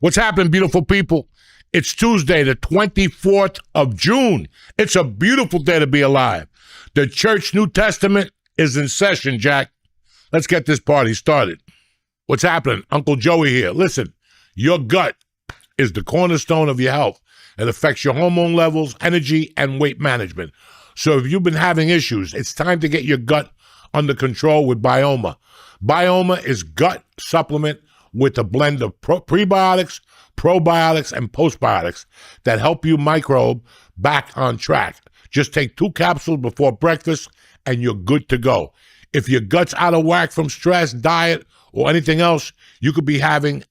What's happening, beautiful people? It's Tuesday, the 24th of June. It's a beautiful day to be alive. The Church New Testament is in session, Jack. Let's get this party started. What's happening? Uncle Joey here. Listen, your gut is the cornerstone of your health. It affects your hormone levels, energy, and weight management. So if you've been having issues, it's time to get your gut under control with Bioma. Bioma is gut supplement with a blend of prebiotics, probiotics, and postbiotics that help you microbe back on track. Just take 2 capsules before breakfast and you're good to go. If your gut's out of whack from stress, diet, or anything else, you could be having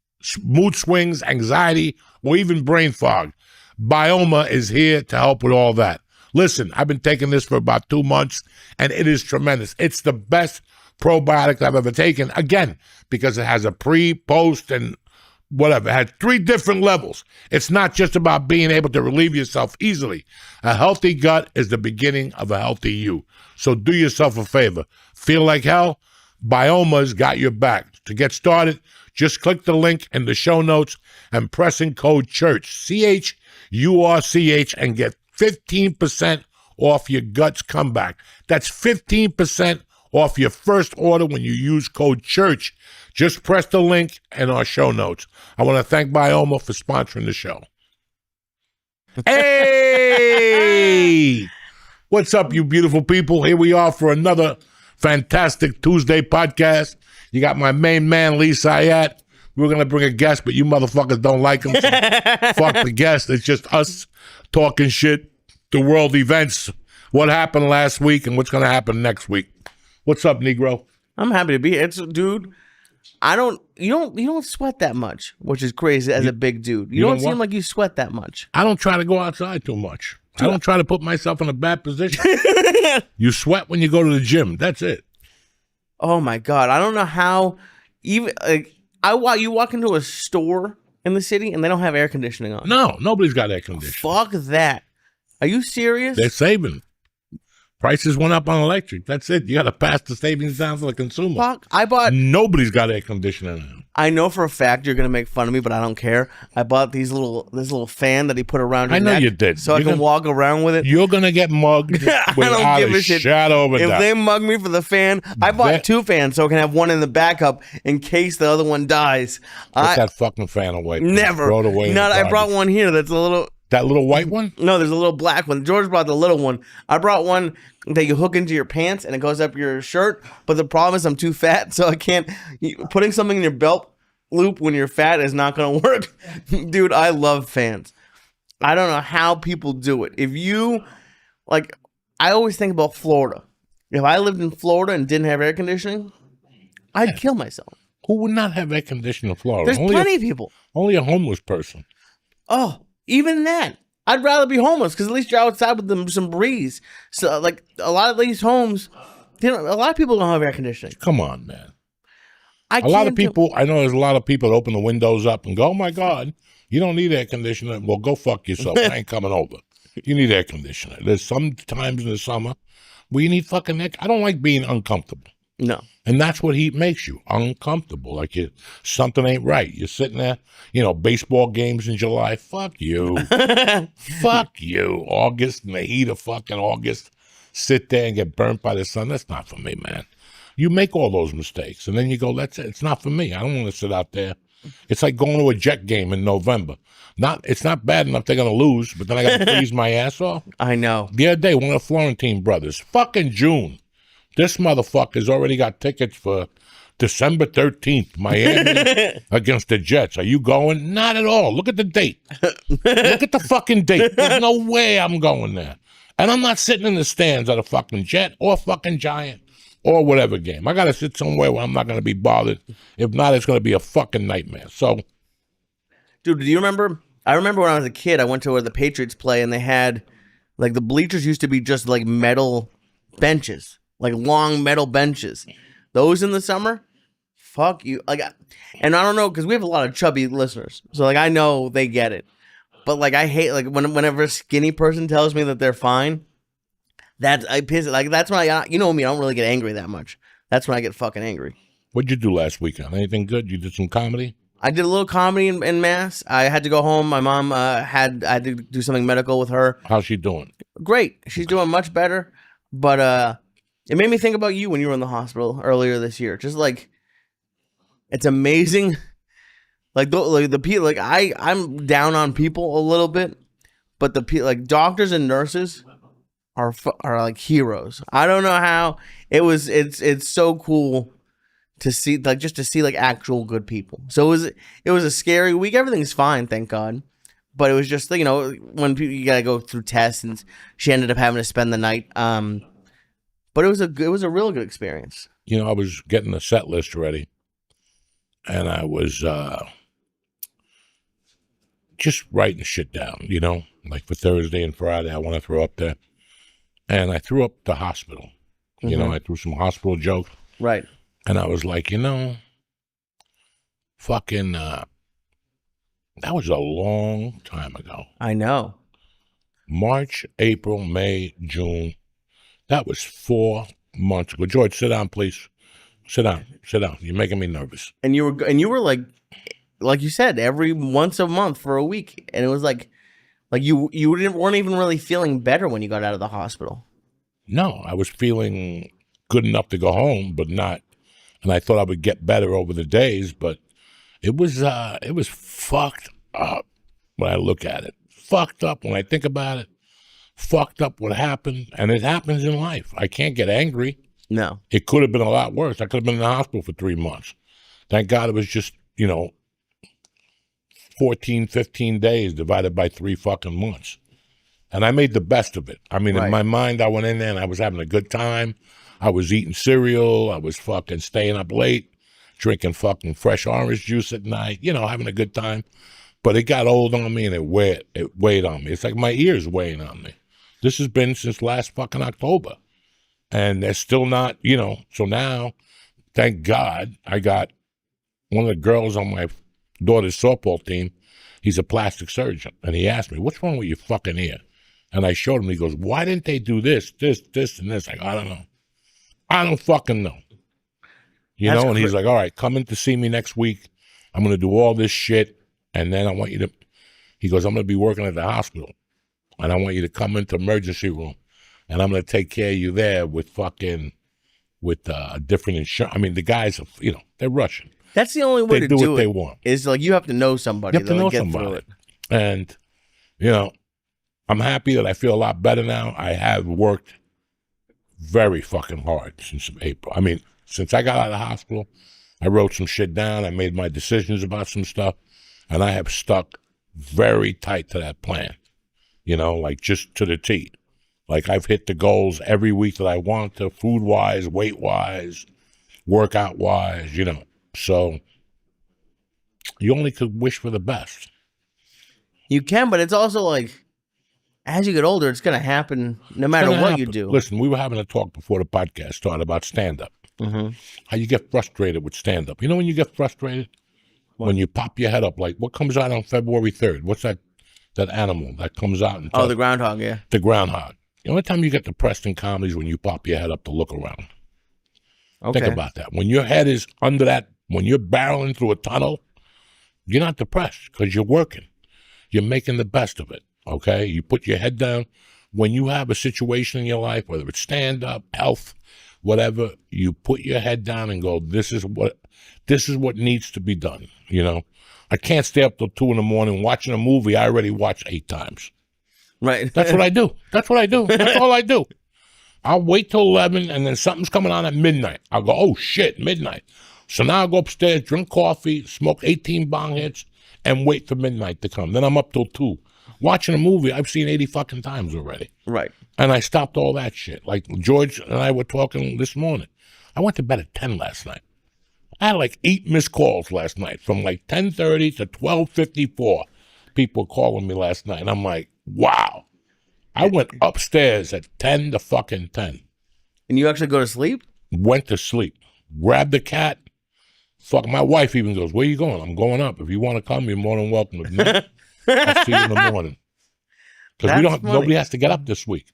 mood swings, anxiety, or even brain fog. Bioma is here to help with all that. Listen, I've been taking this for about 2 months, and it is tremendous. It's the best probiotic I've ever taken, again, because it has a pre, post, and whatever. It has 3 different levels. It's not just about being able to relieve yourself easily. A healthy gut is the beginning of a healthy you. So do yourself a favor. Feel like hell? Bioma's got your back. To get started, just click the link in the show notes and press in code CHURCH, CHURCH, and get 15% off your guts comeback. That's 15% off your first order when you use code CHURCH. Just press the link in our show notes. I want to thank Bioma for sponsoring the show. Hey! What's up, you beautiful people? Here we are for another fantastic Tuesday podcast. You got my main man, Lee Sayat. We were going to bring a guest, but you motherfuckers don't like him. So fuck the guest. It's just us talking shit, the world events, what happened last week and what's going to happen next week. What's up, Negro? I'm happy to be here. Dude, you don't sweat that much, which is crazy as a big dude. You don't seem like you sweat that much. I don't try to go outside too much. I don't try to put myself in a bad position. You sweat when you go to the gym. That's it. Oh my God. I don't know how even you walk into a store in the city and they don't have air conditioning on. No, nobody's got air conditioning. Fuck that. Are you serious? They're saving. Prices went up on electric. That's it. You got to pass the savings down to the consumer. Fuck. Nobody's got air conditioning now. I know for a fact you're gonna make fun of me, but I don't care. I bought this little fan that he put around your neck. I know you did. So I can walk around with it. You're gonna get mugged without a shadow of a doubt. If they mug me for the fan, I bought 2 fans so I can have one in the backup in case the other one dies. Put that fucking fan away. Never. Throw it away. I brought one here that's a little. That little white one? No, there's a little black one. George brought the little one. I brought one that you hook into your pants and it goes up your shirt. But the problem is I'm too fat, so I can't. Putting something in your belt loop when you're fat is not going to work. Dude, I love fans. I don't know how people do it. If you, I always think about Florida. If I lived in Florida and didn't have air conditioning, I'd kill myself. Who would not have air conditioning in Florida? There's plenty of people. Only a homeless person. Oh, even that. I'd rather be homeless because at least you're outside with some breeze. So, a lot of these homes, a lot of people don't have air conditioning. Come on, man. I know there's a lot of people that open the windows up and go, oh, my God, you don't need air conditioning. Well, go fuck yourself. I ain't coming over. You need air conditioning. There's some times in the summer where you need fucking air. I don't like being uncomfortable. No. And that's what heat makes you, uncomfortable. Like something ain't right. You're sitting there, baseball games in July. Fuck you. Fuck you. August, in the heat of fucking August, sit there and get burnt by the sun. That's not for me, man. You make all those mistakes, and then you go, that's it. It's not for me. I don't want to sit out there. It's like going to a Jet game in November. It's not bad enough they're going to lose, but then I got to freeze my ass off. I know. The other day, one of the Florentine brothers, fucking June, this motherfucker's already got tickets for December 13th, Miami against the Jets. Are you going? Not at all. Look at the date. Look at the fucking date. There's no way I'm going there. And I'm not sitting in the stands at a fucking Jet or fucking Giant or whatever game. I got to sit somewhere where I'm not going to be bothered. If not, it's going to be a fucking nightmare. So, dude, do you remember? I remember when I was a kid, I went to where the Patriots play, and they had, the bleachers used to be just, metal benches, long metal benches. Those in the summer, fuck you. And I don't know, because we have a lot of chubby listeners, so, I know they get it. But, I hate, whenever a skinny person tells me that they're fine, I piss. That's when you know me, I don't really get angry that much. That's when I get fucking angry. What'd you do last weekend? Anything good? You did some comedy? I did a little comedy in Mass. I had to go home. My mom I had to do something medical with her. How's she doing? Great. She's doing much better. But it made me think about you when you were in the hospital earlier this year. Just like, it's amazing. Like the people, like I'm down on people a little bit, but like doctors and nurses are like heroes. I don't know how it's so cool to see, like, just to see like actual good people. So it was a scary week. Everything's fine, thank God. But it was just, you know, when people, you gotta go through tests, and she ended up having to spend the night. But it was a real good experience. You know, I was getting the set list ready, and I was just writing shit down, you know, like for Thursday and Friday, I want to throw up there. And I threw up the hospital. You know, I threw some hospital jokes. Right. And I was like, you know, fucking, that was a long time ago. I know. March, April, May, June. That was 4 months ago. George, sit down, please. Sit down. You're making me nervous. And you were like you said, every once a month for a week, and it was like you weren't even really feeling better when you got out of the hospital. No, I was feeling good enough to go home, but not. And I thought I would get better over the days, but it was fucked up when I look at it. Fucked up when I think about it. Fucked up what happened, and it happens in life. I can't get angry. No. It could have been a lot worse. I could have been in the hospital for 3 months. Thank God it was just, you know, 14, 15 days divided by 3 fucking months. And I made the best of it. I mean, in my mind, I went in there and I was having a good time. I was eating cereal. I was fucking staying up late, drinking fucking fresh orange juice at night, you know, having a good time. But it got old on me, and it weighed on me. It's like my ears weighing on me. This has been since last fucking October. And they're still not, you know. So now, thank God, I got one of the girls on my daughter's softball team. He's a plastic surgeon. And he asked me, what's wrong with your fucking ear? And I showed him. He goes, why didn't they do this, and this? I go, I don't know. I don't fucking know. You know, and he's like, all right, come in to see me next week. I'm going to do all this shit. And then I want you to, he goes, I'm going to be working at the hospital. And I want you to come into the emergency room. And I'm going to take care of you there with different insurance. I mean, the guys, you know, they're Russian. That's the only way to do what it. They want. Is like you have to know somebody. You have to know somebody. And, you know, I'm happy that I feel a lot better now. I have worked very fucking hard since April. I mean, since I got out of the hospital, I wrote some shit down. I made my decisions about some stuff. And I have stuck very tight to that plan, you know, like just to the T. Like I've hit the goals every week that I want to, food-wise, weight-wise, workout-wise, you know. So you only could wish for the best. You can, but it's also like, as you get older, it's going to happen no matter what you do. Listen, we were having a talk before the podcast started about stand-up. How you get frustrated with stand-up. You know when you get frustrated? When you pop your head up, like what comes out on February 3rd? What's that animal that comes out? And the groundhog, yeah. The groundhog. The only time you get depressed in comedy is when you pop your head up to look around. Okay. Think about that. When your head is under that, when you're barreling through a tunnel, you're not depressed because you're working. You're making the best of it, okay? You put your head down. When you have a situation in your life, whether it's stand-up, health, whatever, you put your head down and go, this is what needs to be done, you know? I can't stay up till 2 a.m. watching a movie I already watched 8 times. Right. That's what I do. That's all I do. I'll wait till 11, and then something's coming on at midnight. I'll go, oh, shit, midnight. So now I'll go upstairs, drink coffee, smoke 18 bong hits, and wait for midnight to come. Then I'm up till 2. Watching a movie I've seen 80 fucking times already. Right. And I stopped all that shit. Like George and I were talking this morning. I went to bed at 10 last night. I had like 8 missed calls last night from like 10:30 to 12:54. People calling me last night. And I'm like, wow. I went upstairs at 10 to fucking 10. And you actually go to sleep? Went to sleep. Grabbed the cat. Fuck, my wife even goes, where you going? I'm going up. If you want to come, you're more than welcome. If not, I'll see you in the morning. Because nobody has to get up this week.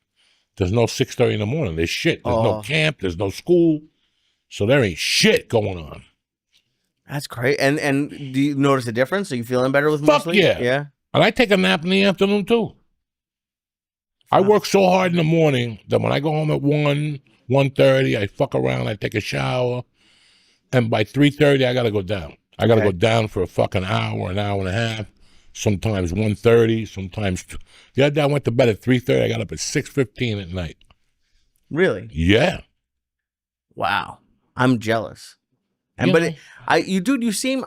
There's no 6:30 in the morning. There's shit. There's no camp. There's no school. So there ain't shit going on. That's great. And do you notice a difference? Are you feeling better with more Fuck sleep? yeah. Yeah. And I take a nap in the afternoon too. I work so hard in the morning that when I go home at 1:30, I fuck around, I take a shower, and by 3:30, I gotta go down. I gotta go down for a fucking hour, an hour and a half, sometimes 1:30, sometimes the other day I went to bed at 3:30, I got up at 6:15 at night. Really? Yeah. Wow. I'm jealous. And you seem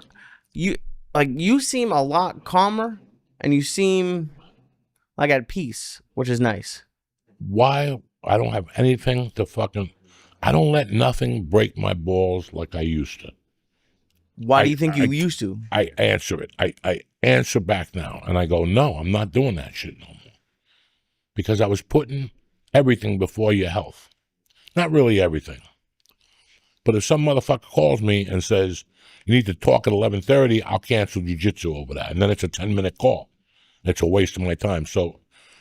you seem a lot calmer and you seem like at peace, which is nice. Why I don't have anything to fucking, I don't let nothing break my balls like I used to. Why do you think you used to? I answer it. I answer back now and I go, no, I'm not doing that shit no more. Because I was putting everything before your health. Not really everything. But if some motherfucker calls me and says, you need to talk at 11:30, I'll cancel jiu-jitsu over that. And then it's a 10-minute call. It's a waste of my time. So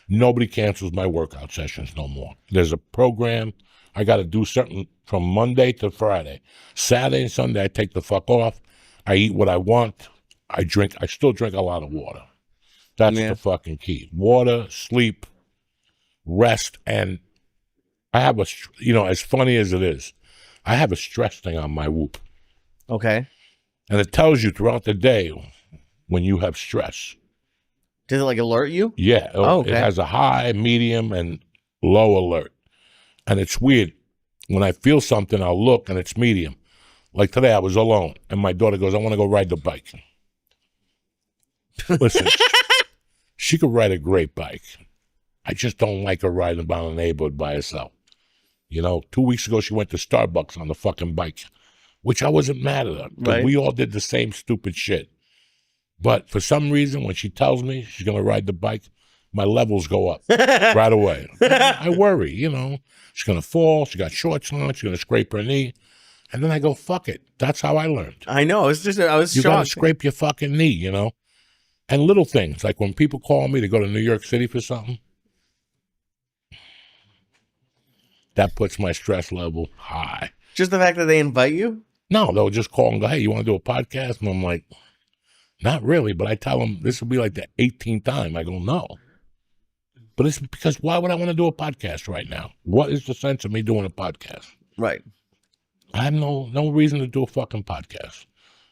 nobody cancels my workout sessions no more. There's a program. I got to do something from Monday to Friday. Saturday and Sunday, I take the fuck off. I eat what I want. I still drink a lot of water. That's the fucking key. Water, sleep, rest, and I have as funny as it is, I have a stress thing on my Whoop. Okay. And it tells you throughout the day when you have stress. Does it like alert you? Yeah. It has a high, medium, and low alert. And it's weird. When I feel something, I'll look and it's medium. Like today, I was alone. And my daughter goes, I want to go ride the bike. Listen, she could ride a great bike. I just don't like her riding about the neighborhood by herself. 2 weeks ago, she went to Starbucks on the fucking bike, which I wasn't mad at her. Because we all did the same stupid shit. But for some reason, when she tells me she's going to ride the bike, my levels go up right away. I worry, She's going to fall. She got shorts on. She's going to scrape her knee. And then I go, fuck it. That's how I learned. I know. I was shocked. You got to scrape your fucking knee, And little things, like when people call me to go to New York City for something, that puts my stress level high. Just the fact that they invite you? No, they'll just call and go, hey, you want to do a podcast? And I'm like, not really. But I tell them this will be like the 18th time. I go, no. But it's because why would I want to do a podcast right now? What is the sense of me doing a podcast? Right. I have no reason to do a fucking podcast.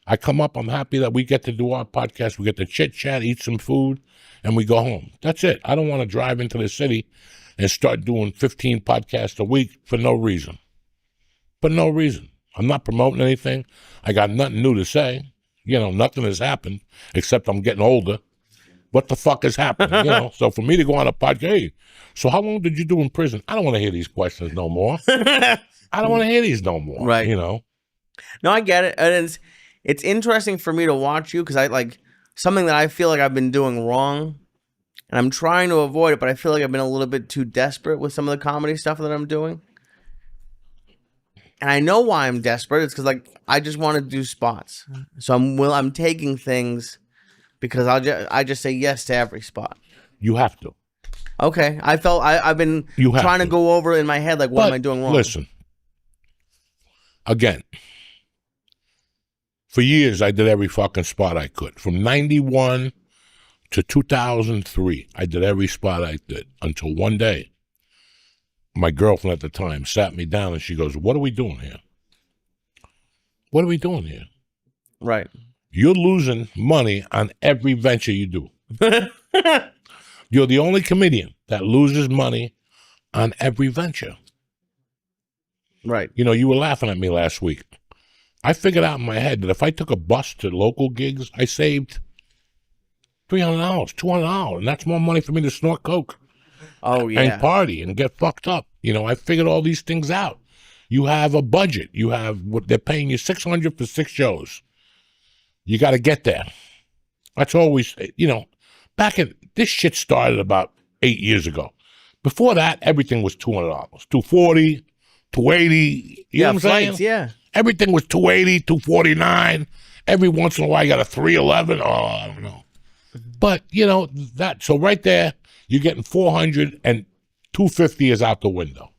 I come up, I'm happy that we get to do our podcast. We get to chit chat, eat some food, and we go home. That's it. I don't want to drive into the city and start doing 15 podcasts a week for no reason. For no reason. I'm not promoting anything. I got nothing new to say. Nothing has happened except I'm getting older. What the fuck has happened? So for me to go on a podcast, hey, so how long did you do in prison? I don't want to hear these questions no more. I don't want to hear these no more. Right. No, I get it. And it's interesting for me to watch you because I like something that I feel like I've been doing wrong. And I'm trying to avoid it, but I feel like I've been a little bit too desperate with some of the comedy stuff that I'm doing. And I know why I'm desperate. It's because I just want to do spots. So I'm taking things because I just say yes to every spot. You have to. Okay. I've been trying to go over in my head what am I doing wrong? Listen. Again. For years I did every fucking spot I could. From 91 to 2003, I did every spot I did until one day, my girlfriend at the time sat me down and she goes, what are we doing here? What are we doing here? Right. You're losing money on every venture you do. You're the only comedian that loses money on every venture. Right. You were laughing at me last week. I figured out in my head that if I took a bus to local gigs, I saved $300, $200, and that's more money for me to snort coke. Oh, yeah. And party and get fucked up. I figured all these things out. You have a budget. You have what they're paying you $600 for 6 shows. You got to get there. That's always, back in, this shit started about 8 years ago. Before that, everything was $200, $240, $280. You know what I'm saying? Yeah. Everything was $280, $249. Every once in a while, you got a $311. Oh, I don't know. But, so right there, you're getting $400 and $250 is out the window.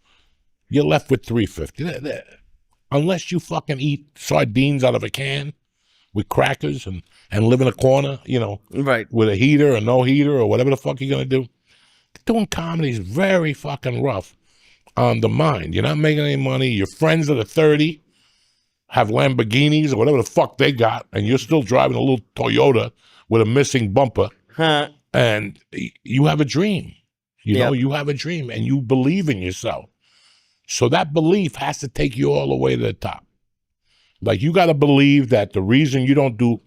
You're left with $350. Unless you fucking eat sardines out of a can, with crackers and live in a corner, Right. with a heater or no heater or whatever the fuck you're going to do. Doing comedy is very fucking rough on the mind. You're not making any money. Your friends that are 30 have Lamborghinis or whatever the fuck they got, and you're still driving a little Toyota with a missing bumper, and you have a dream. You have a dream, and you believe in yourself. So that belief has to take you all the way to the top. Like, you got to believe that the reason you don't do...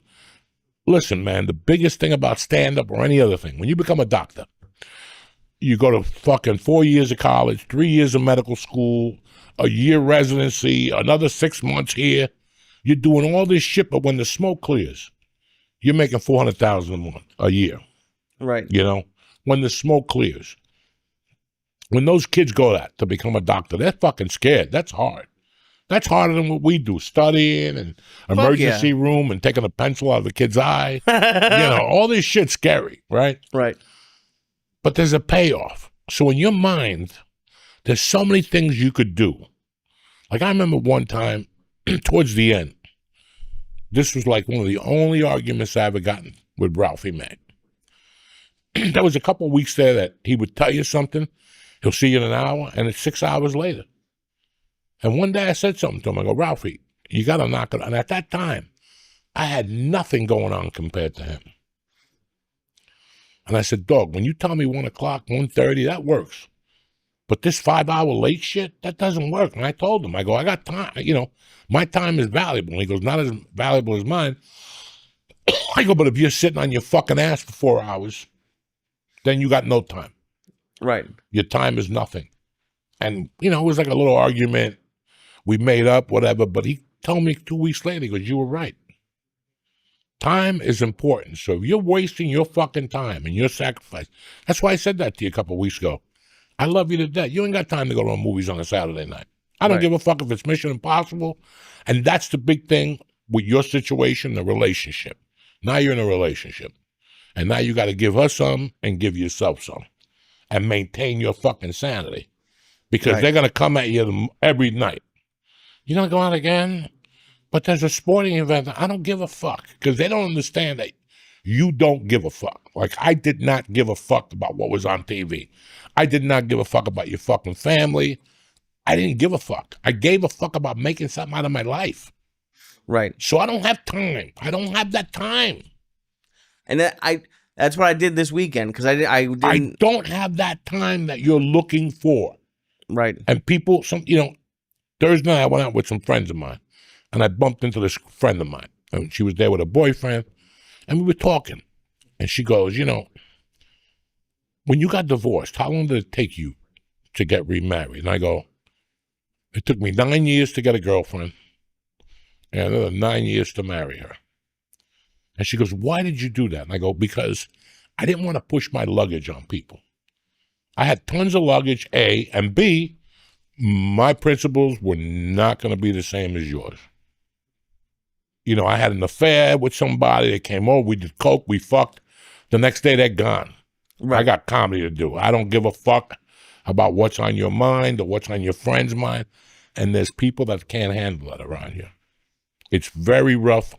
Listen, man, the biggest thing about stand-up or any other thing, when you become a doctor, you go to fucking 4 years of college, 3 years of medical school, a year residency, another 6 months here. You're doing all this shit, but when the smoke clears, you're making $400,000 a year. Right. When the smoke clears. When those kids go to become a doctor, they're fucking scared. That's hard. That's harder than what we do, studying and emergency room and taking a pencil out of a kid's eye. All this shit's scary, right? Right. But there's a payoff. So in your mind, there's so many things you could do. Like, I remember one time, towards the end, this was like one of the only arguments I ever gotten with Ralphie May. There was a couple of weeks there that he would tell you something, he'll see you in an hour, and it's 6 hours later. And one day I said something to him. I go, Ralphie, you got to knock it. And at that time, I had nothing going on compared to him. And I said, dog, when you tell me 1 o'clock, 1:30, that works. But this 5-hour late shit, that doesn't work. And I told him, I go, I got time. My time is valuable. And he goes, not as valuable as mine. I go, but if you're sitting on your fucking ass for 4 hours, then you got no time. Right. Your time is nothing. And, it was like a little argument. We made up, whatever. But he told me 2 weeks later, he goes, you were right. Time is important. So if you're wasting your fucking time and your sacrifice, that's why I said that to you a couple of weeks ago. I love you to death. You ain't got time to go to movies on a Saturday night. I don't give a fuck if it's Mission Impossible. And that's the big thing with your situation, the relationship. Now you're in a relationship. And now you got to give her some and give yourself some. And maintain your fucking sanity. Because they're going to come at you every night. You're going to go out again? But there's a sporting event. I don't give a fuck. Because they don't understand that you don't give a fuck. Like, I did not give a fuck about what was on TV. I did not give a fuck about your fucking family. I didn't give a fuck. I gave a fuck about making something out of my life. Right. So I don't have time. I don't have that time. And that's what I did this weekend, because I don't have that time that you're looking for. Right. And people, Thursday night I went out with some friends of mine, and I bumped into this friend of mine. And she was there with her boyfriend, and we were talking. And she goes, when you got divorced, how long did it take you to get remarried? And I go, it took me 9 years to get a girlfriend, and another 9 years to marry her. And she goes, why did you do that? And I go, because I didn't want to push my luggage on people. I had tons of luggage, A, and B, my principles were not going to be the same as yours. I had an affair with somebody. They came over, we did coke, we fucked. The next day, they're gone. Right. I got comedy to do. I don't give a fuck about what's on your mind or what's on your friend's mind. And there's people that can't handle that around you. It's very rough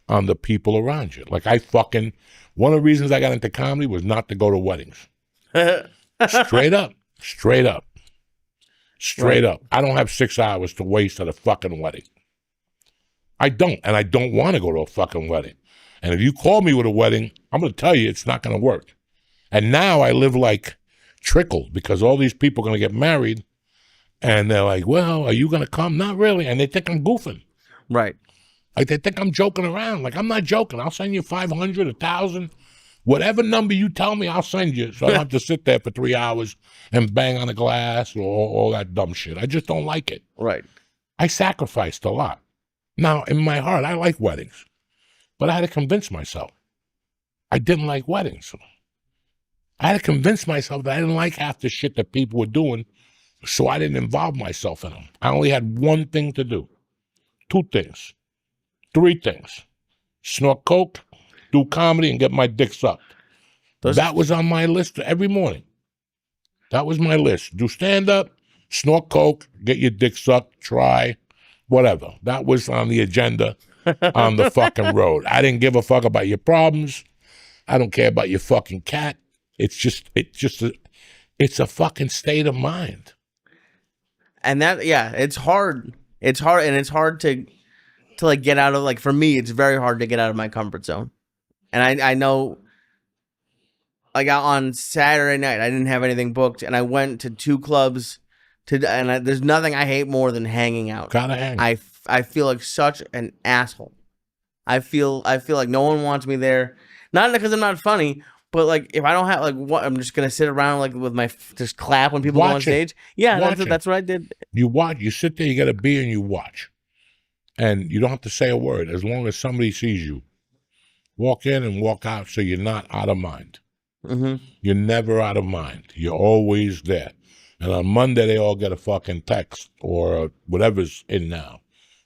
on the people around you. Like, one of the reasons I got into comedy was not to go to weddings. Straight up. I don't have 6 hours to waste at a fucking wedding. I don't. And I don't want to go to a fucking wedding. And if you call me with a wedding, I'm going to tell you it's not going to work. And now I live like trickle, because all these people are going to get married. And they're like, well, are you going to come? Not really. And they think I'm goofing. Right. Like, they think I'm joking around. Like, I'm not joking. I'll send you 500, 1,000. Whatever number you tell me, I'll send you. So I don't have to sit there for 3 hours and bang on the glass or all that dumb shit. I just don't like it. Right. I sacrificed a lot. Now, in my heart, I like weddings. But I had to convince myself I didn't like weddings. I had to convince myself that I didn't like half the shit that people were doing, so I didn't involve myself in them. I only had one thing to do. 2 things. 3 things. Snort coke, do comedy, and get my dick sucked. That was on my list every morning. That was my list. Do stand-up, snort coke, get your dick sucked, try, whatever. That was on the agenda on the fucking road. I didn't give a fuck about your problems. I don't care about your fucking cat. It's a fucking state of mind. And that, yeah, it's hard. It's hard, and it's hard to like get out of, like, for me, it's very hard to get out of my comfort zone. And I know, like, on Saturday night, I didn't have anything booked, and I went to 2 clubs there's nothing I hate more than hanging out. Gotta hang. I feel like such an asshole. I feel like no one wants me there. Not because I'm not funny, but like if I don't have like what I'm just gonna sit around like with my just clap when people go on stage. Yeah, that's what I did. You watch. You sit there. You get a beer and you watch, and you don't have to say a word as long as somebody sees you. Walk in and walk out, so you're not out of mind. Mm-hmm. You're never out of mind. You're always there. And on Monday they all get a fucking text or whatever's in now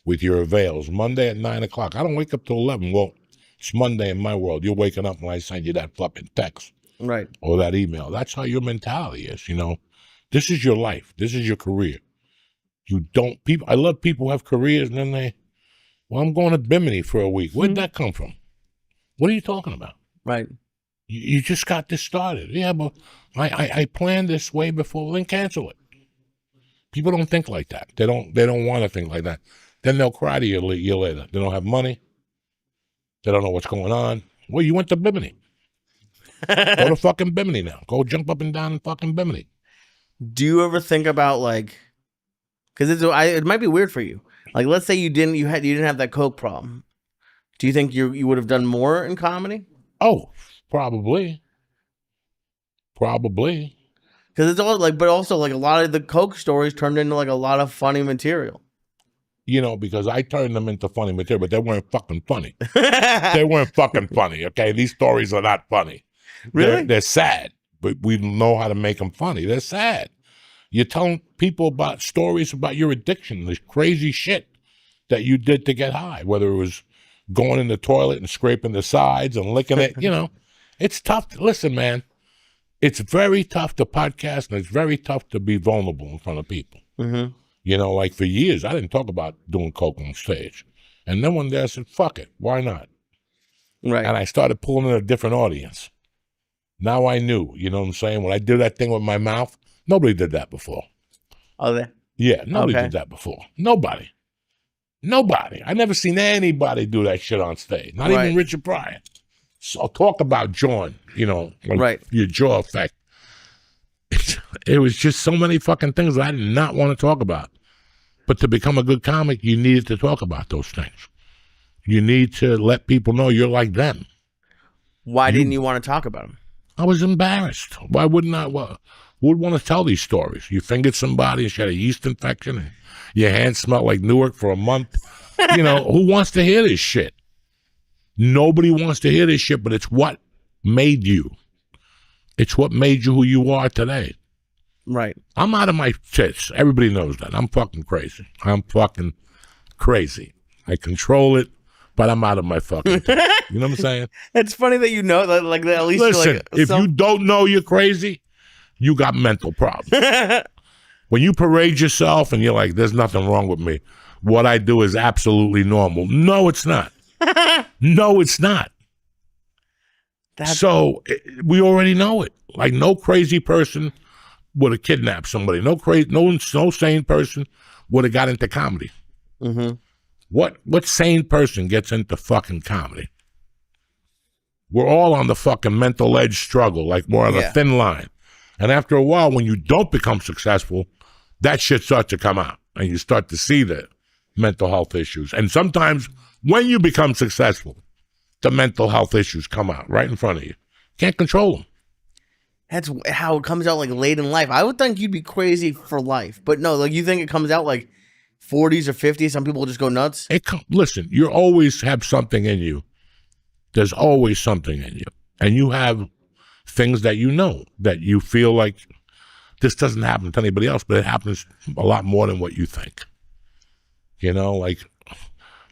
with your avails. Monday at 9:00. I don't wake up till 11. Well, it's Monday in my world. You're waking up when I send you that fucking text. Right. Or that email. That's how your mentality is, you know. This is your life. This is your career. I love people who have careers and then I'm going to Bimini for a week. Where'd that come from? What are you talking about? Right. You just got this started. Yeah, but I planned this way before. Then cancel it. People don't think like that. They don't want to think like that. Then they'll cry to you a year later. They don't have money. They don't know what's going on. Well, you went to Bimini. Go to fucking Bimini now. Go jump up and down in fucking Bimini. Do you ever think about like, because it might be weird for you. Like, let's say you didn't have that coke problem. Do you think you would have done more in comedy? Oh, probably. Because it's all like, but also like a lot of the coke stories turned into like a lot of funny material. You know, because I turned them into funny material, but they weren't fucking funny. They weren't fucking funny, okay? These stories are not funny. Really? They're sad, but we know how to make them funny. They're sad. You're telling people about stories about your addiction, this crazy shit that you did to get high, whether it was going in the toilet and scraping the sides and licking it, you know. It's tough. Listen, man, it's very tough to podcast, and it's very tough to be vulnerable in front of people. Mm-hmm. You know, like for years, I didn't talk about doing coke on stage. And then one day I said, fuck it, why not? Right. And I started pulling in a different audience. Now I knew, you know what I'm saying? When I did that thing with my mouth, nobody did that before. Oh, there? Yeah, nobody did that before. Nobody. I never seen anybody do that shit on stage. Not even Richard Pryor. So talk about jawing, you know, like your jaw effect. It was just so many fucking things that I did not want to talk about. But to become a good comic, you needed to talk about those things. You need to let people know you're like them. Why didn't you want to talk about them? I was embarrassed. Why wouldn't I? Who would want to tell these stories? You fingered somebody and she had a yeast infection and your hands smelled like Newark for a month. You know, who wants to hear this shit? Nobody wants to hear this shit, but it's what made you. It's what made you who you are today. Right. I'm out of my tits. Everybody knows that. I'm fucking crazy. I control it, but I'm out of my fucking tits. You know what I'm saying? It's funny that you know that, like, at least. Listen, if you don't know you're crazy, you got mental problems. When you parade yourself and you're like, there's nothing wrong with me, what I do is absolutely normal. No, it's not. No, it's not. So we already know it. Like, no crazy person would have kidnapped somebody. No sane person would have got into comedy. Mm-hmm. What sane person gets into fucking comedy? We're all on the fucking mental edge struggle, like we're on a thin line. And after a while, when you don't become successful, that shit starts to come out, and you start to see the mental health issues. And sometimes when you become successful, the mental health issues come out right in front of you. Can't control them. That's how it comes out, like, late in life. I would think you'd be crazy for life. But no, like, you think it comes out, like, 40s or 50s? Some people just go nuts? Listen, you always have something in you. There's always something in you. And you have things that you know, that you feel like this doesn't happen to anybody else, but it happens a lot more than what you think. You know, like,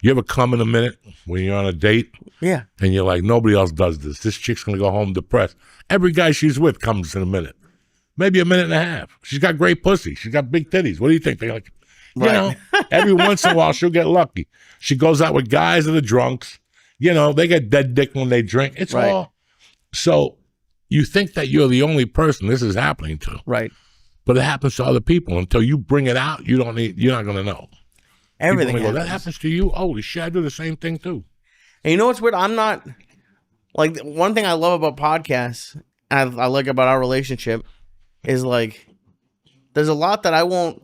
you ever come in a minute when you're on a date? Yeah. And you're like, nobody else does this. This chick's going to go home depressed. Every guy she's with comes in a minute. Maybe a minute and a half. She's got great pussy. She's got big titties. What do you think? They're like, You Right. know, every once in a while she'll get lucky. She goes out with guys that are drunks. You know, they get dead dick when they drink. It's Right. all. So you think that you're the only person this is happening to, Right. but it happens to other people. Until you bring it out, you're not going to know. Everything People go, happens. that happens to you? Holy shit, I do the same thing too. And you know what's weird? I'm not like one thing I love about podcasts, and I like about our relationship, is like there's a lot that I won't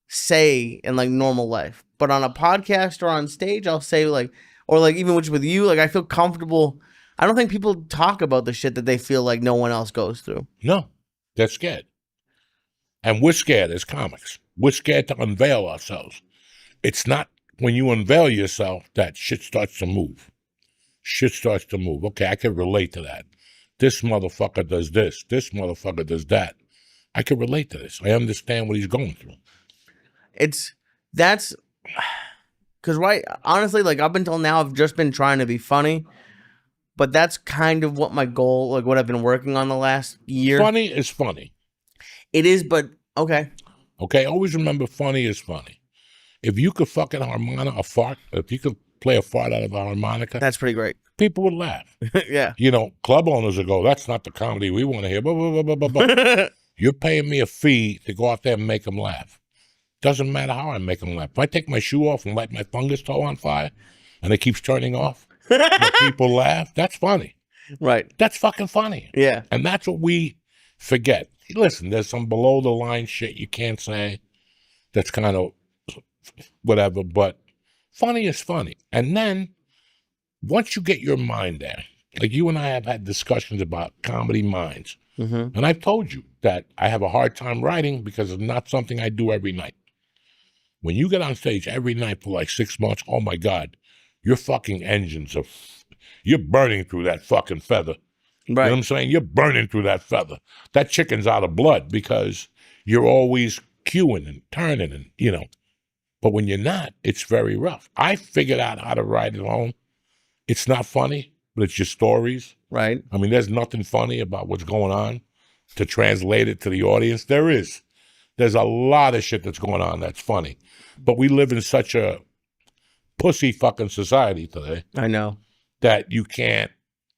say in like normal life, but on a podcast or on stage, I'll say like, or like even with you, like I feel comfortable. I don't think people talk about the shit that they feel like no one else goes through. No, they're scared. And we're scared as comics. We're scared to unveil ourselves. It's not when you unveil yourself that shit starts to move. Shit starts to move. Okay, I can relate to that. This motherfucker does this. This motherfucker does that. I can relate to this. I understand what he's going through. That's because honestly, like up until now, I've just been trying to be funny, but that's kind of what my goal, like what I've been working on the last year. Funny is funny. It is, but okay. Okay, always remember funny is funny. If you could fucking a fart, if you could play a fart out of a harmonica, That's pretty great. people would laugh. Yeah. You know, club owners would go, that's not the comedy we want to hear. Blah, blah, blah, blah, blah, blah. You're paying me a fee to go out there and make them laugh. Doesn't matter how I make them laugh. If I take my shoe off and light my fungus toe on fire and it keeps turning off, but people laugh, that's funny. Right. That's fucking funny. Yeah. And that's what we forget. Listen, there's some below the line shit you can't say that's kind of whatever, but funny is funny. And then once you get your mind there, like you and I have had discussions about comedy minds, and I've told you that I have a hard time writing because it's not something I do every night. When you get on stage every night for like 6 months, oh my God, your fucking engines are, you're burning through that fucking feather. You know Right. what I'm saying? You're burning through that feather. That chicken's out of blood because you're always queuing and turning and, you know. But when you're not, it's very rough. I figured out how to write at home. It's not funny, but it's just stories. Right. I mean, there's nothing funny about what's going on to translate it to the audience. There is. There's a lot of shit that's going on that's funny. But we live in such a pussy fucking society today I know. that you can't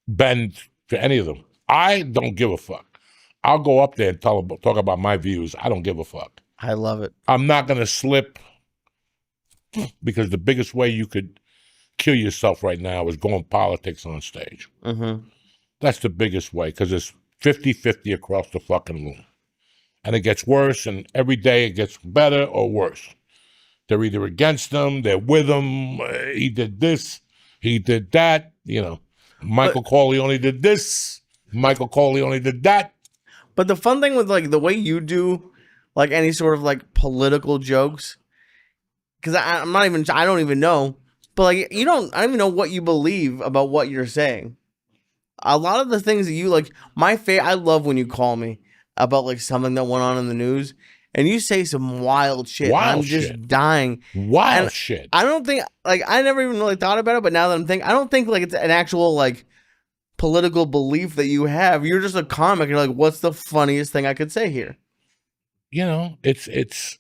bend to any of them. I don't give a fuck. I'll go up there and talk about my views. I don't give a fuck. I love it. I'm not going to slip because the biggest way you could kill yourself right now is going politics on stage. That's the biggest way because it's 50-50 across the fucking room. And it gets worse, and every day it gets better or worse. They're either against them, they're with them, he did this, he did that, you know. Michael Corleone did this, Michael Corleone did that. But the fun thing with like the way you do like any sort of like political jokes, because I don't even know, but like I don't even know what you believe about what you're saying. A lot of the things that you like, I love when you call me about like something that went on in the news and you say some wild shit. Wild I'm just shit. dying. Wild shit. I don't think like I never even really thought about it, but now that I'm thinking, I don't think like it's an actual like political belief that you have. You're just a comic. You're like, what's the funniest thing I could say here? You know, it's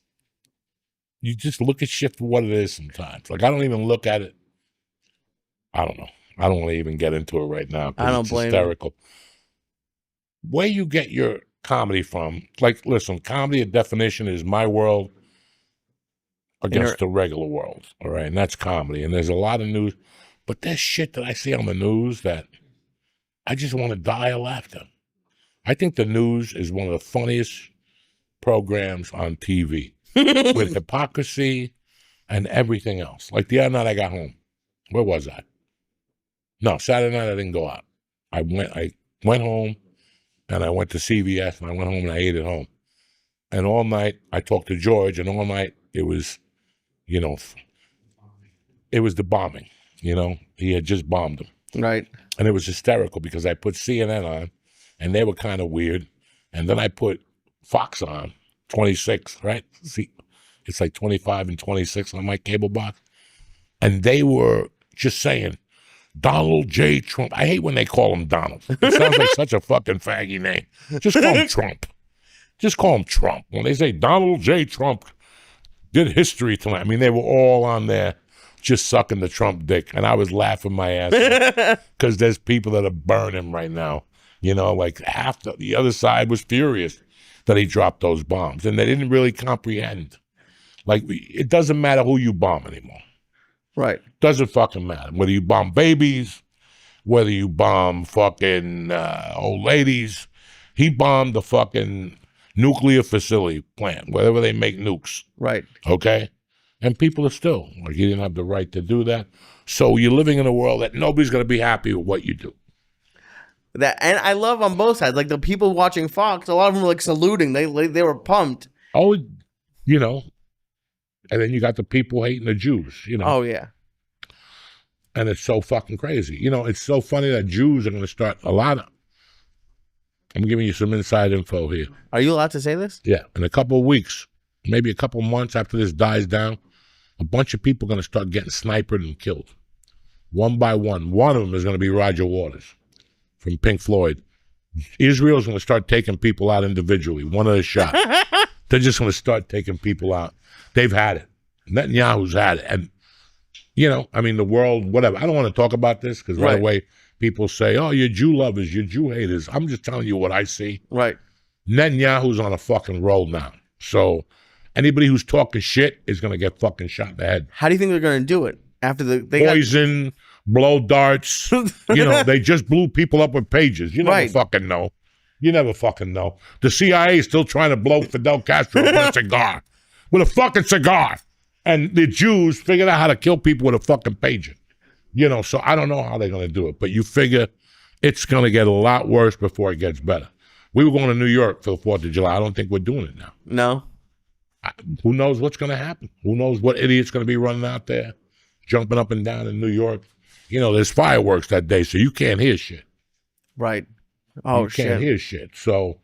you just look at shit for what it is sometimes. Like I don't even look at it. I don't know. I don't want to even get into it right now. I don't it's blame hysterical. Where you get your comedy from, like, listen, comedy, a definition is my world against the regular world, all right? And that's comedy. And there's a lot of news, but there's shit that I see on the news that I just want to die of laughter. I think the news is one of the funniest programs on TV with hypocrisy and everything else. Like the other night I got home. Where was I? No, Saturday night I didn't go out. I went home and I went to CVS and I went home and I ate at home. And all night I talked to George and all night it was, you know, it was the bombing, you know. He had just bombed them. Right. And it was hysterical because I put CNN on and they were kind of weird. And then I put Fox on, 26, right? See, it's like 25 and 26 on my cable box. And they were just saying, Donald J. Trump. I hate when they call him Donald. It sounds like such a fucking faggy name. Just call him Trump. Just call him Trump. When they say Donald J. Trump did history tonight. I mean, they were all on there just sucking the Trump dick, and I was laughing my ass off because there's people that are burning right now. You know, like half the other side was furious that he dropped those bombs, and they didn't really comprehend. Like, it doesn't matter who you bomb anymore. Right. Doesn't fucking matter. Whether you bomb babies, whether you bomb fucking old ladies. He bombed the fucking nuclear facility plant, wherever they make nukes. Right. Okay? And people are still, like, he didn't have the right to do that. So you're living in a world that nobody's going to be happy with what you do. That, and I love on both sides. Like, the people watching Fox, a lot of them were like saluting. They were pumped. Oh, you know. And then you got the people hating the Jews, you know. Oh, yeah. And it's so fucking crazy. You know, it's so funny that Jews are going to start I'm giving you some inside info here. Are you allowed to say this? Yeah. In a couple of weeks, maybe a couple of months after this dies down, a bunch of people are going to start getting sniped and killed. One by one. One of them is going to be Roger Waters from Pink Floyd. Israel's going to start taking people out individually, one at a shot. They're just going to start taking people out. They've had it. Netanyahu's had it. And, you know, I mean, the world, whatever. I don't want to talk about this because right away people say, oh, you're Jew lovers, you're Jew haters. I'm just telling you what I see. Right. Netanyahu's on a fucking roll now. So anybody who's talking shit is going to get fucking shot in the head. How do you think they're going to do it? After poison, blow darts. You know, they just blew people up with pages. You never fucking know. You never fucking know. The CIA is still trying to blow Fidel Castro with a cigar. With a fucking cigar. And the Jews figured out how to kill people with a fucking pager. You know, so I don't know how they're going to do it. But you figure it's going to get a lot worse before it gets better. We were going to New York for the 4th of July. I don't think we're doing it now. No. Who knows what's going to happen? Who knows what idiot's going to be running out there, jumping up and down in New York? You know, there's fireworks that day, so you can't hear shit. Right. Oh, you can't hear shit. So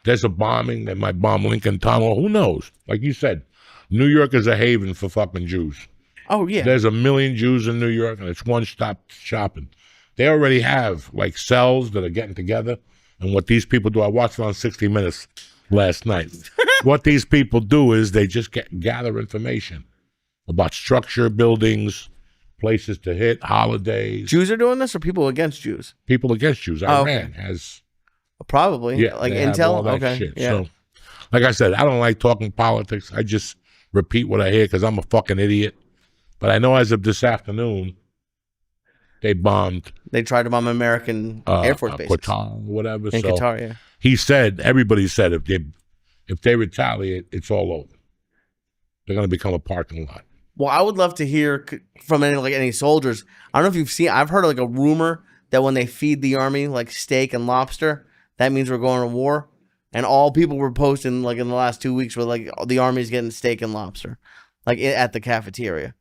there's a bombing. They might bomb Lincoln Tunnel. Who knows? Like you said, New York is a haven for fucking Jews. Oh, yeah. There's 1 million Jews in New York, and it's one-stop shopping. They already have, like, cells that are getting together. And what these people do, I watched it on 60 Minutes last night. What these people do is they just gather information about structure, buildings, places to hit, holidays. Jews are doing this, or people against Jews? People against Jews. Iran has... Probably. Yeah, like they have intel? all that Okay. shit. Yeah. So, like I said, I don't like talking politics. I just repeat what I hear because I'm a fucking idiot. But I know as of this afternoon, they bombed. They tried to bomb American Air Force bases. Qatar, whatever. In Qatar, yeah. He said, everybody said, if they retaliate, it's all over. They're going to become a parking lot. Well, I would love to hear from any soldiers. I don't know if you've seen. I've heard like a rumor that when they feed the army like steak and lobster, that means we're going to war. And all people were posting like in the last 2 weeks were like the army's getting steak and lobster, like at the cafeteria.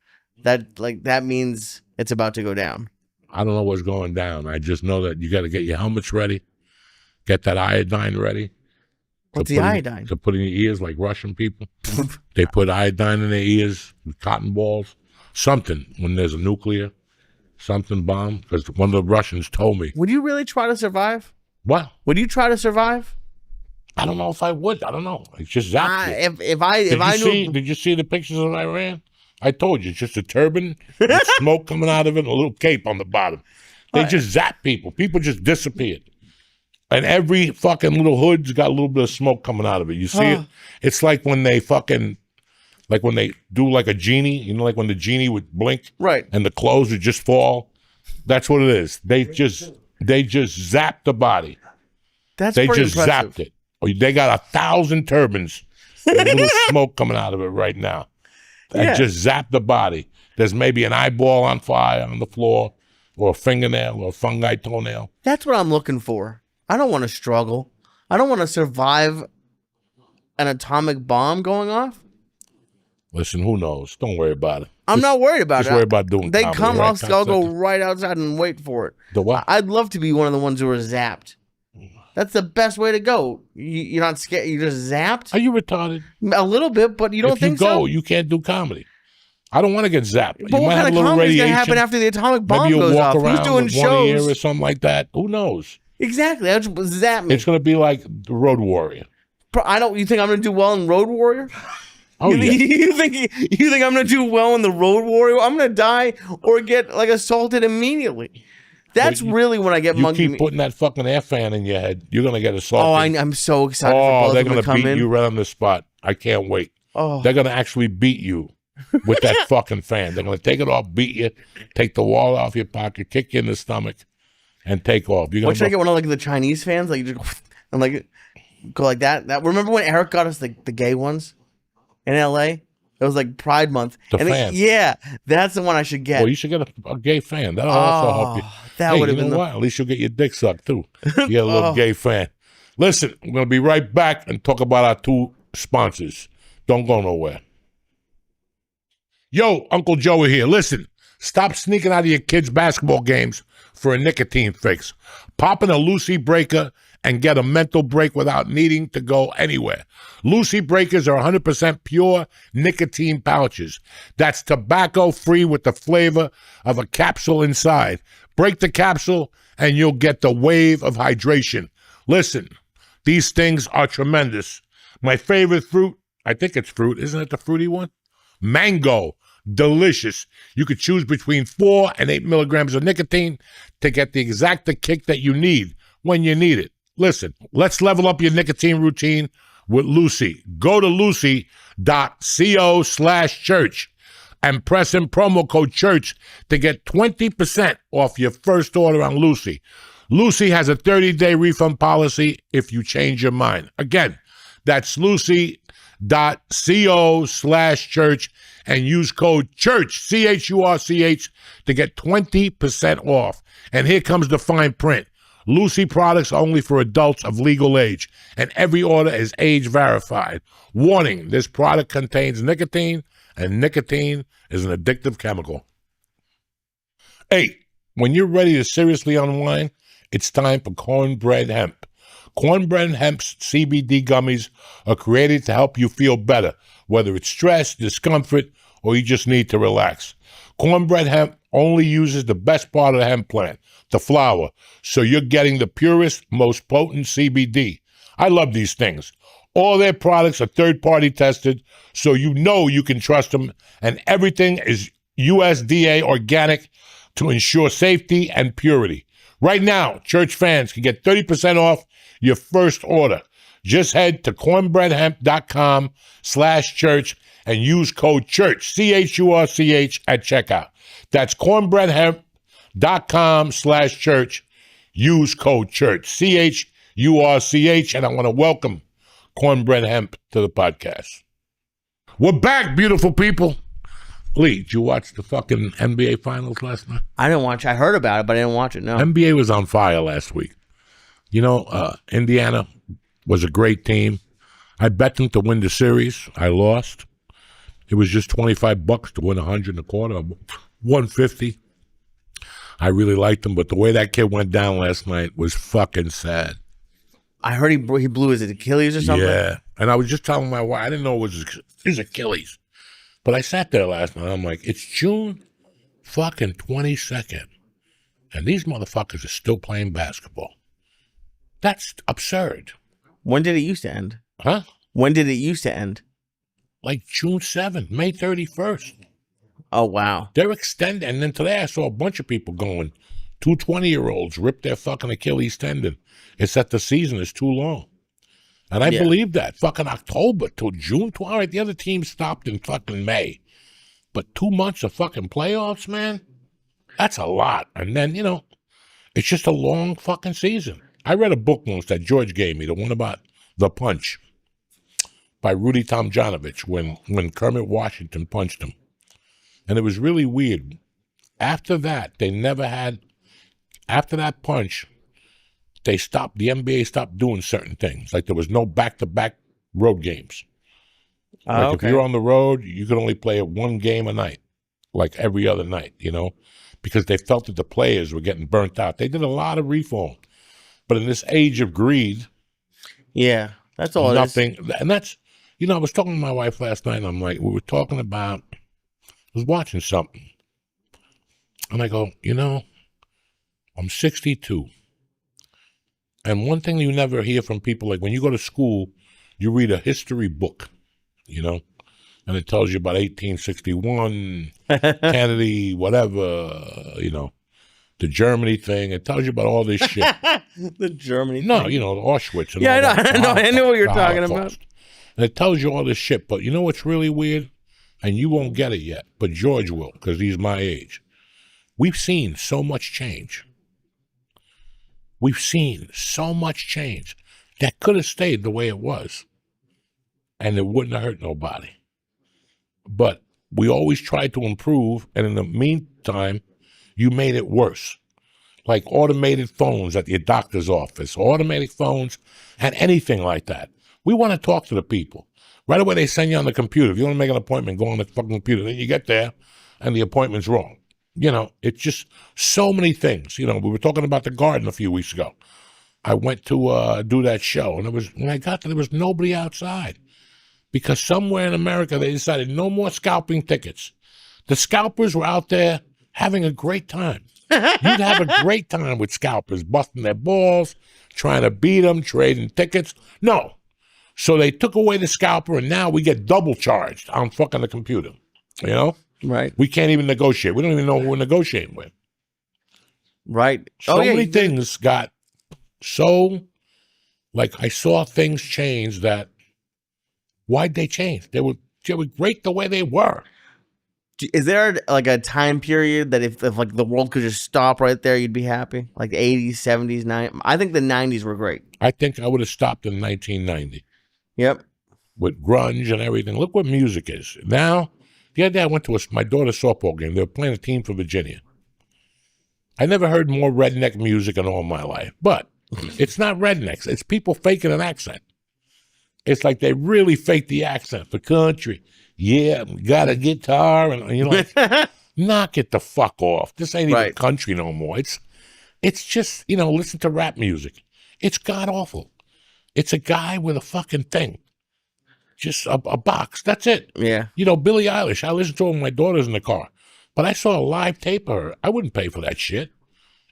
That means it's about to go down. I don't know what's going down. I just know that you got to get your helmets ready, get that iodine ready. What's the iodine? To put in your ears like Russian people. They put iodine in their ears with cotton balls. Something when there's a nuclear, something bomb. Because one of the Russians told me. Would you really try to survive? What? Would you try to survive? I don't know if I would. I don't know. It's just zapped. Did you see the pictures of Iran? I told you, it's just a turban with smoke coming out of it and a little cape on the bottom. They just zap people. People just disappeared. And every fucking little hood's got a little bit of smoke coming out of it. You see it? It's like when they like when they do like a genie, you know, like when the genie would blink and the clothes would just fall. That's what it is. They just zapped the body. They just zapped it. They got 1,000 turbans with a little smoke coming out of it right now. And just zapped the body. There's maybe an eyeball on fire on the floor, or a fingernail, or a fungi toenail. That's what I'm looking for. I don't want to struggle. I don't want to survive an atomic bomb going off. Listen, who knows? Don't worry about it. I'm not worried about it. Just worry about doing They comedy, come, right? I'll go right outside and wait for it. The what? I'd love to be one of the ones who are zapped. That's the best way to go. You're not scared. You're just zapped. Are you retarded? A little bit, but you don't think so? If you go, you can't do comedy. I don't want to get zapped. But you what kind of comedy is going to happen after the atomic bomb Maybe goes you'll walk off? around Who's doing with shows? one ear or something like that. Who knows? Exactly. That's zap me. It's going to be like the Road Warrior. You think I'm going to do well in Road Warrior? Oh, yeah. You think I'm gonna do well in the road warrior? I'm gonna die or get like assaulted immediately. That's really when I get You monkey. keep putting that fucking air fan in your head, you're gonna get Oh, assaulted. I'm so excited for Oh, both they're of them gonna to come beat in. you right on the spot. I can't wait. Oh, They're gonna actually beat you with that fucking fan. They're gonna take it off, beat you, take the wall off your pocket, kick you in the stomach, and take off. You're what should I gonna get? One of like the Chinese fans, like just and like go like that. That remember when Eric got us the gay ones in L.A. It was like Pride Month. The and fan. Yeah, that's the one I should get. Well, you should get a gay fan. That'll also help you. That Hey, would you have know been what? At least you'll get your dick sucked too. You get a little gay fan. Listen, we're gonna be right back and talk about our two sponsors. Don't go nowhere. Yo, Uncle Joey here. Listen, stop sneaking out of your kids' basketball games for a nicotine fix. Pop in a Lucy Breaker and get a mental break without needing to go anywhere. Lucy Breakers are 100% pure nicotine pouches. That's tobacco-free with the flavor of a capsule inside. Break the capsule and you'll get the wave of hydration. Listen, these things are tremendous. My favorite fruit, I think it's fruit, isn't it the fruity one? Mango. Delicious. You could choose between 4 and 8 milligrams of nicotine to get the exact kick that you need when you need it. Listen, let's level up your nicotine routine with Lucy. Go to lucy.co/church and press in promo code church to get 20% off your first order on Lucy. Lucy has a 30-day refund policy if you change your mind. Again, that's lucy.co/church and use code CHURCH, CHURCH, to get 20% off. And here comes the fine print. Lucy products only for adults of legal age, and every order is age verified. Warning, this product contains nicotine, and nicotine is an addictive chemical. Hey, when you're ready to seriously unwind, it's time for Cornbread Hemp. Cornbread Hemp's CBD gummies are created to help you feel better, whether it's stress, discomfort, or you just need to relax. Cornbread Hemp only uses the best part of the hemp plant, the flower, so you're getting the purest, most potent CBD. I love these things. All their products are third-party tested, so you know you can trust them, and everything is USDA organic to ensure safety and purity. Right now, church fans can get 30% off your first order. Just head to cornbreadhemp.com/church and use code CHURCH, CHURCH, at checkout. That's cornbreadhemp.com/church. Use code CHURCH, CHURCH, and I want to welcome Cornbread Hemp to the podcast. We're back, beautiful people. Lee, did you watch the fucking NBA Finals last night? I didn't watch. I heard about it, but I didn't watch it. No. NBA was on fire last week. You know, Indiana was a great team. I bet them to win the series. I lost. It was just $25 to win 100 and a quarter, 150. I really liked him, but the way that kid went down last night was fucking sad. I heard he blew his Achilles or something. Yeah, and I was just telling my wife, I didn't know it was his Achilles. But I sat there last night, I'm like, it's June fucking 22nd, and these motherfuckers are still playing basketball. That's absurd. When did it used to end? Huh? When did it used to end? Like June 7th, May 31st. Oh, wow. They're extending. And then today I saw a bunch of people going, 2 20-year-olds ripped their fucking Achilles tendon. It's that the season is too long. And I believe that. Fucking October till June. All right, the other team stopped in fucking May. But 2 months of fucking playoffs, man, that's a lot. And then, you know, it's just a long fucking season. I read a book once that George gave me, the one about The Punch by Rudy Tomjanovich when Kermit Washington punched him. And it was really weird. After that, after that punch, the NBA stopped doing certain things. Like there was no back-to-back road games. Like if you're on the road, you could only play one game a night, like every other night, you know, because they felt that the players were getting burnt out. They did a lot of reform. But in this age of greed, yeah, that's all nothing, it is. And that's, you know, I was talking to my wife last night, and I'm like, we were talking about, I was watching something. And I go, you know, I'm 62. And one thing you never hear from people, like when you go to school, you read a history book, you know, and it tells you about 1861, Kennedy, whatever, the Germany thing. It tells you about all this shit. The Germany No, thing. Auschwitz. And Yeah, all I know. I know what you're talking about. Holocaust. And it tells you all this shit. But you know what's really weird? And you won't get it yet, but George will, because he's my age. We've seen so much change. We've seen so much change that could have stayed the way it was, and it wouldn't have hurt nobody. But we always tried to improve, and in the meantime, you made it worse. Like automated phones at your doctor's office, automated phones, and anything like that. We want to talk to the people. Right away, they send you on the computer. If you want to make an appointment, go on the fucking computer. Then you get there, and the appointment's wrong. It's just so many things. We were talking about the garden a few weeks ago. I went to do that show, and when I got there was nobody outside. Because somewhere in America, they decided no more scalping tickets. The scalpers were out there having a great time. You'd have a great time with scalpers, busting their balls, trying to beat them, trading tickets. No. So they took away the scalper, and now we get double charged on fucking the computer. Right. We can't even negotiate. We don't even know who we're negotiating with. Right. So many things got so, I saw things change that, why'd they change? They were great the way they were. Is there a time period that if the world could just stop right there, you'd be happy? Like the 80s, 70s, 90s? I think the 90s were great. I think I would have stopped in 1990. Yep. With grunge and everything. Look what music is. Now, the other day I went to my daughter's softball game. They were playing a team for Virginia. I never heard more redneck music in all my life. But it's not rednecks. It's people faking an accent. It's like they really fake the accent for country. Yeah, got a guitar. And knock it the fuck off. This ain't even country no more. It's just, listen to rap music. It's god-awful. It's a guy with a fucking thing. Just a box. That's it. Yeah. Billie Eilish. I listen to her when my daughter's in the car. But I saw a live tape of her. I wouldn't pay for that shit.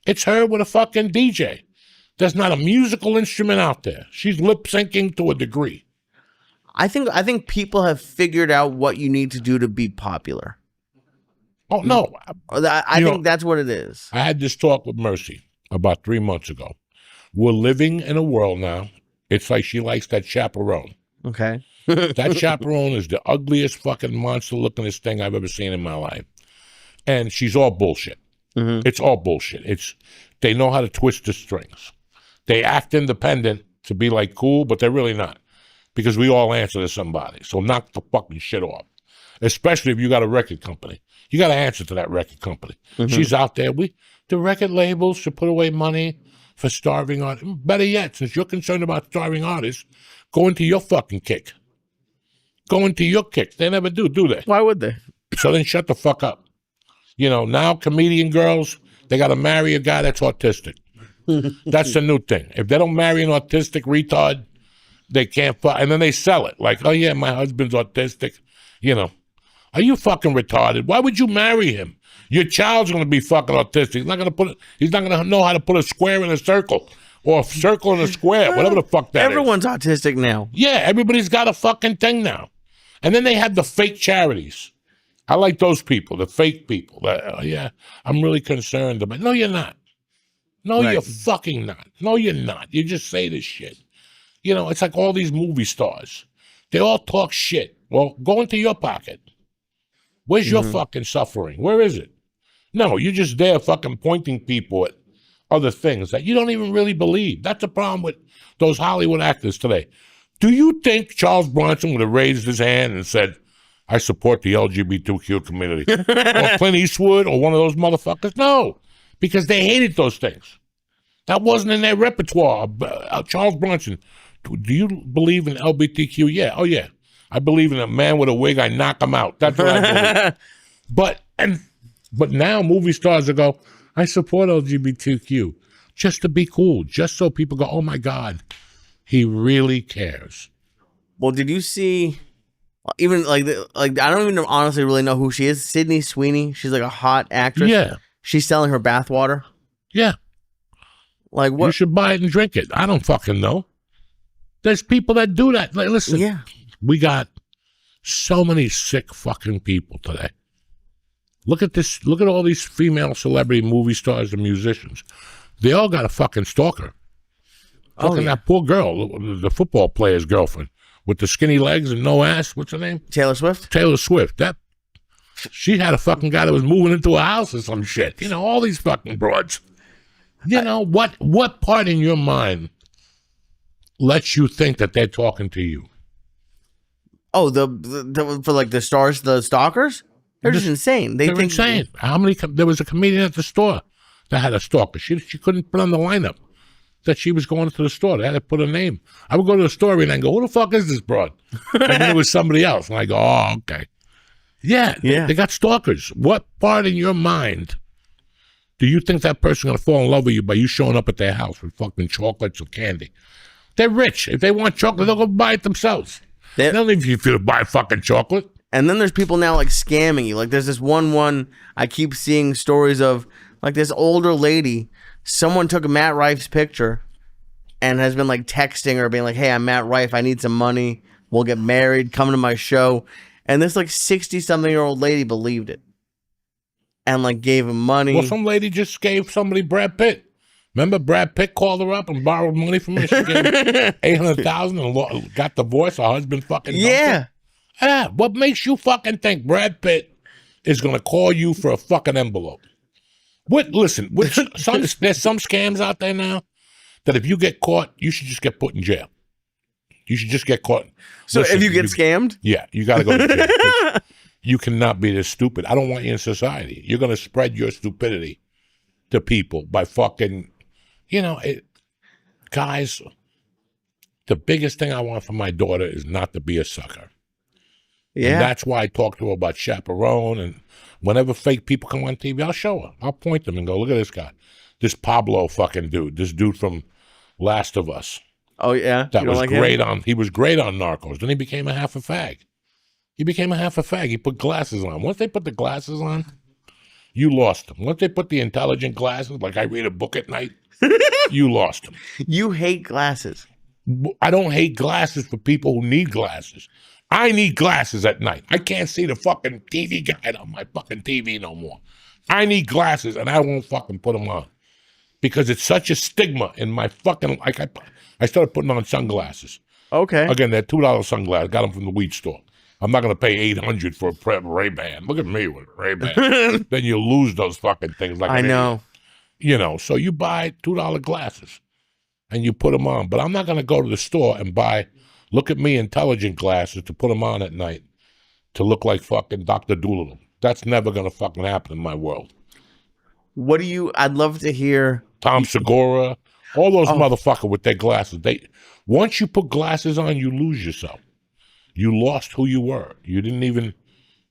It's her with a fucking DJ. There's not a musical instrument out there. She's lip syncing to a degree. I think people have figured out what you need to do to be popular. Oh, no. I think that's what it is. I had this talk with Mercy about 3 months ago. We're living in a world now. It's like she likes that chaperone. Okay. That chaperone is the ugliest fucking monster-lookingest thing I've ever seen in my life. And she's all bullshit. Mm-hmm. It's all bullshit. They know how to twist the strings. They act independent to be cool, but they're really not. Because we all answer to somebody. So knock the fucking shit off. Especially if you got a record company. You got to answer to that record company. Mm-hmm. She's out there. The record labels should put away money for starving artists. Better yet, since you're concerned about starving artists, go into your fucking kick. Go into your kick. They never do they? Why would they? So then shut the fuck up. Now comedian girls, they got to marry a guy that's autistic. That's the new thing. If they don't marry an autistic retard, they can't fuck. And then they sell it. Oh yeah, my husband's autistic. Are you fucking retarded? Why would you marry him? Your child's going to be fucking autistic. He's not going to know how to put a square in a circle or a circle in a square, whatever the fuck that Everyone's autistic now. Yeah, everybody's got a fucking thing now. And then they have the fake charities. I like those people, the fake people. Yeah, I'm really concerned about. No, you're not. No, You're fucking not. No, you're not. You just say this shit. It's like all these movie stars. They all talk shit. Well, go into your pocket. Where's your fucking suffering? Where is it? No, you're just there fucking pointing people at other things that you don't even really believe. That's the problem with those Hollywood actors today. Do you think Charles Bronson would have raised his hand and said, I support the LGBTQ community? Or Clint Eastwood or one of those motherfuckers? No, because they hated those things. That wasn't in their repertoire. Charles Bronson, do you believe in LGBTQ? Yeah. Oh, yeah. I believe in a man with a wig. I knock him out. That's what I believe. But now movie stars will go, I support LGBTQ just to be cool, just so people go, oh my God, he really cares. Well, did you see? Even I don't even honestly really know who she is. Sydney Sweeney. She's a hot actress. Yeah. She's selling her bathwater. Yeah. What? You should buy it and drink it. I don't fucking know. There's people that do that. Listen. Yeah. We got So many sick fucking people today. Look at this. Look at all these female celebrity movie stars and musicians. They all got a fucking stalker. Fucking that poor girl, the football player's girlfriend with the skinny legs and no ass. What's her name? Taylor Swift? Taylor Swift. She had a fucking guy that was moving into a house or some shit. You know, all these fucking broads. You know, what part in your mind lets you think that they're talking to you? Oh, for like the stars, the stalkers? They're just insane. They're insane. There was a comedian at the store that had a stalker. She couldn't put on the lineup that she was going to the store. They had to put a name. I would go to the store and go, who the fuck is this broad? And then it was somebody else. And I go, oh, okay. Yeah. They got stalkers. What part in your mind do you think that person's going to fall in love with you by you showing up at their house with fucking chocolates or candy? They're rich. If they want chocolate, they'll go buy it themselves. They don't need you to buy fucking chocolate. And then there's people now like scamming you. Like there's this one I keep seeing stories of, like this older lady. Someone took Matt Rife's picture and has been like texting her, being like, hey, I'm Matt Rife. I need some money. We'll get married. Come to my show. And this like 60-something-year-old lady believed it and like gave him money. Well, some lady just gave somebody Brad Pitt. Remember Brad Pitt called her up and borrowed money from her? She gave $800,000 and got divorced. Her husband fucking dumped her. Yeah. What makes you fucking think Brad Pitt is going to call you for a fucking envelope? Listen, there's some scams out there now that if you get caught, you should just get put in jail. You should just get caught. So if you get scammed? Yeah, you got to go to jail. You cannot be this stupid. I don't want you in society. You're going to spread your stupidity to people by fucking, guys, the biggest thing I want for my daughter is not to be a sucker. Yeah. And that's why I talk to her about chaperone, and whenever fake people come on TV, I'll show her. I'll point them and go, look at this guy. This Pablo fucking dude. This dude from Last of Us. Oh, yeah? That was like great him? He was great on Narcos. Then he became a half a fag. He put glasses on. Once they put the glasses on, you lost him. Once they put the intelligent glasses, like I read a book at night, you lost him. You hate glasses. I don't hate glasses for people who need glasses. I need glasses at night. I can't see the fucking TV guide on my fucking TV no more. I need glasses, and I won't fucking put them on because it's such a stigma in my fucking, like I started putting on sunglasses. Okay. Again, they're $2 sunglasses. Got them from the weed store. I'm not going to pay $800 for a Ray-Ban. Look at me with a Ray-Ban. Then you lose those fucking things. Like I know. So you buy $2 glasses and you put them on. But I'm not going to go to the store and buy, look at me, intelligent glasses to put them on at night to look like fucking Dr. Doolittle. That's never going to fucking happen in my world. I'd love to hear. Tom Segura, all those motherfuckers with their glasses. Once you put glasses on, you lose yourself. You lost who you were. You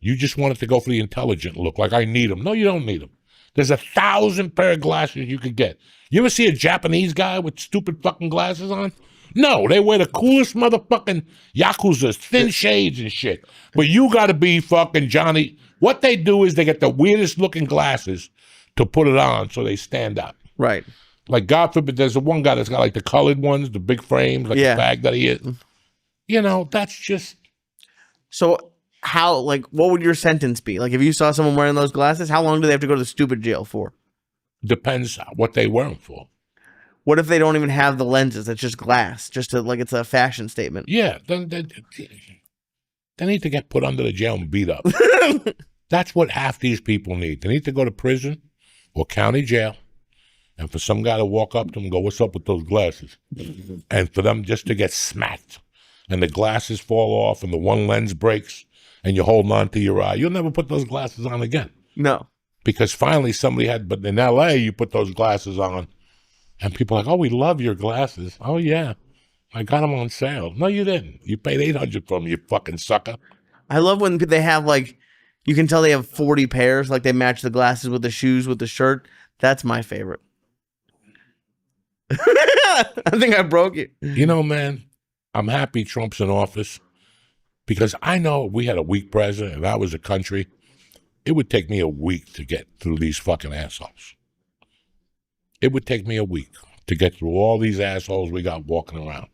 just wanted to go for the intelligent look, like I need them. No, you don't need them. There's 1,000 pair of glasses you could get. You ever see a Japanese guy with stupid fucking glasses on? No, they wear the coolest motherfucking Yakuzas, thin shades and shit. But you got to be fucking Johnny. What they do is they get the weirdest looking glasses to put it on so they stand up. Right. Like, God forbid, there's the one guy that's got like the colored ones, the big frames, like the bag that he is. That's just. So how, what would your sentence be? Like, if you saw someone wearing those glasses, how long do they have to go to the stupid jail for? Depends what they wear them for. What if they don't even have the lenses? It's just glass, just to, it's a fashion statement. Yeah, then they need to get put under the jail and beat up. That's what half these people need. They need to go to prison or county jail, and for some guy to walk up to them and go, what's up with those glasses? And for them just to get smacked, and the glasses fall off, and the one lens breaks, and you're holding on to your eye. You'll never put those glasses on again. No. Because finally somebody but in L.A., you put those glasses on, and people are like, oh, we love your glasses. Oh, yeah. I got them on sale. No, you didn't. You paid $800 for them, you fucking sucker. I love when they have, you can tell they have 40 pairs, they match the glasses with the shoes, with the shirt. That's my favorite. I think I broke it. Man, I'm happy Trump's in office because I know if we had a weak president and that was a country, it would take me a week to get through these fucking assholes. It would take me a week to get through all these assholes we got walking around.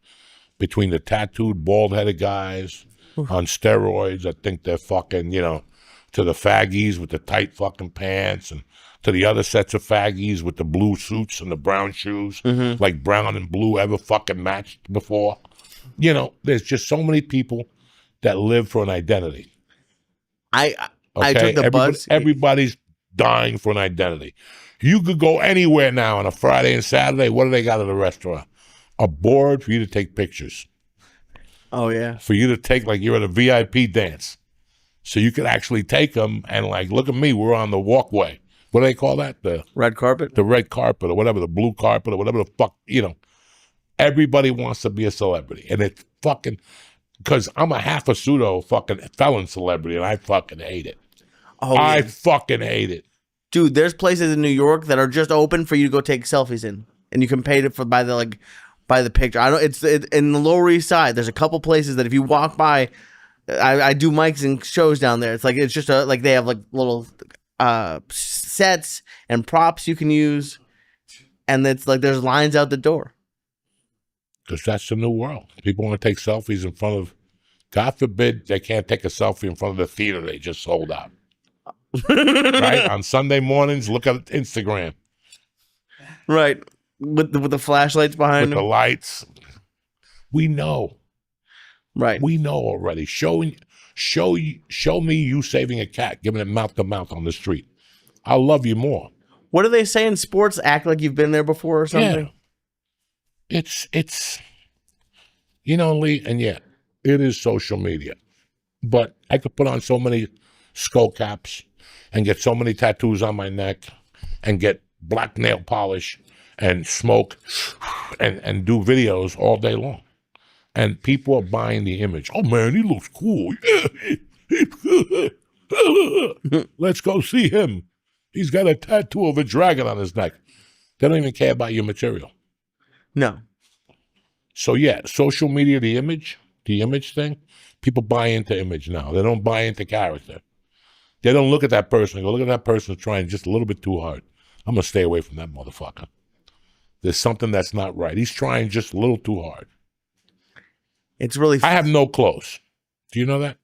Between the tattooed, bald-headed guys, on steroids. I think they're fucking, to the faggies with the tight fucking pants, and to the other sets of faggies with the blue suits and the brown shoes, like brown and blue ever fucking matched before. There's just so many people that live for an identity. I Okay, took the bus. Everybody's dying for an identity. You could go anywhere now on a Friday and Saturday. What do they got at a restaurant? A board for you to take pictures. Oh yeah. For you to take, like you're at a VIP dance. So you could actually take them and like, look at me, we're on the walkway. What do they call that? The red carpet? The red carpet or whatever, the blue carpet or whatever the fuck, Everybody wants to be a celebrity. And it's fucking, because I'm a half a pseudo fucking felon celebrity and I fucking hate it. Oh, I yeah. fucking hate it. Dude, there's places in New York that are just open for you to go take selfies in. And you can pay it by the picture. It's in the Lower East Side. There's a couple places that if you walk by, I do mics and shows down there. It's just they have like little sets and props you can use, and it's like there's lines out the door. Because that's the new world. People want to take selfies in front of, God forbid, they can't take a selfie in front of the theater they just sold out. Right? On Sunday mornings, look at Instagram. Right. With the flashlights behind them. With the lights. We know. Right. We know already. Show me you saving a cat, giving it mouth to mouth on the street. I'll love you more. What do they say in sports? Act like you've been there before or something? Yeah. It's Lee, and yeah, it is social media. But I could put on so many skull caps and get so many tattoos on my neck and get black nail polish and smoke and do videos all day long. And people are buying the image. Oh, man, he looks cool. Yeah. Let's go see him. He's got a tattoo of a dragon on his neck. They don't even care about your material. No. So, yeah, social media, the image thing, people buy into image now. They don't buy into character. They don't look at that person and go, look at that person trying just a little bit too hard. I'm going to stay away from that motherfucker. There's something that's not right. He's trying just a little too hard. It's really... I have no clothes. Do you know that?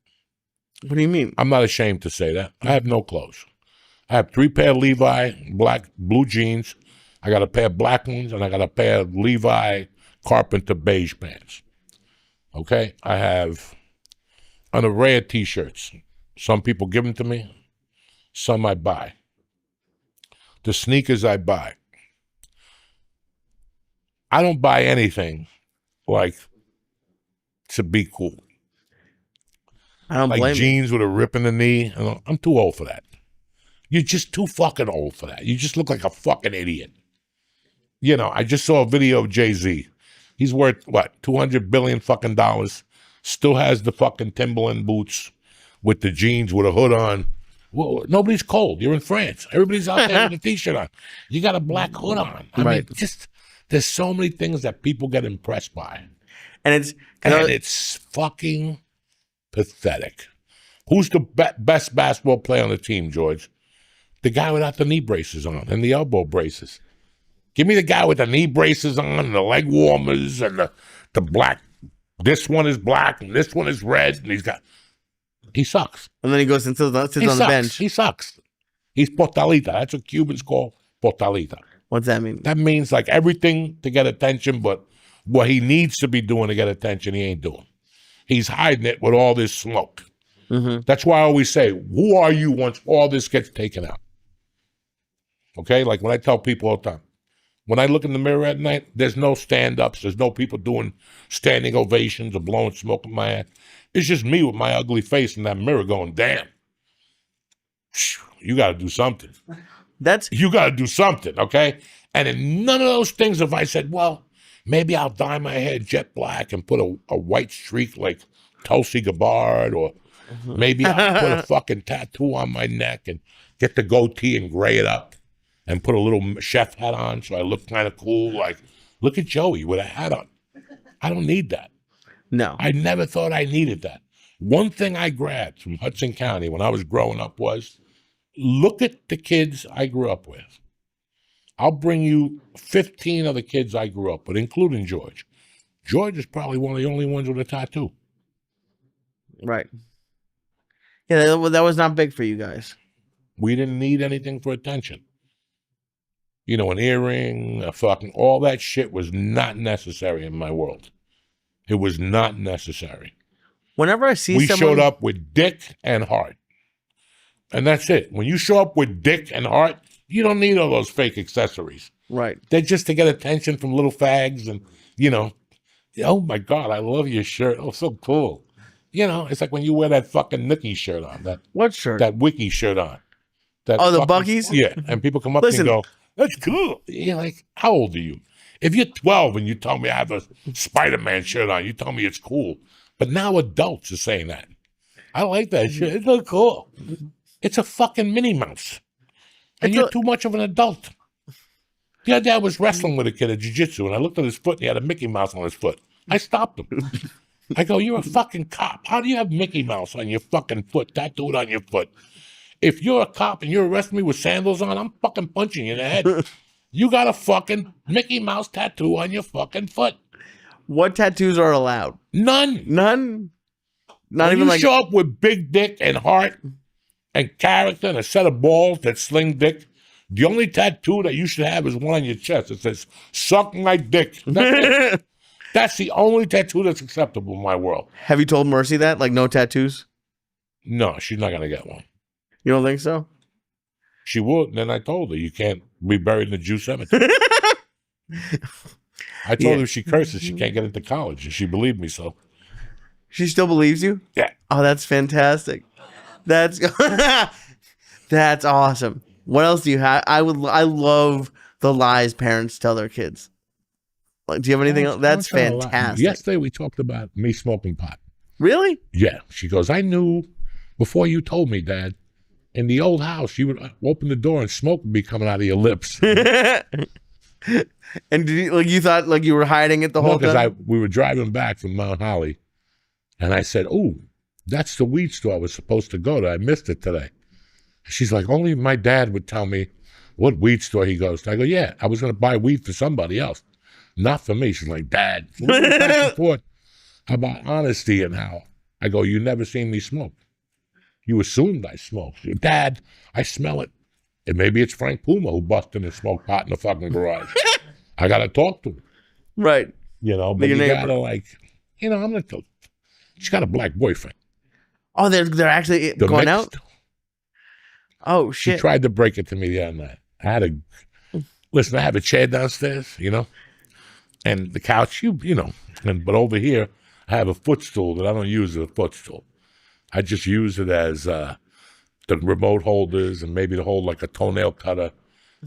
What do you mean? I'm not ashamed to say that. I have no clothes. I have 3 pair of Levi blue jeans. I got a pair of black ones, and I got a pair of Levi Carpenter beige pants. Okay? I have an array of T-shirts. Some people give them to me. Some I buy. The sneakers I buy. I don't buy anything like to be cool. I don't blame jeans with a rip in the knee. I'm too old for that. You're just too fucking old for that. You just look like a fucking idiot. I just saw a video of Jay-Z. He's worth, what, $200 billion fucking dollars. Still has the fucking Timberland boots with the jeans with a hood on. Well, nobody's cold. You're in France. Everybody's out there with a T-shirt on. You got a black hood on. I mean, there's so many things that people get impressed by. And it's fucking pathetic. Who's the best basketball player on the team, George? The guy without the knee braces on and the elbow braces. Give me the guy with the knee braces on and the leg warmers and the black. This one is black and this one is red and he sucks. And then he goes and sits on the bench. He sucks. He's portalita. That's what Cubans call portalita. What's that mean? That means like everything to get attention, but what he needs to be doing to get attention, he ain't doing. He's hiding it with all this smoke. Mm-hmm. That's why I always say, who are you once all this gets taken out? Okay? Like when I tell people all the time, when I look in the mirror at night, there's no stand-ups. There's no people doing standing ovations or blowing smoke in my ass. It's just me with my ugly face in that mirror going, damn, you got to do something. You got to do something, okay? And in none of those things have I said, well, maybe I'll dye my hair jet black and put a white streak like Tulsi Gabbard, or maybe I'll put a fucking tattoo on my neck and get the goatee and gray it up and put a little chef hat on so I look kind of cool. Like, look at Joey with a hat on. I don't need that. No. I never thought I needed that. One thing I grabbed from Hudson County when I was growing up was, look at the kids I grew up with. I'll bring you 15 of the kids I grew up with, including George. George is probably one of the only ones with a tattoo. Right. Yeah, that was not big for you guys. We didn't need anything for attention. You know, an earring, a fucking, all that shit was not necessary in my world. It was not necessary. Whenever I see We someone, showed up with dick and heart. And that's it. When you show up with dick and heart, you don't need all those fake accessories. right? They're just to get attention from little fags and, you know, oh my God, I love your shirt. Oh, so cool. You know, it's like when you wear that fucking Nikki shirt on, What shirt? that Wiki shirt on. That Oh, the fucking- Buckies? Yeah. And people come up Listen. and go, that's cool. You're like, how old are you? If you're 12 and you tell me I have a Spider-Man shirt on, you tell me it's cool. But now adults are saying that. I like that shit. It's so cool. It's a fucking Minnie Mouse. And you're too much of an adult. The other day I was wrestling with a kid at jiu-jitsu, and I looked at his foot, and he had a Mickey Mouse on his foot. I stopped him. I go, you're a fucking cop. How do you have Mickey Mouse on your fucking foot, tattooed on your foot? If you're a cop and you're arresting me with sandals on, I'm fucking punching you in the head. You got a fucking Mickey Mouse tattoo on your fucking foot. What tattoos are allowed? None. None. Not When even you like. show up with big dick and heart and character and a set of balls that sling dick, the only tattoo that you should have is one on your chest. It says, suck my dick. That's it. That's the only tattoo that's acceptable in my world. Have you told Mercy that? Like no tattoos? No, she's not going to get one. You don't think so? She would. And then I told her, you can't be buried in the Jew cemetery. I told her if she curses, she can't get into college. And she believed me, so. She still believes you? Yeah. Oh, that's fantastic. That's that's awesome. What else do you have? I love the lies parents tell their kids. Like, do you have anything else? That's fantastic. Yesterday we talked about me smoking pot. Really? Yeah. She goes, I knew before you told me, Dad, in the old house, you would open the door and smoke would be coming out of your lips. And did you thought like you were hiding it the whole time? Because we were driving back from Mount Holly, and I said, oh, that's the weed store I was supposed to go to. I missed it today. She's like, only my dad would tell me what weed store he goes to. I go, yeah, I was going to buy weed for somebody else, not for me. She's like, Dad, we went back and forth about honesty and how. I go, you never seen me smoke. You assumed I smoked. Dad, I smell it. And maybe it's Frank Puma who busted and smoked pot in the fucking garage. I got to talk to him. Right. You know, but you got to I'm going to tell. She's got a black boyfriend. Oh, they're actually going out? Oh, shit. She tried to break it to me the other night. I have a chair downstairs, and the couch, but over here, I have a footstool that I don't use as a footstool. I just use it as the remote holders and maybe to hold like a toenail cutter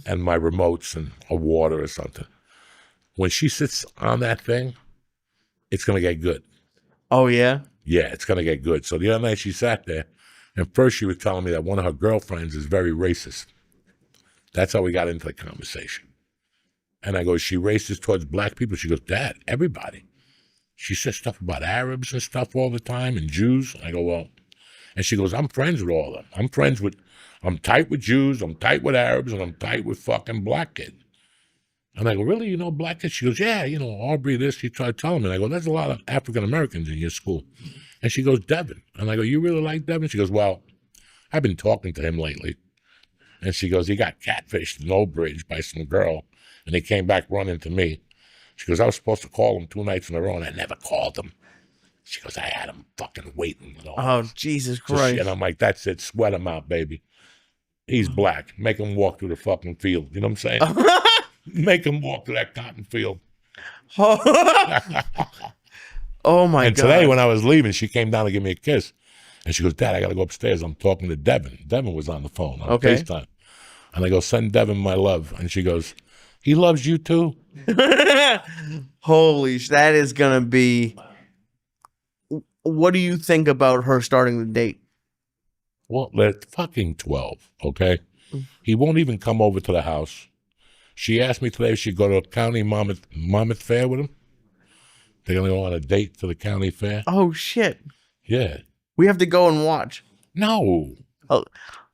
and my remotes and a water or something. When she sits on that thing, it's going to get good. Oh, yeah? Yeah, it's going to get good. So the other night she sat there, and first she was telling me that one of her girlfriends is very racist. That's how we got into the conversation. And I go, is she racist towards black people? She goes, Dad, everybody. She says stuff about Arabs and stuff all the time and Jews. I go, well, and she goes, I'm friends with all of them. I'm tight with Jews, I'm tight with Arabs, and I'm tight with fucking black kids. And I go, really? You know black kids? She goes, yeah, Aubrey this. She tried telling me. And I go, there's a lot of African Americans in your school. And she goes, Devin. And I go, you really like Devin? She goes, well, I've been talking to him lately. And she goes, he got catfished in Old Bridge by some girl, and he came back running to me. She goes, I was supposed to call him 2 nights in a row, and I never called him. She goes, I had him fucking waiting. Oh, Jesus Christ. And I'm like, that's it. Sweat him out, baby. He's black. Make him walk through the fucking field. You know what I'm saying? Make him walk through that cotton field. Oh my God. And today when I was leaving, she came down to give me a kiss. And she goes, Dad, I got to go upstairs. I'm talking to Devin. Devin was on the phone on FaceTime. And I go, send Devin my love. And she goes, he loves you too? Holy that is going to be... What do you think about her starting the date? Well, they're fucking 12, okay? He won't even come over to the house. She asked me today if she'd go to a county Monmouth Fair with him. They're going to go on a date to the county fair. Oh, shit. Yeah. We have to go and watch. No. Oh,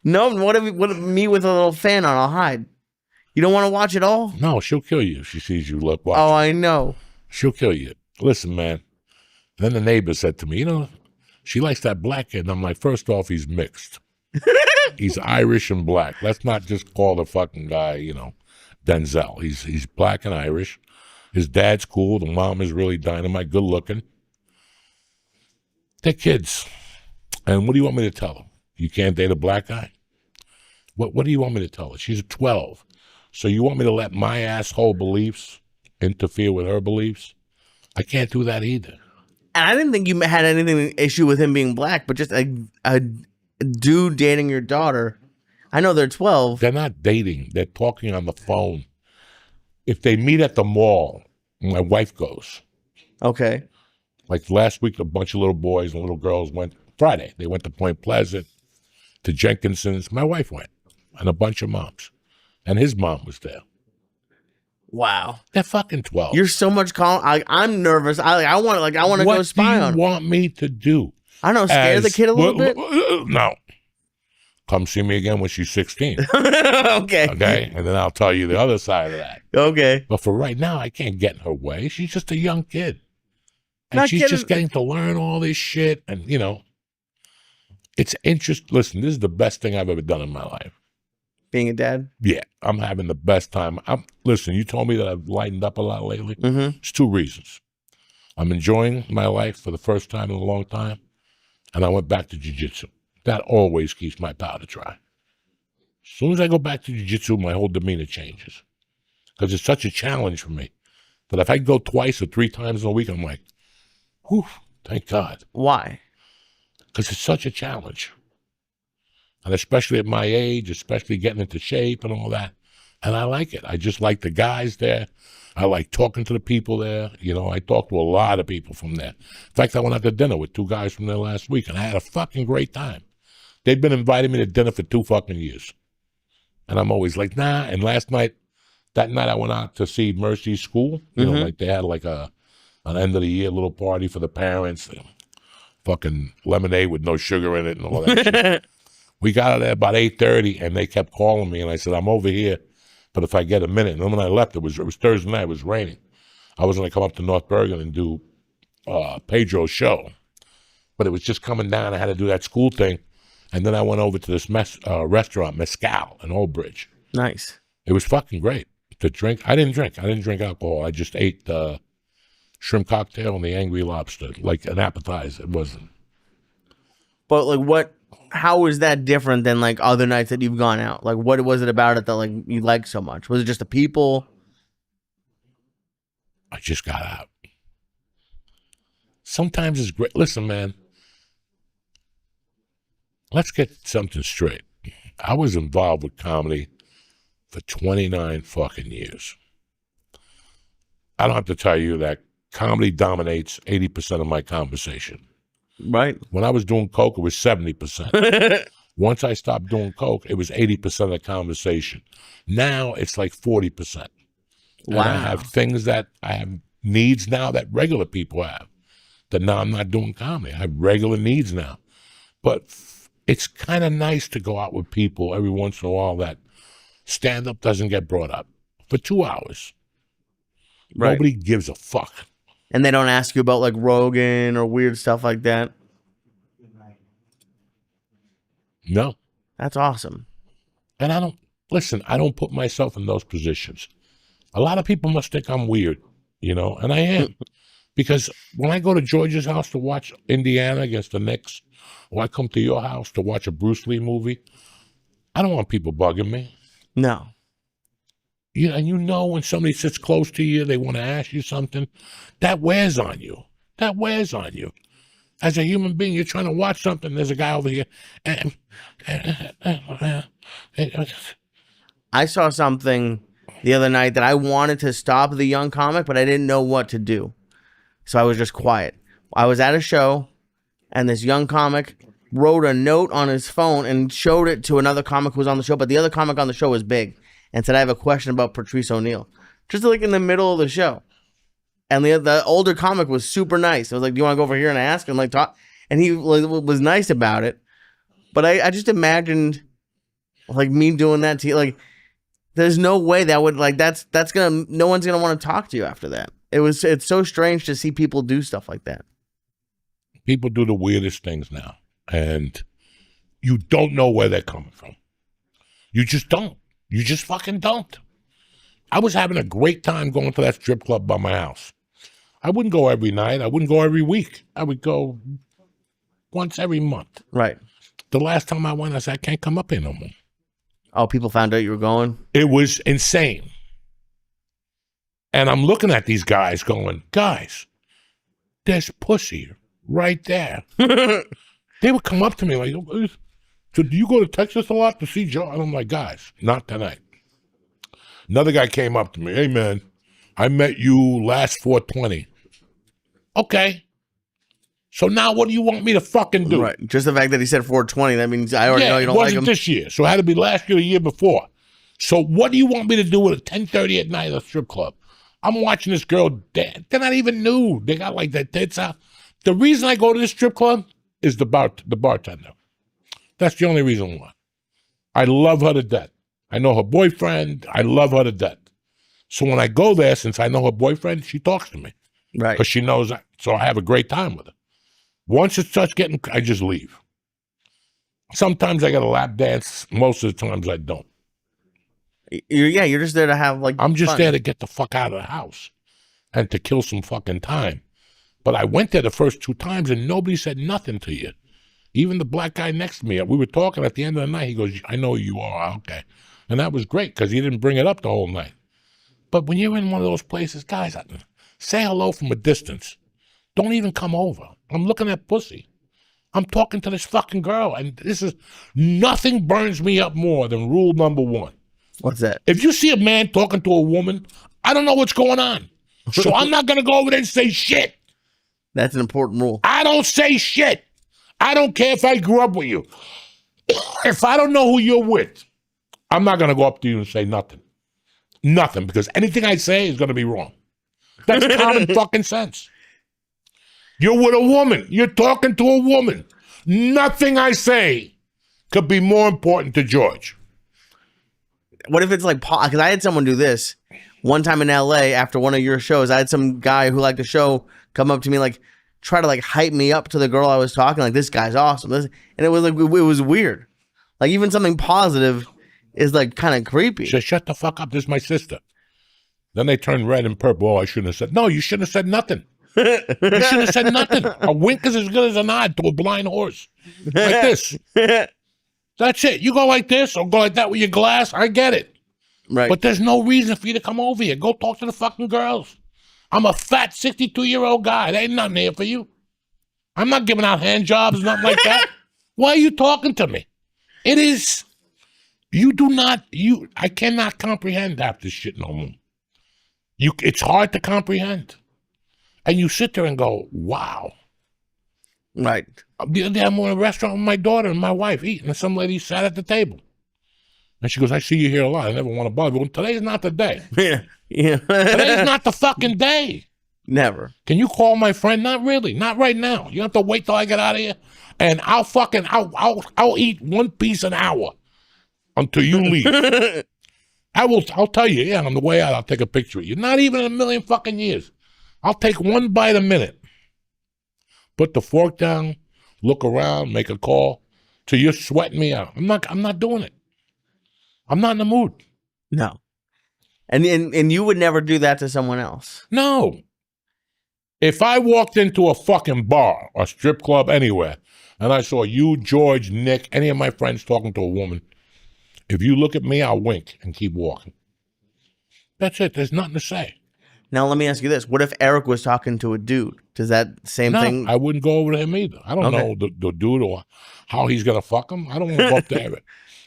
no, what if me with a little fan on? I'll hide. You don't want to watch it all? No, she'll kill you if she sees you watching. Oh, I know. She'll kill you. Listen, man. Then the neighbor said to me, She likes that black kid. And I'm like, first off, he's mixed. He's Irish and black. Let's not just call the fucking guy, Denzel. He's black and Irish. His dad's cool. The mom is really dynamite, good looking. They're kids. And what do you want me to tell them? You can't date a black guy? What do you want me to tell her? She's 12. So you want me to let my asshole beliefs interfere with her beliefs? I can't do that either. And I didn't think you had anything issue with him being black, but just a dude dating your daughter. I know they're 12. They're not dating. They're talking on the phone. If they meet at the mall, my wife goes. Okay. Like last week, a bunch of little boys and little girls went, Friday, they went to Point Pleasant, to Jenkinson's. My wife went, and a bunch of moms. And his mom was there. Wow. They're fucking 12. You're so much calm. I'm nervous. I want to go spy on him. What do you want me to do? I don't know, scare the kid a little bit? No. Come see me again when she's 16. Okay. Okay? And then I'll tell you the other side of that. Okay. But for right now, I can't get in her way. She's just a young kid. And she's just getting to learn all this shit. And, it's interesting. Listen, this is the best thing I've ever done in my life. Being a dad? Yeah, I'm having the best time. Listen, you told me that I've lightened up a lot lately. Mm-hmm. It's 2 reasons. I'm enjoying my life for the first time in a long time, and I went back to jiu-jitsu. That always keeps my powder dry. As soon as I go back to jiu-jitsu, my whole demeanor changes. Because it's such a challenge for me that if I go 2 or 3 times in a week, I'm like, whew, thank God. Why? Because it's such a challenge. And especially at my age, especially getting into shape and all that. And I like it. I just like the guys there. I like talking to the people there. I talked to a lot of people from there. In fact, I went out to dinner with 2 guys from there last week, and I had a fucking great time. They've been inviting me to dinner for 2 fucking years. And I'm always like, nah. And that night I went out to see Mercy's school. Like they had like an end of the year little party for the parents. Fucking lemonade with no sugar in it and all that shit. We got out there about 8:30, and they kept calling me, and I said, I'm over here, but if I get a minute. And then when I left, it was Thursday night, it was raining. I was going to come up to North Bergen and do Pedro's show, but it was just coming down. I had to do that school thing, and then I went over to this restaurant, Mescal, in Old Bridge. Nice. It was fucking great to drink. I didn't drink alcohol. I just ate the shrimp cocktail and the Angry Lobster, like an appetizer. It wasn't. But like how is that different than like other nights that you've gone out? Like what was it about it that like you liked so much? Was it just the people? I just got out. Sometimes it's great. Listen, man, let's get something straight. I was involved with comedy for 29 fucking years. I don't have to tell you that comedy dominates 80% of my conversation. Right. When I was doing coke, it was 70%. Once I stopped doing coke, it was 80% of the conversation. Now it's like 40%. Wow. And I have things that I have needs now that regular people have. That now I'm not doing comedy. I have regular needs now. But it's kind of nice to go out with people every once in a while that stand-up doesn't get brought up for 2 hours. Right. Nobody gives a fuck. And they don't ask you about like Rogan or weird stuff like that? No. That's awesome. And I don't put myself in those positions. A lot of people must think I'm weird, and I am. Because when I go to George's house to watch Indiana against the Knicks, or I come to your house to watch a Bruce Lee movie, I don't want people bugging me. No. And when somebody sits close to you, they want to ask you something, that wears on you. That wears on you. As a human being, you're trying to watch something, there's a guy over here. I saw something the other night that I wanted to stop the young comic, but I didn't know what to do. So I was just quiet. I was at a show, and this young comic wrote a note on his phone and showed it to another comic who was on the show, but the other comic on the show was big, and said, I have a question about Patrice O'Neal. Just like in the middle of the show. And the older comic was super nice. I was like, do you want to go over here and ask and like talk? And he was nice about it. But I just imagined like me doing that to you. Like, there's no way that would like, no one's going to want to talk to you after that. It's so strange to see people do stuff like that. People do the weirdest things now, and you don't know where they're coming from. You just don't. You just fucking don't. I was having a great time going to that strip club by my house. I wouldn't go every night. I wouldn't go every week. I would go once every month. Right. The last time I went, I said, I can't come up here no more. Oh, people found out you were going? It was insane. And I'm looking at these guys going, guys, there's pussy right there. They would come up to me like, so do you go to Texas a lot to see Joe? And I'm like, guys, not tonight. Another guy came up to me, hey, man, I met you last 420. Okay. So now what do you want me to fucking do? Right. Just the fact that he said 420, that means I already know you don't like him. It wasn't this year, so it had to be last year or the year before. So what do you want me to do at 10:30 at night at a strip club? I'm watching this girl dance. They're not even nude. They got like their tits out. The reason I go to this strip club is the bartender. That's the only reason why. I love her to death. I know her boyfriend. I love her to death. So when I go there, since I know her boyfriend, she talks to me. Right. Because she knows that. So I have a great time with her. Once it starts getting, I just leave. Sometimes I got a lap dance. Most of the times I don't. You're just there to have like I'm just fun. there to get the fuck out of the house and to kill some fucking time. But I went there the first 2 times and nobody said nothing to you. Even the black guy next to me, we were talking at the end of the night. He goes, I know who you are. Okay. And that was great because he didn't bring it up the whole night. But when you're in one of those places, guys, say hello from a distance. Don't even come over. I'm looking at pussy. I'm talking to this fucking girl. And this is, nothing burns me up more than rule number 1. What's that? If you see a man talking to a woman, I don't know what's going on. So I'm not going to go over there and say shit. That's an important rule. I don't say shit. I don't care if I grew up with you. If I don't know who you're with, I'm not going to go up to you and say nothing. Nothing, because anything I say is going to be wrong. That's common fucking sense. You're with a woman. You're talking to a woman. Nothing I say could be more important to George. What if it's like, because I had someone do this one time in LA after one of your shows. I had some guy who liked the show come up to me, like, try to like hype me up to the girl I was talking, like, this guy's awesome. And it was like, it was weird. Like, even something positive is like kind of creepy. She said, shut the fuck up. This is my sister. Then they turned red and purple. Oh, I shouldn't have said. No, you shouldn't have said nothing. You shouldn't have said nothing. A wink is as good as a nod to a blind horse. Like this. That's it. You go like this or go like that with your glass. I get it. Right. But there's no reason for you to come over here. Go talk to the fucking girls. I'm a fat 62-year-old guy. There ain't nothing here for you. I'm not giving out hand jobs, nothing like that. Why are you talking to me? It is, I cannot comprehend half this shit no more. It's hard to comprehend. And you sit there and go, wow. Right. The other day I'm in a restaurant with my daughter and my wife eating, and some lady sat at the table. And she goes, I see you here a lot. I never want to bother you. Well, today's not the day. Yeah. Today's not the fucking day. Never. Can you call my friend? Not really. Not right now. You have to wait till I get out of here. And I'll eat one piece an hour until you leave. I'll tell you, yeah, on the way out, I'll take a picture of you. Not even in a million fucking years. I'll take one bite a minute. Put the fork down, look around, make a call till you're sweating me out. I'm not doing it. I'm not in the mood. No. And you would never do that to someone else. No. If I walked into a fucking bar or strip club anywhere and I saw you, George, Nick, any of my friends talking to a woman, if you look at me, I'll wink and keep walking. That's it. There's nothing to say. Now, let me ask you this. What if Eric was talking to a dude? Does that same thing? I wouldn't go over to him either. I don't know the dude or how he's going to fuck him. I don't want to go up to Eric.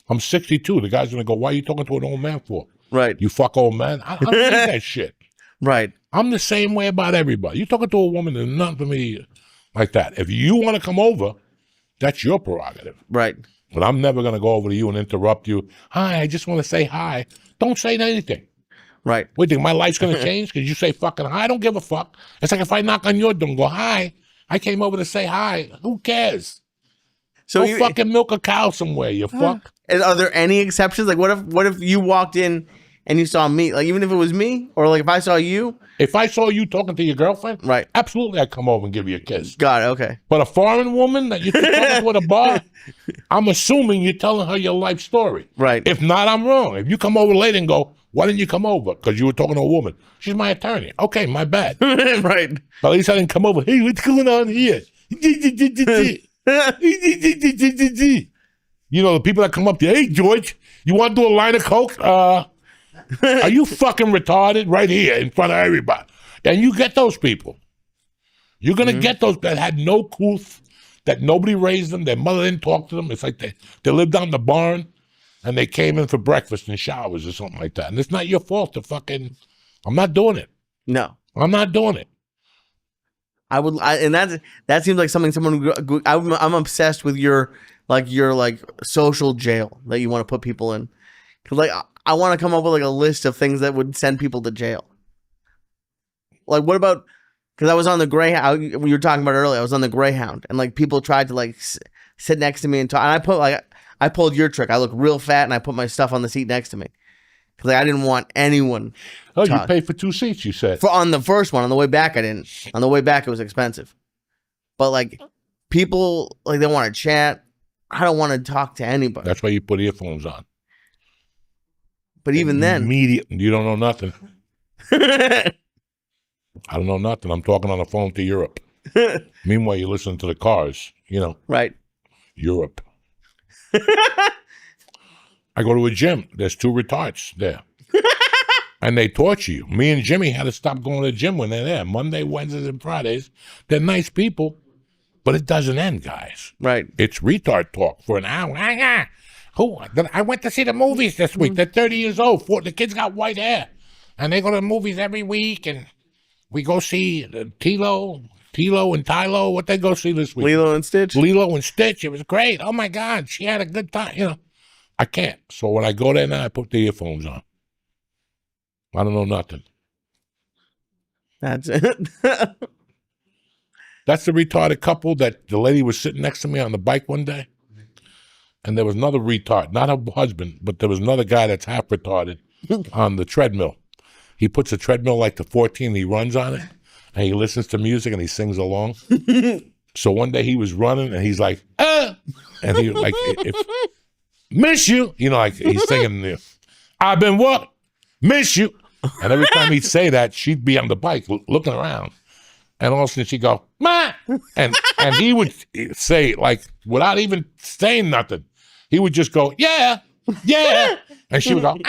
I'm 62. The guy's going to go, why are you talking to an old man for? Right. You fuck old man? I don't need that shit. Right. I'm the same way about everybody. You talking to a woman, there's nothing for me like that. If you want to come over, that's your prerogative. Right. But I'm never going to go over to you and interrupt you. Hi, I just want to say hi. Don't say anything. Right. What, do you think my life's going to change because you say fucking hi? I don't give a fuck. It's like if I knock on your door and go, hi, I came over to say hi. Who cares? So go fucking milk a cow somewhere, you fuck. And are there any exceptions? Like, what if you walked in and you saw me, like even if it was me or like if I saw you, If I saw you talking to your girlfriend, right? absolutely I'd come over and give you a kiss. Got it. Okay. But a foreign woman that you're talking to at a bar, I'm assuming you're telling her your life story. Right. If not, I'm wrong. If you come over later and go, why didn't you come over? Because you were talking to a woman. She's my attorney. Okay, my bad. Right. But at least I didn't come over. Hey, what's going on here? You know, the people that come up to you, hey, George, you want to do a line of coke? Are you fucking retarded? Right here in front of everybody. And you get those people. You're going to get those that had no couth, that nobody raised them, their mother didn't talk to them. It's like they lived down the barn and they came in for breakfast and showers or something like that. And it's not your fault to fucking, I'm not doing it. No. I'm not doing it. And that seems like something I'm obsessed with your social jail that you want to put people in. 'Cause like I want to come up with like a list of things that would send people to jail. Like what about, because I was on the Greyhound, we were talking about earlier, I was on the Greyhound and like people tried to like sit next to me and talk, and I pulled your trick. I look real fat and I put my stuff on the seat next to me. Because like, I didn't want anyone. Oh, you paid for 2 seats, you said. On the first one. On the way back, I didn't. On the way back, it was expensive. But like, people, like, they want to chat. I don't want to talk to anybody. That's why you put earphones on. But even then. Immediately, you don't know nothing. I don't know nothing. I'm talking on the phone to Europe. Meanwhile, you listen to the cars, you know. Right. Europe. I go to a gym. There's 2 retards there. And they torture you. Me and Jimmy had to stop going to the gym when they're there. Monday, Wednesdays, and Fridays. They're nice people, but it doesn't end, guys. Right. It's retard talk for an hour. I went to see the movies this week. They're 30 years old. The kids got white hair. And they go to the movies every week. And we go see Tilo and Tylo. What they go see this week? Lilo and Stitch. Lilo and Stitch. It was great. Oh, my God. She had a good time. You know, I can't. So when I go there now, I put the earphones on. I don't know nothing. That's it. That's the retarded couple that the lady was sitting next to me on the bike one day. And there was another retard, not her husband, but there was another guy that's half retarded on the treadmill. He puts a treadmill like the 14, he runs on it, and he listens to music and he sings along. So one day he was running and he's like, and he like, miss you. You know, like he's singing, I've been what? Miss you. And every time he'd say that, she'd be on the bike looking around. And all of a sudden she'd go, Ma! And he would say, like, without even saying nothing, he would just go, yeah. And she would go,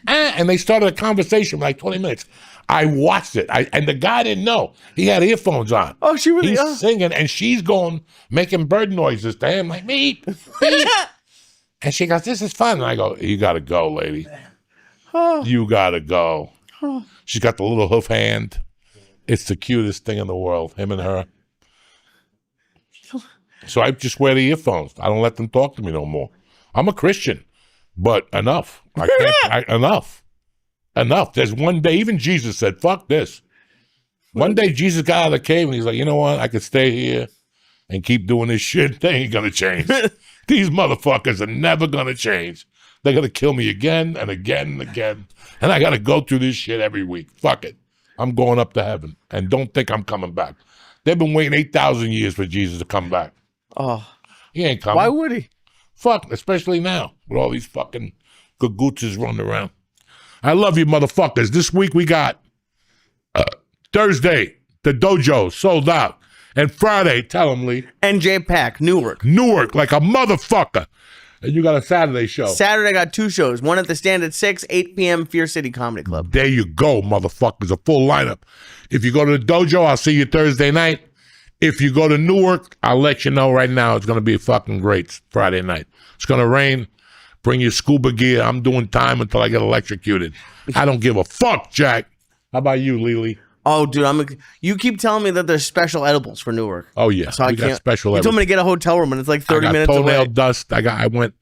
and they started a conversation for like 20 minutes. I watched it. And the guy didn't know. He had earphones on. Oh, she really He's singing, and she's going, making bird noises to him, like, beep, beep. And she goes, this is fun. And I go, you got to go, lady. You got to go. She's got the little hoof hand. It's the cutest thing in the world, him and her. So I just wear the earphones. I don't let them talk to me no more. I'm a Christian, but enough. Enough. There's one day, even Jesus said, fuck this. One day Jesus got out of the cave and he's like, you know what? I could stay here and keep doing this shit. They ain't going to change. These motherfuckers are never going to change. They're going to kill me again and again and again. And I got to go through this shit every week. Fuck it. I'm going up to heaven. And don't think I'm coming back. They've been waiting 8,000 years for Jesus to come back. Oh. He ain't coming. Why would he? Fuck, especially now with all these fucking gagooches running around. I love you, motherfuckers. This week we got Thursday, the dojo sold out. And Friday, tell them, Lee. NJ Pack, Newark, like a motherfucker. And you got a Saturday show. Saturday, I got 2 shows. One at the Stand at 6, 8 p.m., Fear City Comedy Club. There you go, motherfuckers. A full lineup. If you go to the dojo, I'll see you Thursday night. If you go to Newark, I'll let you know right now. It's going to be fucking great Friday night. It's going to rain. Bring your scuba gear. I'm doing time until I get electrocuted. I don't give a fuck, Jack. How about you, Lily? Oh, dude, you keep telling me that there's special edibles for Newark. Oh yeah, so we got special. You told me to get a hotel room, and it's like 30 minutes away. Toenail dust. I got one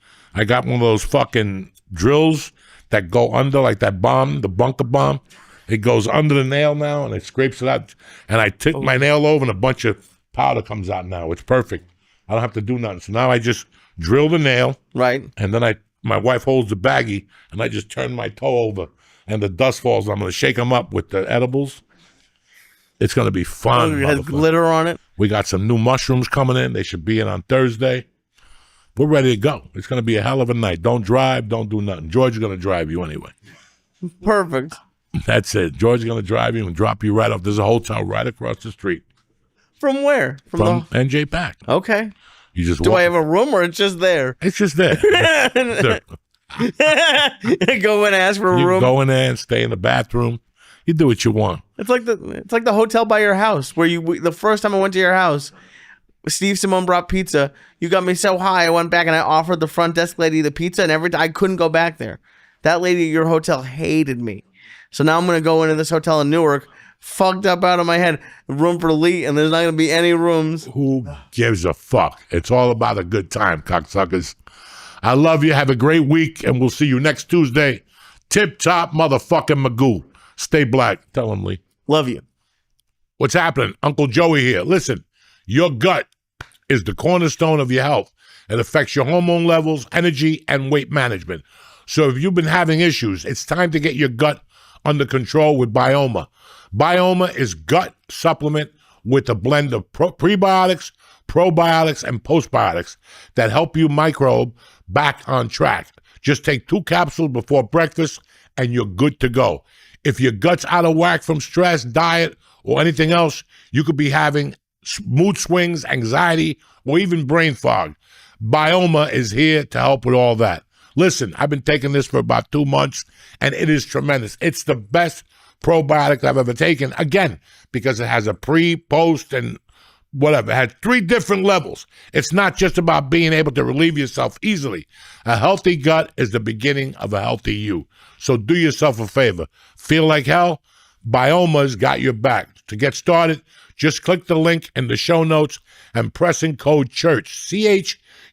of those fucking drills that go under, like that bomb, the bunker bomb. It goes under the nail now, and it scrapes it out. And I tip my nail over, and a bunch of powder comes out now. It's perfect. I don't have to do nothing. So now I just drill the nail, right, and then I my wife holds the baggie, and I just turn my toe over, and the dust falls. I'm going to shake them up with the edibles. It's going to be fun. It has glitter on it. We got some new mushrooms coming in. They should be in on Thursday. We're ready to go. It's going to be a hell of a night. Don't drive. Don't do nothing. George is going to drive you anyway. Perfect. That's it. George is going to drive you and drop you right off. There's a hotel right across the street. From where? From NJ Pack. Okay. You just Do I have a room or it's just there? It's just there. Go and ask for a You room. go in there and stay in the bathroom. You do what you want. It's like the hotel by your house where the first time I went to your house, Steve Simone brought pizza. You got me so high, I went back and I offered the front desk lady the pizza, and I couldn't go back there. That lady at your hotel hated me. So now I'm gonna go into this hotel in Newark, fucked up out of my head, room for Lee, and there's not gonna be any rooms. Who gives a fuck? It's all about a good time, cocksuckers. I love you. Have a great week, and we'll see you next Tuesday. Tip top motherfucking Magoo. Stay black. Tell him, Lee. Love you. What's happening? Uncle Joey here. Listen, your gut is the cornerstone of your health. It affects your hormone levels, energy, and weight management. So if you've been having issues, it's time to get your gut under control with Bioma. Bioma is gut supplement with a blend of prebiotics, probiotics, and postbiotics that help you microbe back on track. Just take 2 capsules before breakfast and you're good to go. If your gut's out of whack from stress, diet, or anything else, you could be having mood swings, anxiety, or even brain fog. Bioma is here to help with all that. Listen, I've been taking this for about 2 months, and it is tremendous. It's the best probiotic I've ever taken, again, because it has a pre, post, and whatever. It has 3 different levels. It's not just about being able to relieve yourself easily. A healthy gut is the beginning of a healthy you. So do yourself a favor. Feel like hell? Bioma's got your back. To get started, just click the link in the show notes and press in code CHURCH,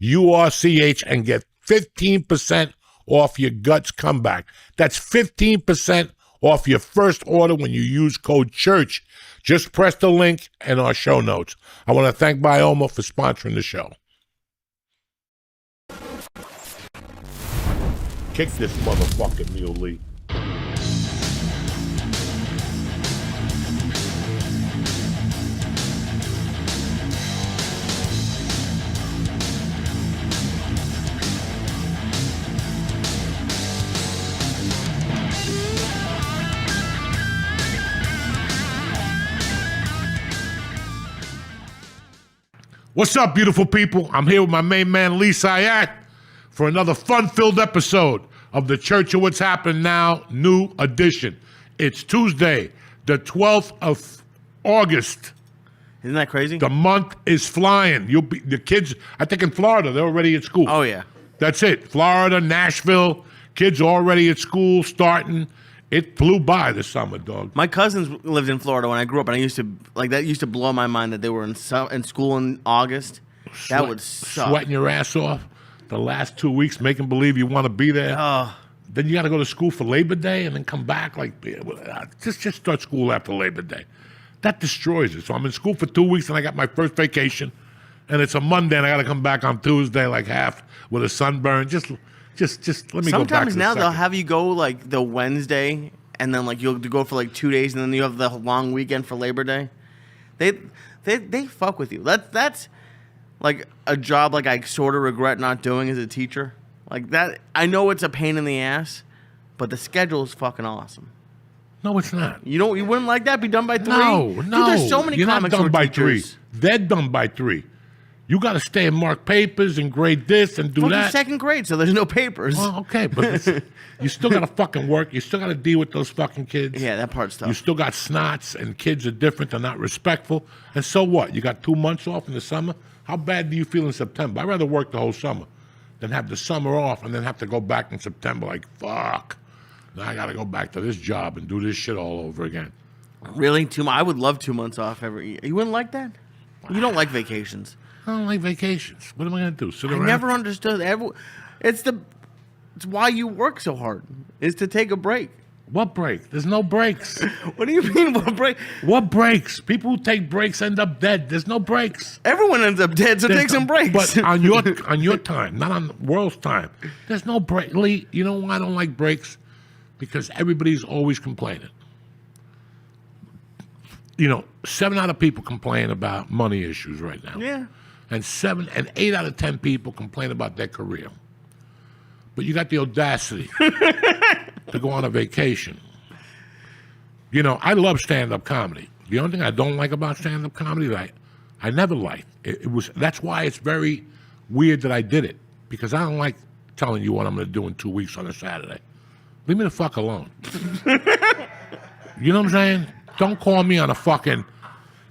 CHURCH, and get 15% off your guts comeback. That's 15% off your first order when you use code CHURCH. Just press the link in our show notes. I want to thank Bioma for sponsoring the show. Kick this motherfucking Mule Lee. What's up, beautiful people? I'm here with my main man, Lee Syatt, for another fun-filled episode of the Church of What's Happening Now, new edition. It's Tuesday, the 12th of August. Isn't that crazy? The month is flying. The kids, I think in Florida, they're already at school. Oh, yeah. That's it. Florida, Nashville, kids already at school, starting. It flew by this summer, dog. My cousins lived in Florida when I grew up, and that used to blow my mind that they were in school in August. That would suck. Sweating your ass off the last 2 weeks, making believe you want to be there. Then you got to go to school for Labor Day and then come back. Just start school after Labor Day. That destroys it. So I'm in school for 2 weeks, and I got my first vacation, and it's a Monday, and I got to come back on Tuesday, like half with a sunburn. Just let me go back. Sometimes now they'll have you go like the Wednesday, and then like you'll go for like 2 days, and then you have the long weekend for Labor Day. They fuck with you. That's like a job like I sort of regret not doing as a teacher. Like that, I know it's a pain in the ass, but the schedule is fucking awesome. No, it's not. You wouldn't like that? Be done by 3? No. Dude, there's so many You're comics not done who are by teachers. 3. They're done by 3. You got to stay and mark papers and grade this and do Fucking that. second grade, so there's no papers. Well, okay, but you still got to fucking work. You still got to deal with those fucking kids. Yeah, that part's tough. You still got snots, and kids are different. They're not respectful. And so what? You got 2 months off in the summer? How bad do you feel in September? I'd rather work the whole summer than have the summer off and then have to go back in September like, fuck. Now I got to go back to this job and do this shit all over again. Really? I would love 2 months off every year. You wouldn't like that? You don't like vacations. I don't like vacations. What am I going to do? Sit around? I never understood. It's why you work so hard, is to take a break. What break? There's no breaks. What do you mean? What break? What breaks? People who take breaks end up dead. There's no breaks. Everyone ends up dead, so take some breaks. But on your time, not on the world's time, there's no break. Lee, you know why I don't like breaks? Because everybody's always complaining. 7 out of people complain about money issues right now. Yeah. And 8 out of 10 people complain about their career. But you got the audacity to go on a vacation. I love stand-up comedy. The only thing I don't like about stand-up comedy that I never liked, that's why it's very weird that I did it, because I don't like telling you what I'm going to do in 2 weeks on a Saturday. Leave me the fuck alone. You know what I'm saying? Don't call me on a fucking,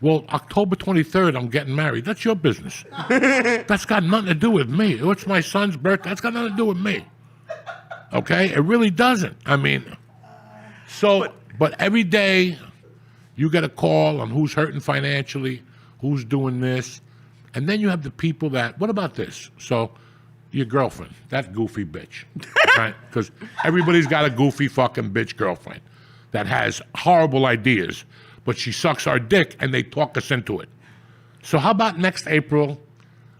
October 23rd, I'm getting married. That's your business. That's got nothing to do with me. It's my son's birthday. That's got nothing to do with me. Okay? It really doesn't. I mean, but every day you get a call on who's hurting financially, who's doing this. And then you have the people what about this? So your girlfriend, that goofy bitch, right? Because everybody's got a goofy fucking bitch girlfriend that has horrible ideas, but she sucks our dick and they talk us into it. So how about next April,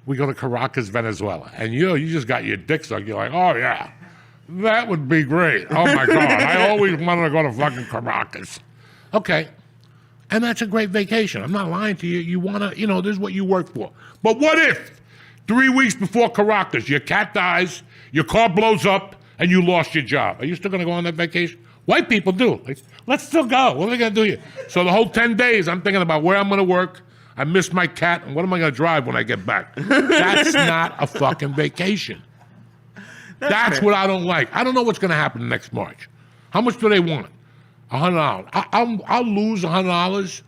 we go to Caracas, Venezuela, and you just got your dick sucked. You're like, oh yeah, that would be great. Oh my God, I always wanted to go to fucking Caracas. Okay, and that's a great vacation. I'm not lying to you. You want to, this is what you work for. But what if 3 weeks before Caracas, your cat dies, your car blows up, and you lost your job? Are you still going to go on that vacation? White people do. Like, let's still go. What are they going to do here? So the whole 10 days, I'm thinking about where I'm going to work. I miss my cat, and what am I going to drive when I get back? That's not a fucking vacation. That's what I don't like. I don't know what's going to happen next March. How much do they want? $100. I'll lose $100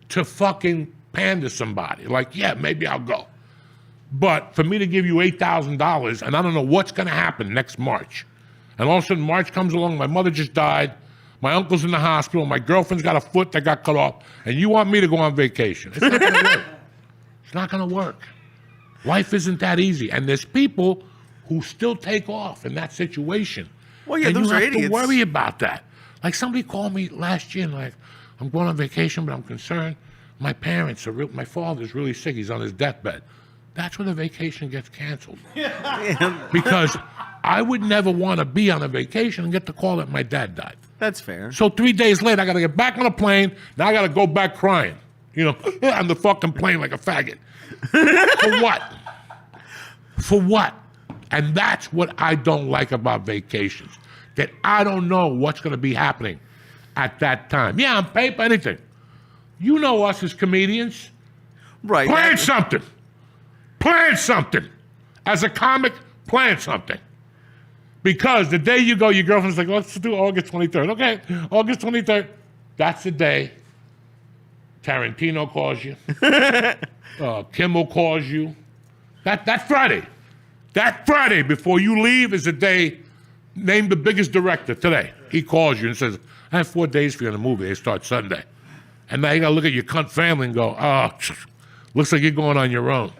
to fucking pander somebody. Like, yeah, maybe I'll go. But for me to give you $8,000, and I don't know what's going to happen next March, and all of a sudden March comes along, my mother just died, my uncle's in the hospital, my girlfriend's got a foot that got cut off, and you want me to go on vacation. It's not going to work. It's not going to work. Life isn't that easy. And there's people who still take off in that situation. Well, yeah, and those you are have idiots. to worry about that. Like somebody called me last year and like, I'm going on vacation, but I'm concerned. My father's really sick. He's on his deathbed. That's when the vacation gets canceled. Because I would never want to be on a vacation and get the call that my dad died. That's fair. So 3 days later, I got to get back on a plane. Now I got to go back crying, on the fucking plane like a faggot. For what? For what? And that's what I don't like about vacations, that I don't know what's going to be happening at that time. Yeah, on paper, anything. You know us as comedians. Right. Plan something. Plan something. As a comic, plan something. Because the day you go, your girlfriend's like, let's do August 23rd. Okay, August 23rd. That's the day Tarantino calls you. Kimmel calls you. That Friday. That Friday before you leave is the day, name the biggest director today. He calls you and says, I have 4 days for you in the movie. They start Sunday. And now you got to look at your cunt family and go, oh, looks like you're going on your own.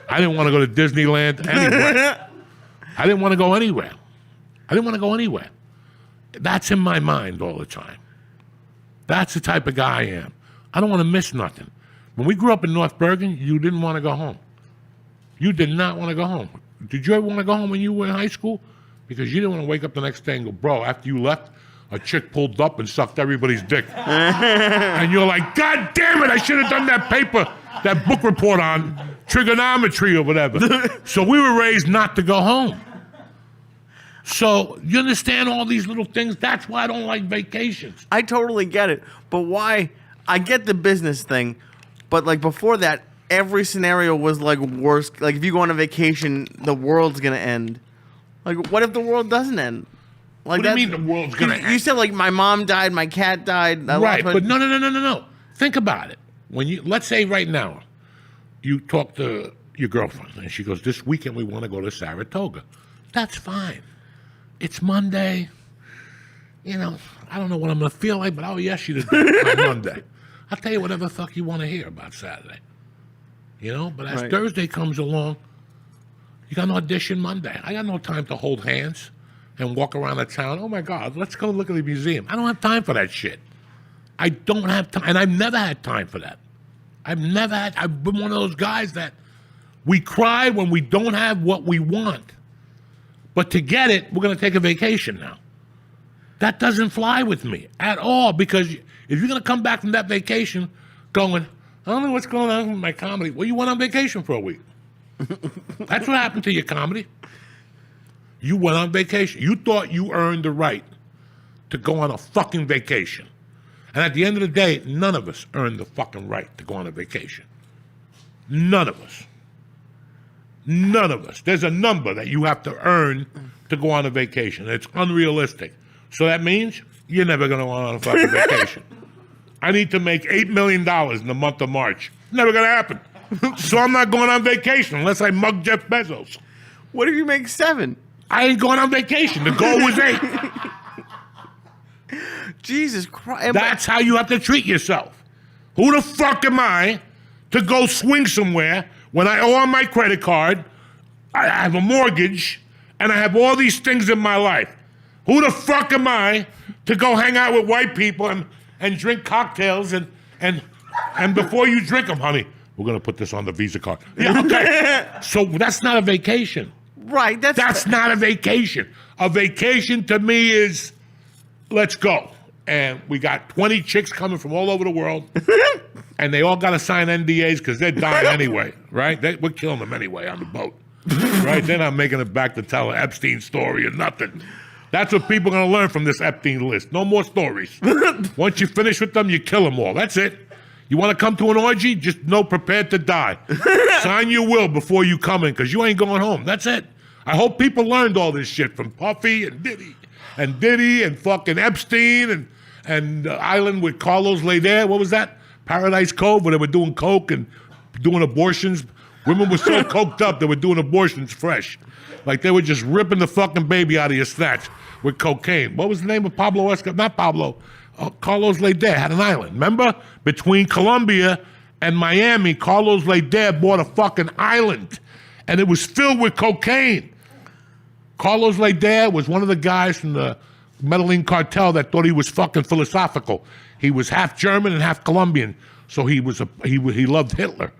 I didn't want to go to Disneyland anywhere. I didn't want to go anywhere. That's in my mind all the time. That's the type of guy I am. I don't want to miss nothing. When we grew up in North Bergen, you didn't want to go home. You did not want to go home. Did you ever want to go home when you were in high school? Because you didn't want to wake up the next day and go, bro, after you left, a chick pulled up and sucked everybody's dick. And you're like, God damn it, I should have done that book report on trigonometry or whatever. So we were raised not to go home. So you understand all these little things? That's why I don't like vacations. I totally get it. But why? I get the business thing. But like before that, every scenario was like worse. Like if you go on a vacation, the world's going to end. Like what if the world doesn't end? Like what do you mean the world's going to end? You said like my mom died, my cat died. Right, but no. Think about it. Let's say right now, you talk to your girlfriend and she goes, this weekend we want to go to Saratoga. That's fine. It's Monday. I don't know what I'm going to feel like, but I'll yes you to do on Monday. I'll tell you whatever the fuck you want to hear about Saturday. But as Thursday comes along, you got an audition Monday. I got no time to hold hands. and walk around the town. Oh, my God, let's go look at the museum. I don't have time for that shit. I don't have time. And I've never had time for that. I've been one of those guys that we cry when we don't have what we want. But to get it, we're going to take a vacation now. That doesn't fly with me at all, because if you're going to come back from that vacation going, I don't know what's going on with my comedy. Well, you went on vacation for a week. That's what happened to your comedy. You went on vacation. You thought you earned the right to go on a fucking vacation. And at the end of the day, none of us earned the fucking right to go on a vacation. None of us. None of us. There's a number that you have to earn to go on a vacation. It's unrealistic. So that means you're never going to go on a fucking vacation. I need to make $8 million in the month of March. Never going to happen. So I'm not going on vacation unless I mug Jeff Bezos. What if you make 7? I ain't going on vacation. The goal was 8. Jesus Christ. That's how you have to treat yourself. Who the fuck am I to go swing somewhere when I owe on my credit card, I have a mortgage, and I have all these things in my life? Who the fuck am I to go hang out with white people and drink cocktails and before you drink them, honey, we're going to put this on the Visa card. Yeah, okay. So that's not a vacation. Right. That's not a vacation. A vacation to me is, let's go. And we got 20 chicks coming from all over the world, and they all got to sign NDAs because they're dying anyway, right? We're killing them anyway on the boat, right? They're not making it back to tell an Epstein story or nothing. That's what people are going to learn from this Epstein list. No more stories. Once you finish with them, you kill them all. That's it. You want to come to an orgy? Just know prepared to die. Sign your will before you come in, because you ain't going home. That's it. I hope people learned all this shit from Puffy and Diddy and fucking Epstein and Island with Carlos Leder. What was that? Paradise Cove, where they were doing coke and doing abortions. Women were so coked up they were doing abortions fresh. Like they were just ripping the fucking baby out of your snatch with cocaine. What was the name of Pablo Escobar? Not Pablo. Carlos Leder had an island. Remember? Between Colombia and Miami, Carlos Leder bought a fucking island, and it was filled with cocaine. Carlos Leder was one of the guys from the Medellin cartel that thought he was fucking philosophical. He was half German and half Colombian, so he loved Hitler.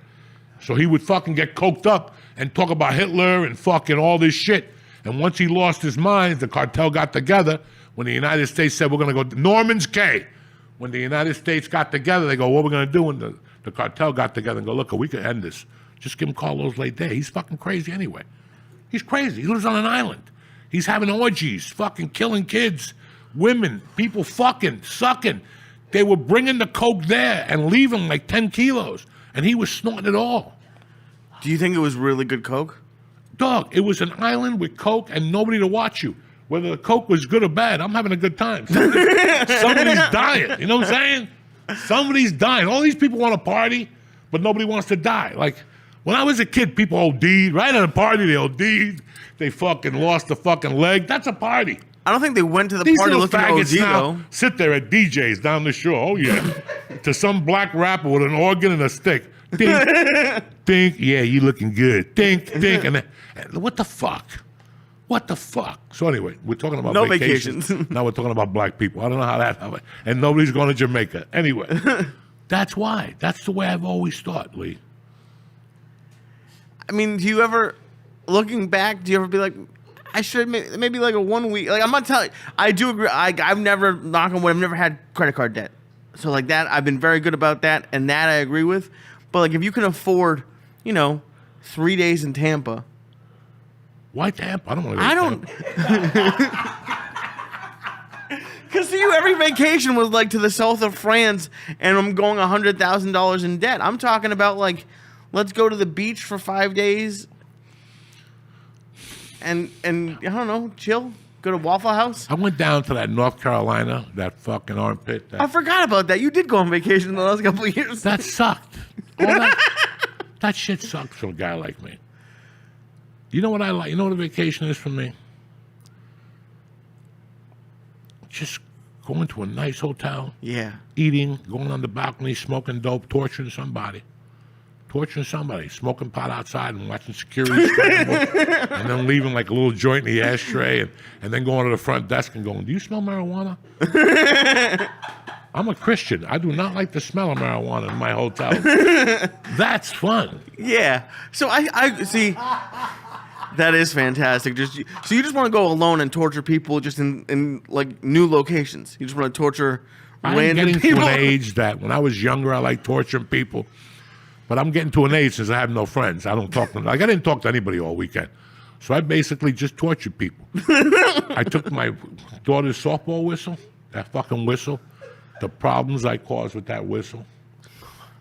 So he would fucking get coked up and talk about Hitler and fucking all this shit. And once he lost his mind, the cartel got together. When the United States said, we're going to go, Norman's Cay. When the United States got together, they go, what are we going to do? And the cartel got together and go, look, we could end this. Just give him Carlos Leder. He's fucking crazy anyway. He's crazy. He lives on an island. He's having orgies, fucking killing kids, women, people fucking, sucking. They were bringing the coke there and leaving like 10 kilos. And he was snorting it all. Do you think it was really good coke? Dog, it was an island with coke and nobody to watch you. Whether the coke was good or bad, I'm having a good time. Somebody's dying. You know what I'm saying? Somebody's dying. All these people want to party, but nobody wants to die. Like, when I was a kid, people OD'd. Right at a party, they OD'd. They fucking lost a fucking leg. That's a party. I don't think they went to the These party little looking at faggots OD, now though. sit there at DJs down the shore. Oh, yeah. To some black rapper with an organ and a stick. Think, think, yeah, you looking good. Think. And what the fuck? What the fuck? So anyway, we're talking about no vacations. Now we're talking about black people. I don't know how that happened. And nobody's going to Jamaica. Anyway, that's why. That's the way I've always thought, Lee. I mean, do you ever, looking back, do you ever be like, I should maybe like a 1 week? Like, I'm not telling you, I do agree. I've never, knock on wood, I've never had credit card debt. So like that, I've been very good about that, and that I agree with. But like, if you can afford, 3 days in Tampa. Why Tampa? I don't want to go to Tampa. Because to you, every vacation was like to the south of France, and I'm going $100,000 in debt. I'm talking about like, let's go to the beach for 5 days, and I don't know, chill, go to Waffle House. I went down to that North Carolina, that fucking armpit. I forgot about that. You did go on vacation in the last couple of years. That sucked. That shit sucks for a guy like me. You know what I like? You know what a vacation is for me? Just going to a nice hotel. Yeah. Eating, going on the balcony, smoking dope, torturing somebody. torturing somebody, smoking pot outside and watching security scramble, and then leaving like a little joint in the ashtray, and then going to the front desk and going, "Do you smell marijuana?" I'm a Christian. I do not like the smell of marijuana in my hotel. That's fun. Yeah. So I see. That is fantastic. So you just want to go alone and torture people just in like new locations. You just want to torture I'm getting people. to an age that when I was younger, I liked torturing people. But I'm getting to an age since I have no friends. I don't talk to them. Like, I didn't talk to anybody all weekend. So I basically just tortured people. I took my daughter's softball whistle, that fucking whistle, the problems I caused with that whistle.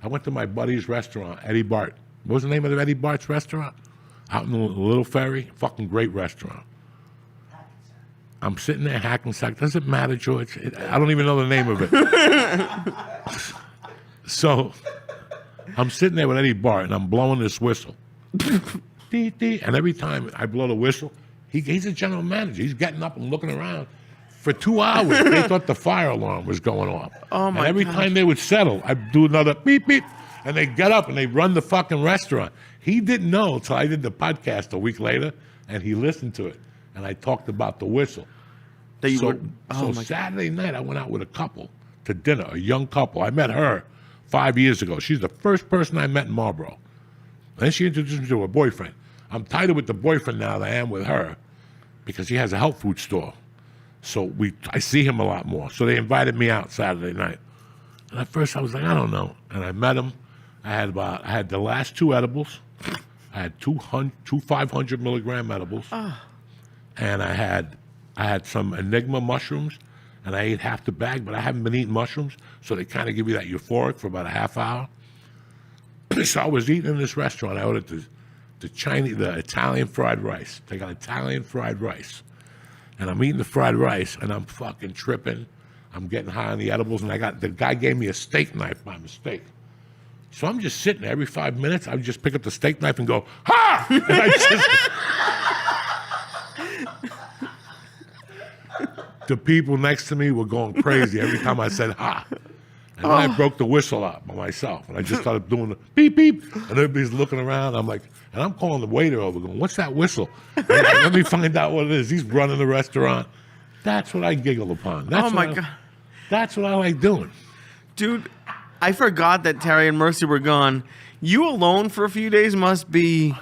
I went to my buddy's restaurant, Eddie Bart. What was the name of Eddie Bart's restaurant? Out in the Little Ferry. Fucking great restaurant. I'm sitting there Hackensack. Doesn't matter, George. I don't even know the name of it. So I'm sitting there with Eddie Bart, and I'm blowing this whistle. Dee, dee. And every time I blow the whistle, he's a general manager. He's getting up and looking around. For 2 hours, they thought the fire alarm was going off. Oh, my And every time they would settle, I'd do another beep, beep. And they get up and they run the fucking restaurant. He didn't know until I did the podcast a week later, and he listened to it. And I talked about the whistle. So Saturday night, I went out with a couple to dinner, a young couple. I met her 5 years ago. She's the first person I met in Marlboro. And then she introduced me to her boyfriend. I'm tighter with the boyfriend now than I am with her because he has a health food store. So I see him a lot more. So they invited me out Saturday night. And at first I was like, I don't know. And I met him. I had the last 2 edibles. I had two 500 milligram edibles. And I had some Enigma mushrooms, and I ate half the bag, but I haven't been eating mushrooms, so they kind of give you that euphoric for about a half hour. So I was eating in this restaurant. I ordered the Italian fried rice. They got Italian fried rice. And I'm eating the fried rice, and I'm fucking tripping. I'm getting high on the edibles, and the guy gave me a steak knife by mistake. So I'm just sitting there every 5 minutes. I would just pick up the steak knife and go, ha! And I just... The people next to me were going crazy every time I said ha. And then I broke the whistle out by myself. And I just started doing the beep, beep. And everybody's looking around. I'm like, and I'm calling the waiter over going, what's that whistle? Let me find out what it is. He's running the restaurant. That's what I giggle upon. God. That's what I like doing. Dude, I forgot that Terry and Mercy were gone. You alone for a few days must be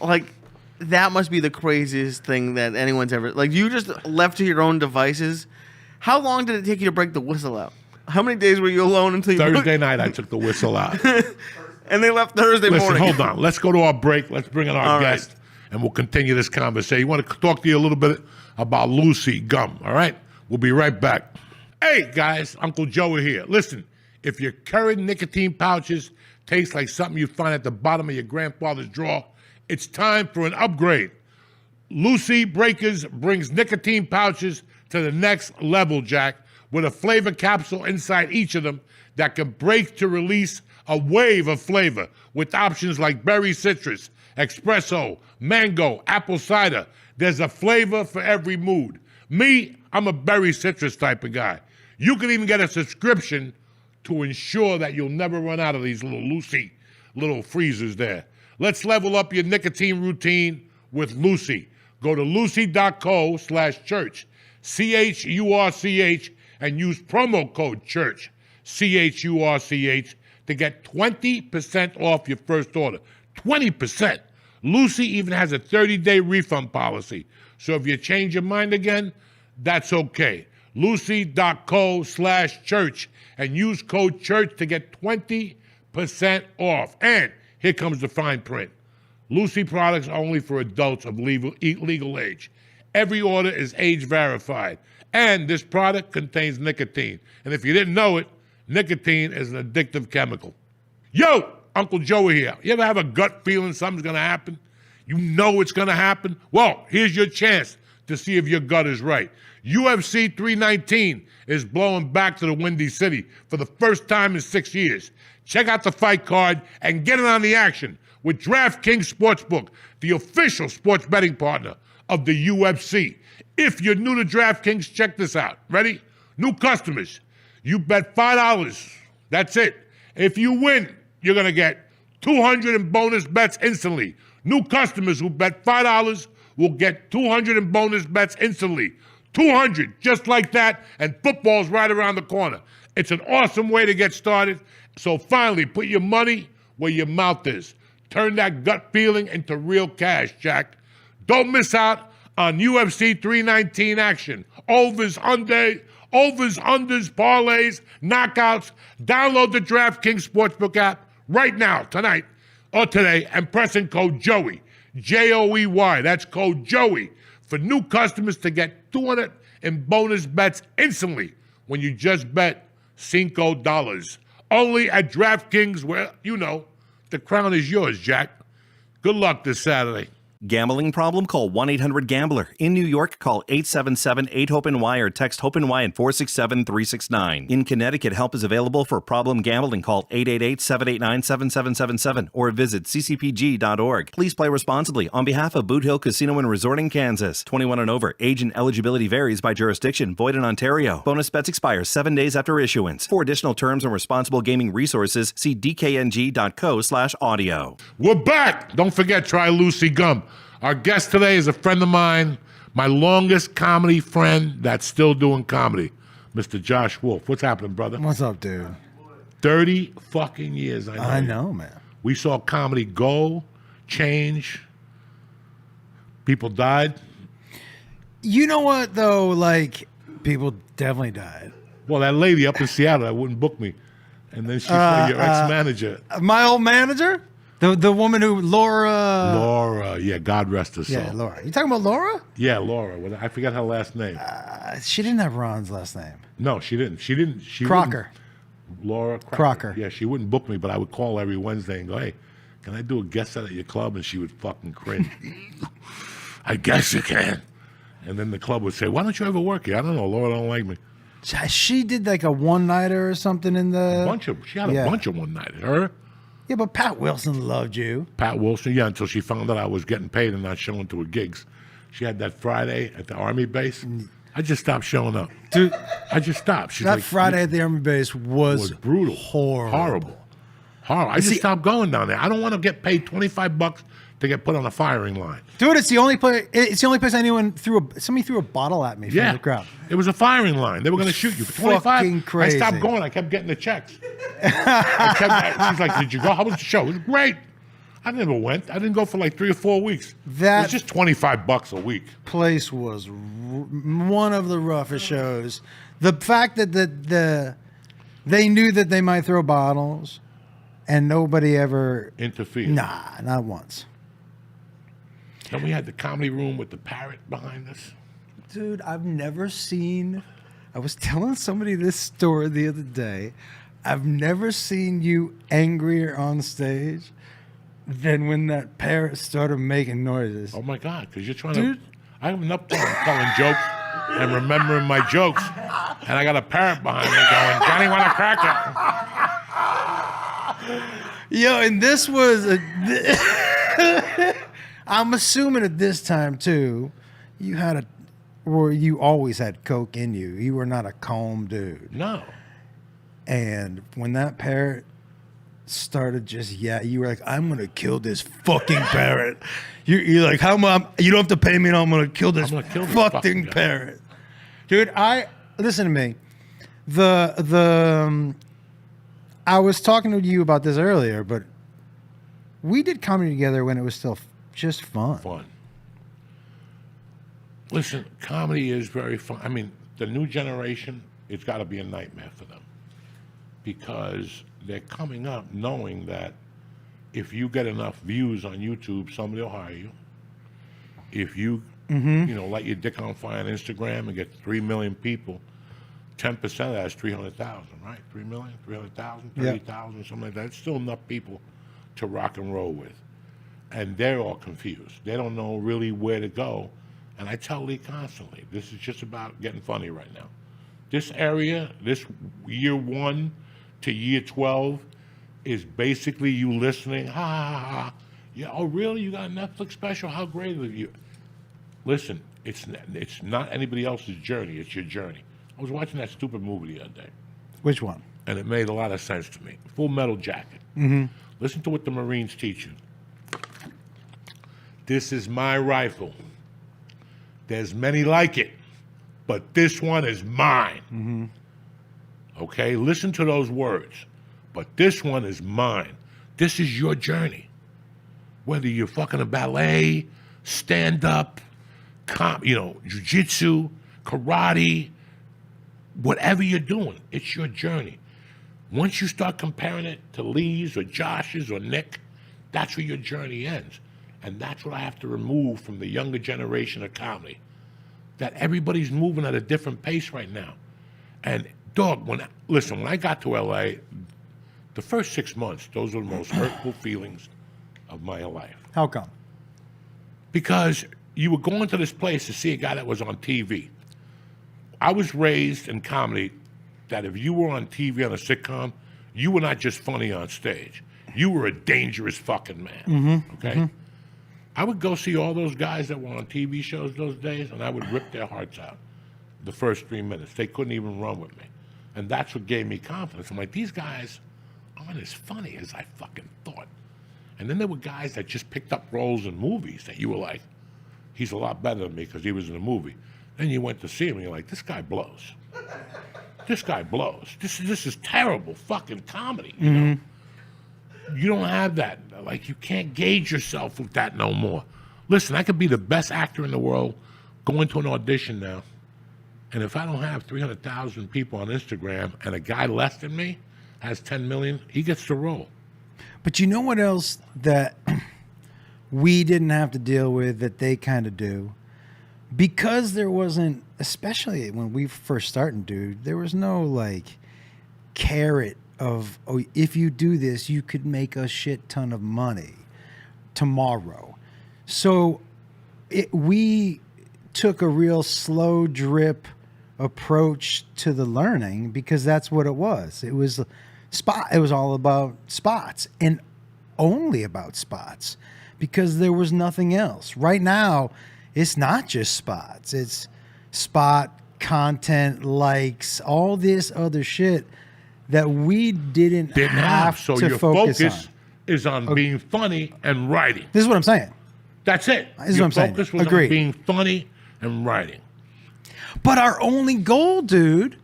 like... That must be the craziest thing that anyone's ever... Like, you just left to your own devices. How long did it take you to break the whistle out? How many days were you alone until you... Thursday night, I took the whistle out. And they left Thursday morning. Listen, hold on. Let's go to our break. Let's bring in our guest, and we'll continue this conversation. I want to talk to you a little bit about Lucy Gum, all right? We'll be right back. Hey, guys. Uncle Joey here. Listen, if your current nicotine pouches taste like something you find at the bottom of your grandfather's drawer, it's time for an upgrade. Lucy Breakers brings nicotine pouches to the next level, Jack, with a flavor capsule inside each of them that can break to release a wave of flavor with options like berry citrus, espresso, mango, apple cider. There's a flavor for every mood. Me, I'm a berry citrus type of guy. You can even get a subscription to ensure that you'll never run out of these Lucy little freezers there. Let's level up your nicotine routine with Lucy. Go to lucy.co/church, CHURCH, and use promo code CHURCH, CHURCH, to get 20% off your first order. 20%. Lucy even has a 30-day refund policy. So if you change your mind again, that's okay. Lucy.co/church and use code CHURCH to get 20% off. And here comes the fine print. Lucy products are only for adults of legal age. Every order is age verified. And this product contains nicotine. And if you didn't know it, nicotine is an addictive chemical. Yo, Uncle Joey here. You ever have a gut feeling something's going to happen? You know it's going to happen? Well, here's your chance to see if your gut is right. UFC 319 is blowing back to the Windy City for the first time in 6 years. Check out the fight card and get in on the action with DraftKings Sportsbook, the official sports betting partner of the UFC. If you're new to DraftKings, check this out. Ready? New customers, you bet $5. That's it. If you win, you're going to get 200 in bonus bets instantly. New customers who bet $5 will get 200 in bonus bets instantly. 200, just like that, and football's right around the corner. It's an awesome way to get started. So finally, put your money where your mouth is. Turn that gut feeling into real cash, Jack. Don't miss out on UFC 319 action. Overs, unders, parlays, knockouts. Download the DraftKings Sportsbook app right now, tonight, or today, and press in code JOEY, Joey. That's code JOEY for new customers to get 200 in bonus bets instantly when you just bet $5. Only at DraftKings, where, the crown is yours, Jack. Good luck this Saturday. Gambling problem? Call 1-800-GAMBLER. In New York, call 877-8-HOPE-NY or text HOPE-NY at 467-369. In Connecticut, help is available for problem gambling. Call 888-789-7777 or visit ccpg.org. Please play responsibly on behalf of Boot Hill Casino and Resort in Kansas. 21 and over. Age and eligibility varies by jurisdiction. Void in Ontario. Bonus bets expire 7 days after issuance. For additional terms and responsible gaming resources, see dkng.co/audio. We're back. Don't forget, try Lucy Gum. Our guest today is a friend of mine, my longest comedy friend that's still doing comedy, Mr. Josh Wolf. What's happening, brother? What's up, dude? 30 fucking years, I know, man. We saw comedy go, change. People died. You know what, though? Like, people definitely died. Well, that lady up in Seattle that wouldn't book me. And then she said, your ex-manager. My old manager? The woman who, Laura, yeah, God rest her soul. Yeah, Laura. You talking about Laura? Yeah, Laura. I forgot her last name. She didn't have Ron's last name. No, she didn't. She Crocker. Laura Crocker. Yeah, she wouldn't book me, but I would call every Wednesday and go, hey, can I do a guest set at your club? And she would fucking cringe. I guess you can. And then the club would say, why don't you ever work here? I don't know. Laura don't like me. She did like a one-nighter or something in the... She had a bunch of one-nighters. Her? Yeah, but Pat Wilson loved you. Pat Wilson, yeah, until she found out I was getting paid and not showing to her gigs. She had that Friday at the Army base. I just stopped showing up. Dude, I just stopped. She's that like, Friday at the Army base was brutal. Horrible. I just stopped going down there. I don't want to get paid $25 to get put on a firing line. Dude, it's the only place. It's the only place somebody threw a bottle at me from the crowd. It was a firing line. They were going to shoot you for 25. Fucking crazy. I stopped going. I kept getting the checks. She's like, "Did you go? How was the show?" It was great. I never went. I didn't go for like 3 or 4 weeks. It was just $25 a week. Place was one of the roughest shows. The fact that they knew that they might throw bottles, and nobody ever interfered. Nah, not once. Then we had the comedy room with the parrot behind us. Dude, I've never seen... I was telling somebody this story the other day. I've never seen you angrier on stage than when that parrot started making noises. Oh, my God, because you're trying to... I have enough time telling jokes and remembering my jokes, and I got a parrot behind me going, Johnny, want a cracker? Yo, and this was... I'm assuming at this time, too, you always had coke in you. You were not a calm dude. No. And when that parrot started you were like, I'm going to kill this fucking parrot. You're like, how much? You don't have to pay me, and I'm going to kill this fucking parrot. Dude, listen to me. I was talking to you about this earlier, but we did comedy together when it was still just fun. Listen, comedy is very fun. I mean, the new generation, it's got to be a nightmare for them because they're coming up knowing that if you get enough views on YouTube, somebody will hire you. If you, light your dick on fire on Instagram and get 3 million people, 10% of that is 300,000, right? 3 million, 300,000, 30,000, something like that. It's still enough people to rock and roll with. And they're all confused. They don't know really where to go. And I tell Lee constantly, this is just about getting funny right now. This area, this year 1 to year 12, is basically you listening, ha, ha, ha. Yeah, oh, really? You got a Netflix special? How great of you. Listen, it's not anybody else's journey. It's your journey. I was watching that stupid movie the other day. Which one? And it made a lot of sense to me. Full Metal Jacket. Listen to what the Marines teach you. This is my rifle. There's many like it, but this one is mine. Okay, listen to those words. But this one is mine. This is your journey. Whether you're fucking a ballet, stand-up, jiu-jitsu, karate, whatever you're doing, it's your journey. Once you start comparing it to Lee's or Josh's or Nick, that's where your journey ends. And that's what I have to remove from the younger generation of comedy. That everybody's moving at a different pace right now. And dog, when I got to LA, the first 6 months, those were the most hurtful feelings of my life. How come? Because you were going to this place to see a guy that was on TV. I was raised in comedy that if you were on TV on a sitcom, you were not just funny on stage. You were a dangerous fucking man. Okay? I would go see all those guys that were on TV shows those days, and I would rip their hearts out the first 3 minutes. They couldn't even run with me. And that's what gave me confidence. I'm like, these guys aren't as funny as I fucking thought. And then there were guys that just picked up roles in movies that you were like, he's a lot better than me because he was in a movie. Then you went to see him, and you're like, this guy blows. This guy blows. This is terrible fucking comedy, you know? You don't have that. Like, you can't gauge yourself with that no more. Listen, I could be the best actor in the world, go into an audition now, and if I don't have 300,000 people on Instagram and a guy less than me has 10 million, he gets the role. But you know what else that we didn't have to deal with that they kind of do? Because there wasn't, especially when we first started, dude, there was no like carrot of, oh, if you do this, you could make a shit ton of money tomorrow. So we took a real slow drip approach to the learning because that's what it was. It was it was all about spots and only about spots because there was nothing else. Right now, it's not just spots. It's spot content, likes, all this other shit that we didn't have so to your focus focus on. is on being funny and writing. This is what I'm saying. That's it. This is Your what I'm saying. focus was Agreed. on being funny and writing. But our only goal, dude,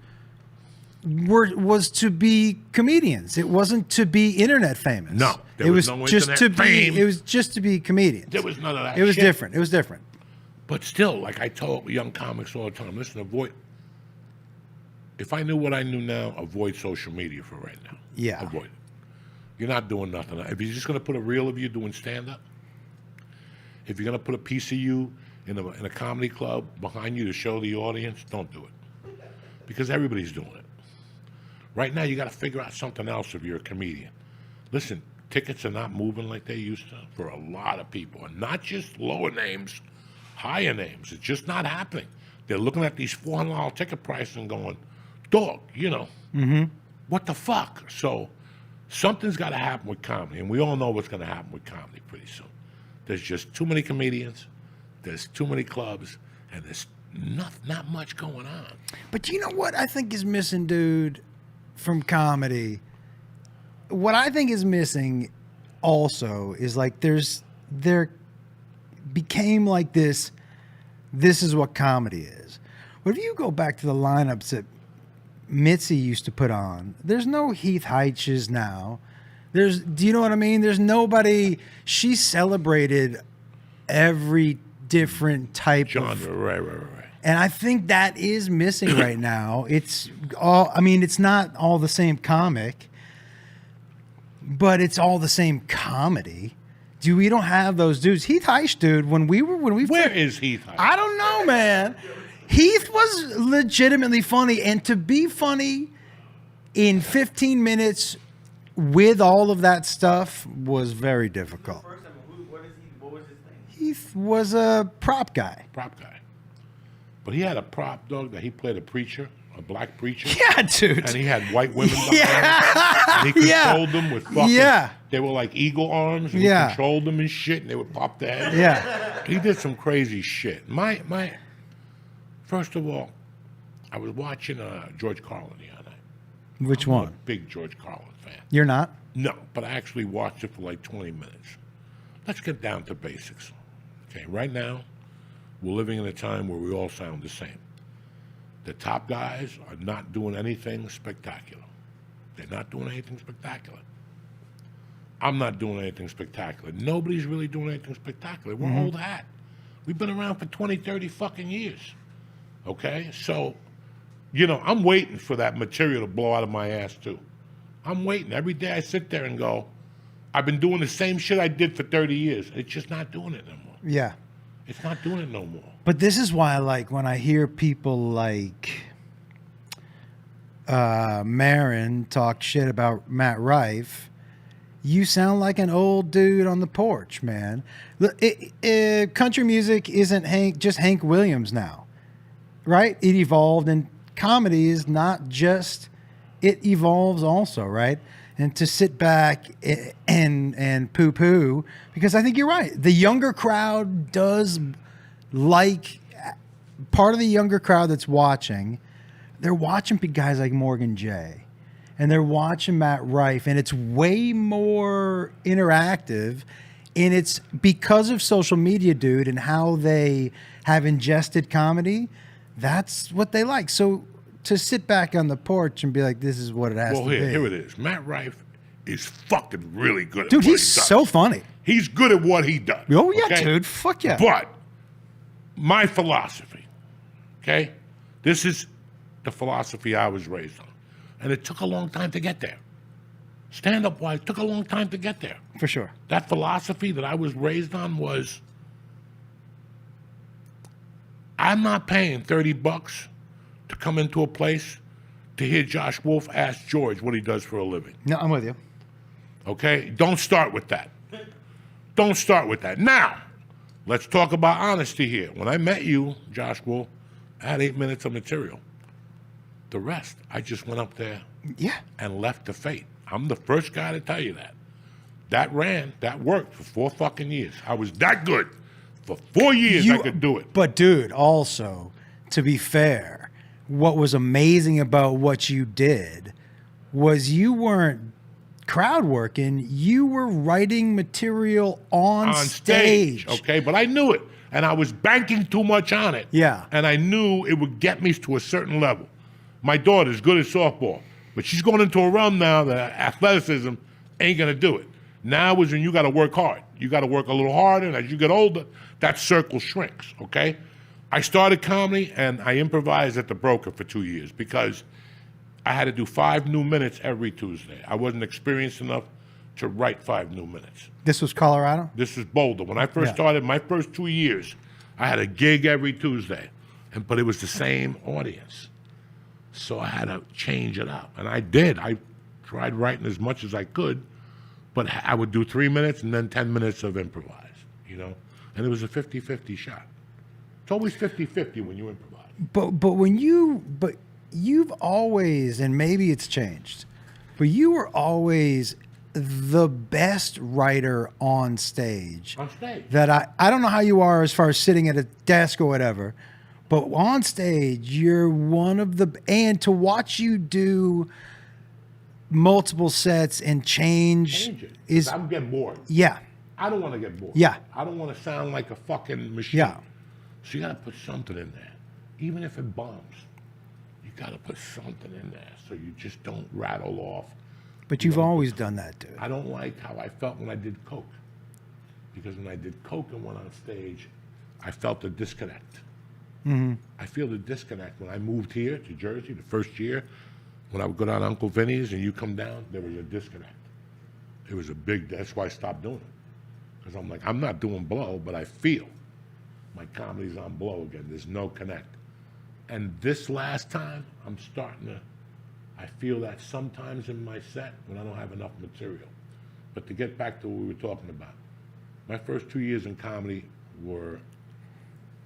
was to be comedians. It wasn't to be internet famous. No, there it was was no just internet to fame. be. It was just to be comedians. There was none of that It was shit. different. It was different. But still, like I tell young comics all the time, listen, avoid. If I knew what I knew now, avoid social media for right now. Yeah. Avoid it. You're not doing nothing. If you're just going to put a reel of you doing stand-up, if you're going to put a piece of you in a comedy club behind you to show the audience, don't do it. Because everybody's doing it. Right now, you got to figure out something else if you're a comedian. Listen, tickets are not moving like they used to for a lot of people. And not just lower names, higher names. It's just not happening. They're looking at these $400 ticket prices and going, dog, what the fuck? So something's got to happen with comedy. And we all know what's going to happen with comedy pretty soon. There's just too many comedians. There's too many clubs. And there's not much going on. But you know what I think is missing, dude, from comedy? What I think is missing also is like there became like this is what comedy is. But if you go back to the lineups that Mitzi used to put on, there's no Heath Heiches now. Do you know what I mean? There's nobody. She celebrated every different type Genre, of right. and I think that is missing right now. It's not all the same comic, but it's all the same comedy. We don't have those dudes. Heath Heisch, dude, Where is Heath Heisch? I don't know, man. Heath was legitimately funny, and to be funny in 15 minutes with all of that stuff was very difficult. What was his name? Heath was a prop guy. Prop guy. But he had a prop, dog, that he played a preacher, a black preacher. Yeah, dude. And he had white women behind him. And he controlled them with fucking... Yeah. They were like eagle arms, and he controlled them and shit, and they would pop their head. Yeah. He did some crazy shit. First of all, I was watching George Carlin the other night. Which I'm not one? a big George Carlin fan. You're not? No, but I actually watched it for like 20 minutes. Let's get down to basics. Okay, right now, we're living in a time where we all sound the same. The top guys are not doing anything spectacular. They're not doing anything spectacular. I'm not doing anything spectacular. Nobody's really doing anything spectacular. We're old hat. We've been around for 20, 30 fucking years. Okay? So, I'm waiting for that material to blow out of my ass, too. I'm waiting. Every day I sit there and go, I've been doing the same shit I did for 30 years. It's just not doing it no more. Yeah. It's not doing it no more. But this is why, like, when I hear people like Marin talk shit about Matt Rife, you sound like an old dude on the porch, man. Country music isn't just Hank Williams now, right? It evolved, and comedy is not just, it evolves also, right? And to sit back and poo-poo, because I think you're right. The younger crowd does like, part of the younger crowd that's watching, they're watching guys like Morgan Jay. And they're watching Matt Rife, and it's way more interactive. And it's because of social media, dude, and how they have ingested comedy. That's what they like. So to sit back on the porch and be like, this is what it has to be. Here it is. Matt Rife is fucking really good at Dude, what he he's does. so funny. He's good at what he does. Oh, yeah, okay? dude. Fuck yeah. But my philosophy, okay? This is the philosophy I was raised on. And it took a long time to get there. Stand-up wise, took a long time to get there. For sure. That philosophy that I was raised on was, I'm not paying $30 to come into a place to hear Josh Wolf ask George what he does for a living. No, I'm with you. Okay? Don't start with that. Don't start with that. Now, let's talk about honesty here. When I met you, Josh Wolf, I had 8 minutes of material. The rest, I just went up there and left to fate. I'm the first guy to tell you that. That worked for 4 fucking years. I was that good. For 4 years, I could do it. But, dude, also, to be fair, what was amazing about what you did was you weren't crowd working. You were writing material on stage. Okay, but I knew it. And I was banking too much on it. Yeah. And I knew it would get me to a certain level. My daughter's good at softball, but she's going into a realm now that athleticism ain't going to do it. Now is when you got to work hard. You got to work a little harder, and as you get older, that circle shrinks, okay? I started comedy, and I improvised at the Broker for 2 years because I had to do 5 new minutes every Tuesday. I wasn't experienced enough to write 5 new minutes. This was Colorado? This is Boulder. When I first started, my first 2 years, I had a gig every Tuesday, but it was the same audience. So I had to change it up. And I did. I tried writing as much as I could, but I would do 3 minutes and then 10 minutes of improvise, And it was a 50-50 shot. It's always 50-50 when you improvise. But you've always, and maybe it's changed, but you were always the best writer on stage. On stage. That I don't know how you are as far as sitting at a desk or whatever, but on stage, you're one of the, and to watch you do multiple sets and change it. is, I'm getting bored. Yeah. I don't want to get bored. Yeah. I don't want to sound like a fucking machine. Yeah. So you got to put something in there. Even if it bombs, you got to put something in there so you just don't rattle off. But you've always done that, dude. I don't like how I felt when I did Coke. Because when I did Coke and went on stage, I felt a disconnect. Mm-hmm. I feel the disconnect when I moved here to Jersey the first year. When I would go down to Uncle Vinny's and you come down, there was a disconnect. It was a big, that's why I stopped doing it. Because I'm like, I'm not doing blow, but I feel my comedy's on blow again. There's no connect. And this last time, I'm starting to, I feel that sometimes in my set when I don't have enough material. But to get back to what we were talking about, my first 2 years in comedy were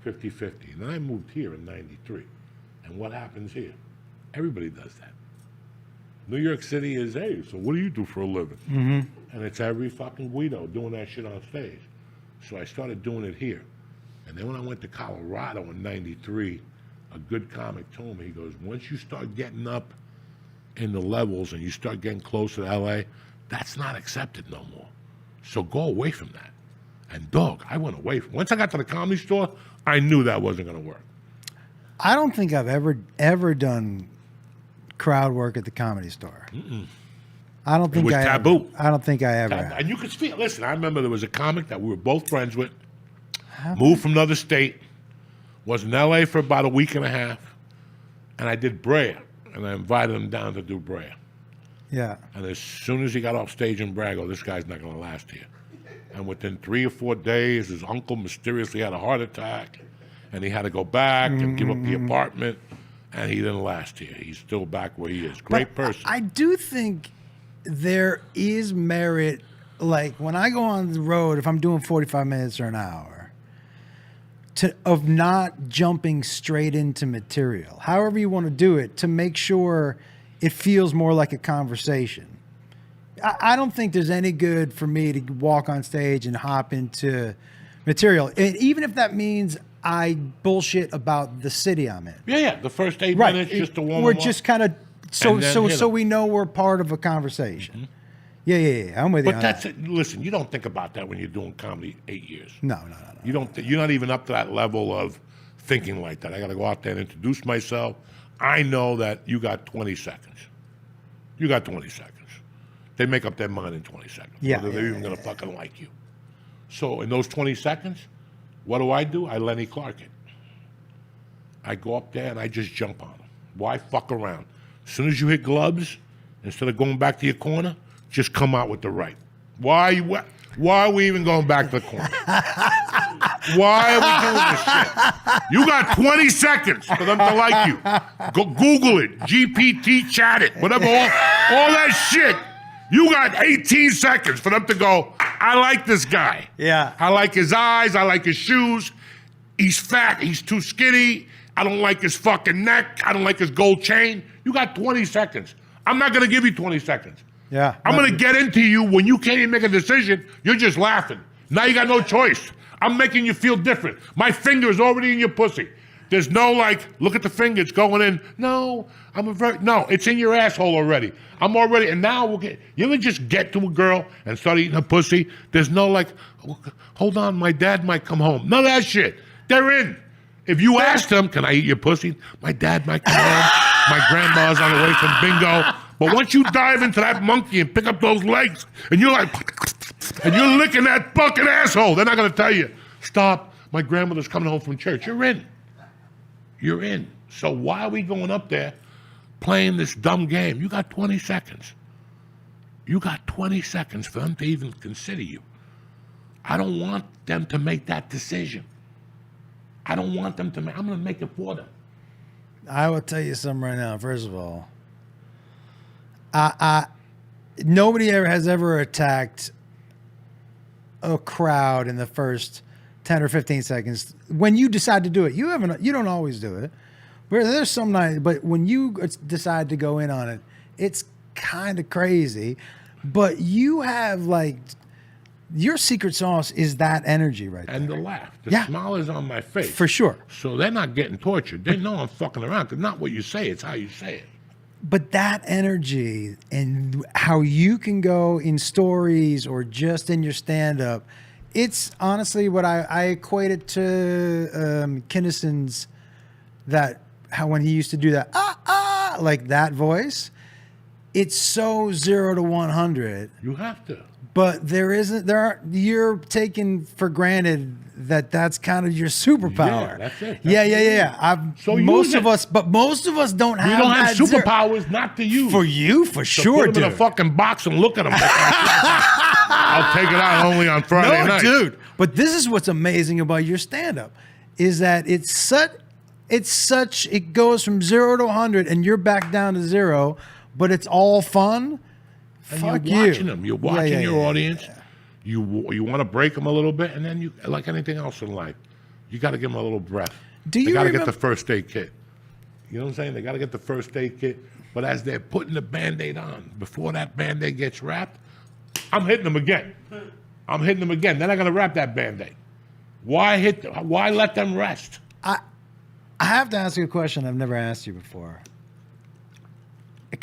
50-50. And then I moved here in 93. And what happens here? Everybody does that. New York City is, hey, so what do you do for a living? Mm-hmm. And it's every fucking Guido doing that shit on stage. So I started doing it here. And then when I went to Colorado in 93, a good comic told me, he goes, once you start getting up in the levels and you start getting closer to LA, that's not accepted no more. So go away from that. And dog, I went away from. Once I got to the Comedy Store, I knew that wasn't going to work. I don't think I've ever done crowd work at the Comedy Store. I don't think was I taboo. I don't think I ever have. And you could feel. Listen, I remember there was a comic that we were both friends with. Moved from another state. Was in LA for about a week and a half, and I did Brea, and I invited him down to do Brea. Yeah. And as soon as he got off stage in Brea, I go, this guy's not going to last here. And within 3 or 4 days, his uncle mysteriously had a heart attack, and he had to go back and give up the apartment, and he didn't last here. He's still back where he is. Great person. I do think there is merit, like when I go on the road, if I'm doing 45 minutes or an hour, of not jumping straight into material, however you want to do it, to make sure it feels more like a conversation. I don't think there's any good for me to walk on stage and hop into material, and even if that means I bullshit about the city I'm in. Yeah. The first 8 Right. minutes just to warm We're him just up. kind of And then hit so 'em. we know we're part of a conversation. Yeah. I'm with you. But on that's that. it. Listen, you don't think about that when you're doing comedy 8 years. No. You don't. You're not even up to that level of thinking like that. I got to go out there and introduce myself. I know that you got 20 seconds. You got 20 seconds. They make up their mind in 20 seconds. Yeah, Whether they're even going to fucking like you. So in those 20 seconds, what do? I Lenny Clark it. I go up there and I just jump on them. Why fuck around? As soon as you hit gloves, instead of going back to your corner, just come out with the right. Why are we even going back to the corner? Why are we doing this shit? You got 20 seconds for them to like you. Go Google it, GPT chat it, whatever, all that shit. You got 18 seconds for them to go, I like this guy. Yeah. I like his eyes, I like his shoes. He's fat, he's too skinny. I don't like his fucking neck. I don't like his gold chain. You got 20 seconds. I'm not going to give you 20 seconds. Yeah. I'm going to get into you when you can't even make a decision. You're just laughing. Now you got no choice. I'm making you feel different. My finger is already in your pussy. There's no like, look at the finger, it's going in. No, no, it's in your asshole already. I'm already, and now we'll get, you ever just get to a girl and start eating her pussy? There's no like, hold on, my dad might come home. None of that shit. They're in. If you ask them, can I eat your pussy? My dad might come home. My grandma's on the way from bingo. But once you dive into that monkey and pick up those legs, and you're like, and you're licking that fucking asshole, they're not going to tell you, stop, my grandmother's coming home from church. You're in. You're in. So why are we going up there playing this dumb game? You got 20 seconds. You got 20 seconds for them to even consider you. I don't want them to make that decision. I don't want them to make, I'm going to make it for them. I will tell you something right now. First of all, nobody has ever attacked a crowd in the first 10 or 15 seconds. When you decide to do it, you don't always do it. But there's some night, but when you decide to go in on it, it's kind of crazy. But you have like, your secret sauce is that energy right there. And the laugh. The Yeah. smile is on my face. For sure. So they're not getting tortured. They know I'm fucking around. Because not what you say, it's how you say it. But that energy and how you can go in stories or just in your stand-up, it's honestly what I equate it to Kinnison's, that how when he used to do that like that voice, it's so 0 to 100. You have to. But you're taking for granted that that's kind of your superpower. Yeah, that's it. Yeah. So most use of it. us, but most of us don't have. We don't have that superpowers not to use. for you, for So sure, put them in a dude. fucking box and look at them. I'll take it out only on Friday night. Dude. But this is what's amazing about your stand-up, is that it goes from 0 to 100, and you're back down to 0, but it's all fun. And Fuck you're watching you. them. You're watching Yeah, your yeah. audience. You want to break them a little bit, and then you, like anything else in life, you got to give them a little breath. Do They you got to get remember- the first aid kit. You know what I'm saying? They got to get the first aid kit. But as they're putting the Band-Aid on, before that Band-Aid gets wrapped, I'm hitting them again. Then I'm going to wrap that Band-Aid. Why let them rest? I have to ask you a question I've never asked you before.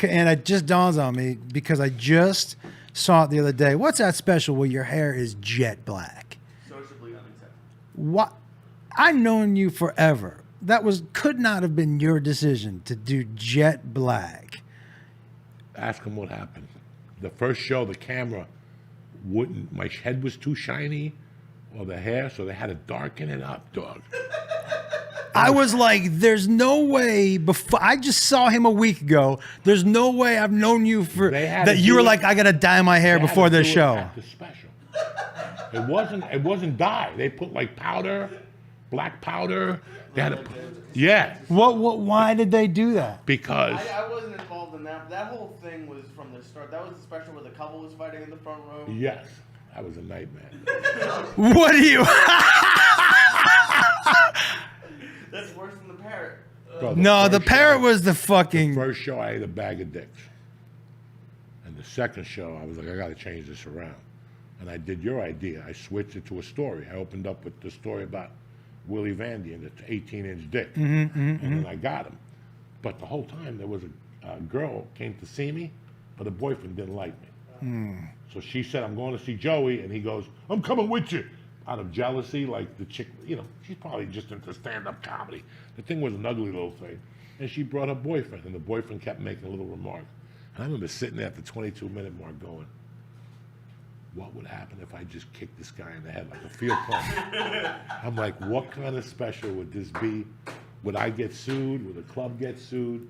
and it just dawns on me because I just saw it the other day. What's that special where your hair is jet black? Socially unacceptable. What? I've known you forever. That could not have been your decision to do jet black. Ask him what happened. The first show, the camera wouldn't. My head was too shiny, or the hair, so they had to darken it up, dog. I was like, there's no way before I just saw him a week ago. There's no way I've known you for that you were like, I gotta dye my hair before this show. At the special. It wasn't dye. They put like powder, black powder. They had to put, yeah. What why did they do that? Because I wasn't involved in that. That whole thing was from the start. That was the special where the couple was fighting in the front row. yes, that was a nightmare. What do you That's worse than the parrot. Bro, No, the first parrot show- was the fucking First show, I ate a bag of dicks. And the second show, I was like, I got to change this around. And I did your idea. I switched it to a story. I opened up with the story about Willie Vandy and the 18-inch dick. And then I got him. But the whole time, there was a girl came to see me, but her boyfriend didn't like me. So she said, I'm going to see Joey. And he goes, I'm coming with you. Out of jealousy, like the chick, she's probably just into stand-up comedy. The thing was an ugly little thing. And she brought her boyfriend, and the boyfriend kept making little remarks. And I remember sitting there at the 22-minute mark going, what would happen if I just kicked this guy in the head like a field pump? I'm like, what kind of special would this be? Would I get sued? Would the club get sued?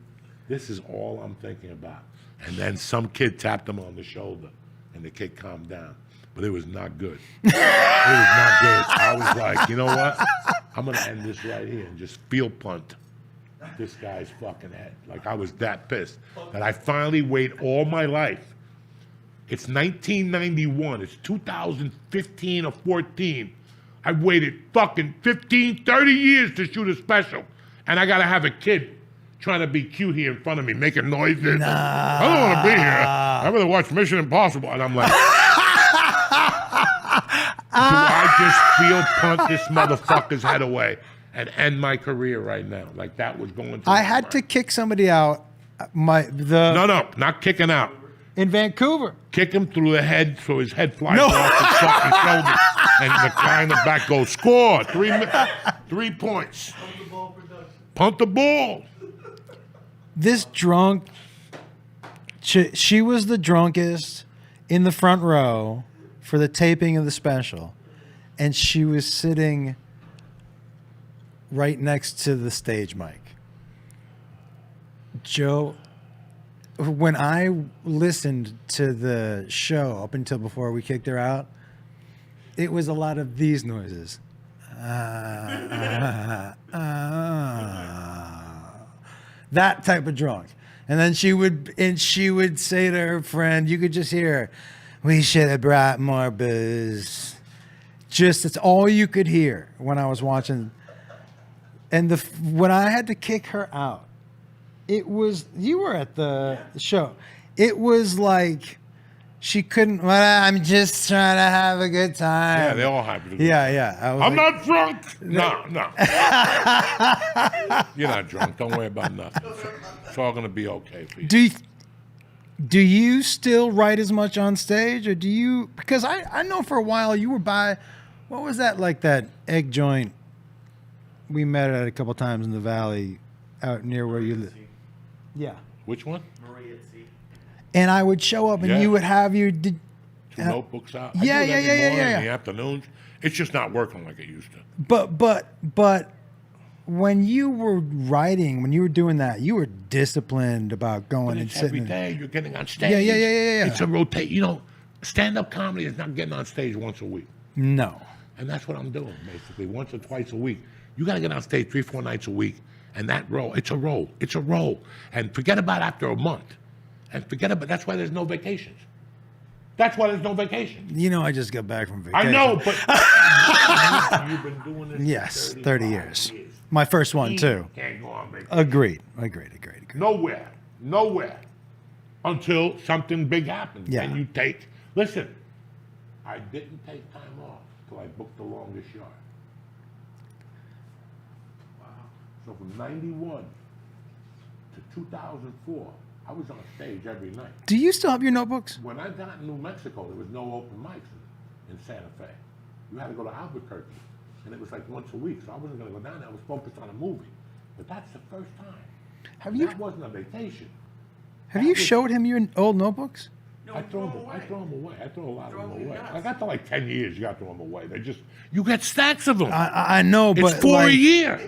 This is all I'm thinking about. And then some kid tapped him on the shoulder, and the kid calmed down. But it was not good. It was not good. I was like, you know what? I'm going to end this right here and just field punt this guy's fucking head. Like, I was that pissed that I finally wait all my life. It's 1991. It's 2015 or 14. I waited fucking 15, 30 years to shoot a special. And I got to have a kid trying to be cute here in front of me, making noises. I don't want to be here. I'd rather watch Mission Impossible. And I'm like... Do I just field punt this motherfucker's head away and end my career right now? Like that was going to I had to kick somebody out. No, not kicking out. In Vancouver. Kick him through the head so his head flies off his fucking shoulder. And the guy in the back goes, score, 3 points. Punt the ball. This drunk, she was the drunkest in the front row for the taping of the special, and she was sitting right next to the stage mic. Joe, when I listened to the show up until before we kicked her out, it was a lot of these noises. That type of drunk. And then she would say to her friend, you could just hear her, we should have brought more booze. Just, it's all you could hear when I was watching. And when I had to kick her out, it was, you were at the show. It was like, she couldn't, well, I'm just trying to have a good time. Yeah, they all have to do Yeah. I'm not drunk. No. You're not drunk. Don't worry about nothing. It's all going to be okay for you. Do you still write as much on stage, or do you? Because I know for a while you were by, what was that, like that egg joint? We met at a couple times in the valley, out near where you live. Yeah. Which one? Marie at Sea. And I would show up, and Yeah. you would have your. Two notebooks out. I Yeah, do it every morning yeah. in the afternoons. It's just not working like it used to. But when you were writing, when you were doing that, you were disciplined about going But and it's sitting. every day. You're getting on stage. Yeah. It's a rotate. Stand-up comedy is not getting on stage once a week. No. And that's what I'm doing, basically, once or twice a week. You got to get on stage 3-4 nights a week. And that roll, it's a roll. It's a roll. And forget about after a month. And forget about, that's why there's no vacations. That's why there's no vacations. You know, I just got back from vacation. I know, but you've been doing this Yes, for 30 years. My first one, He too. can't go on vacation. Agreed. Nowhere. Until something big happens. Yeah. And you take, listen, I didn't take time off till I booked the longest yard. Wow. So from 91 to 2004, I was on stage every night. Do you still have your notebooks? When I got in New Mexico, there was no open mics in Santa Fe. You had to go to Albuquerque, and it was like once a week. So I wasn't going to go down there. I was focused on a movie. But that's the first time. That wasn't a vacation. Have you showed him your old notebooks? I throw them away. I throw a lot of them away. Like after like 10 years, you got to throw them away. You get stacks of them. I know, but it's for a year.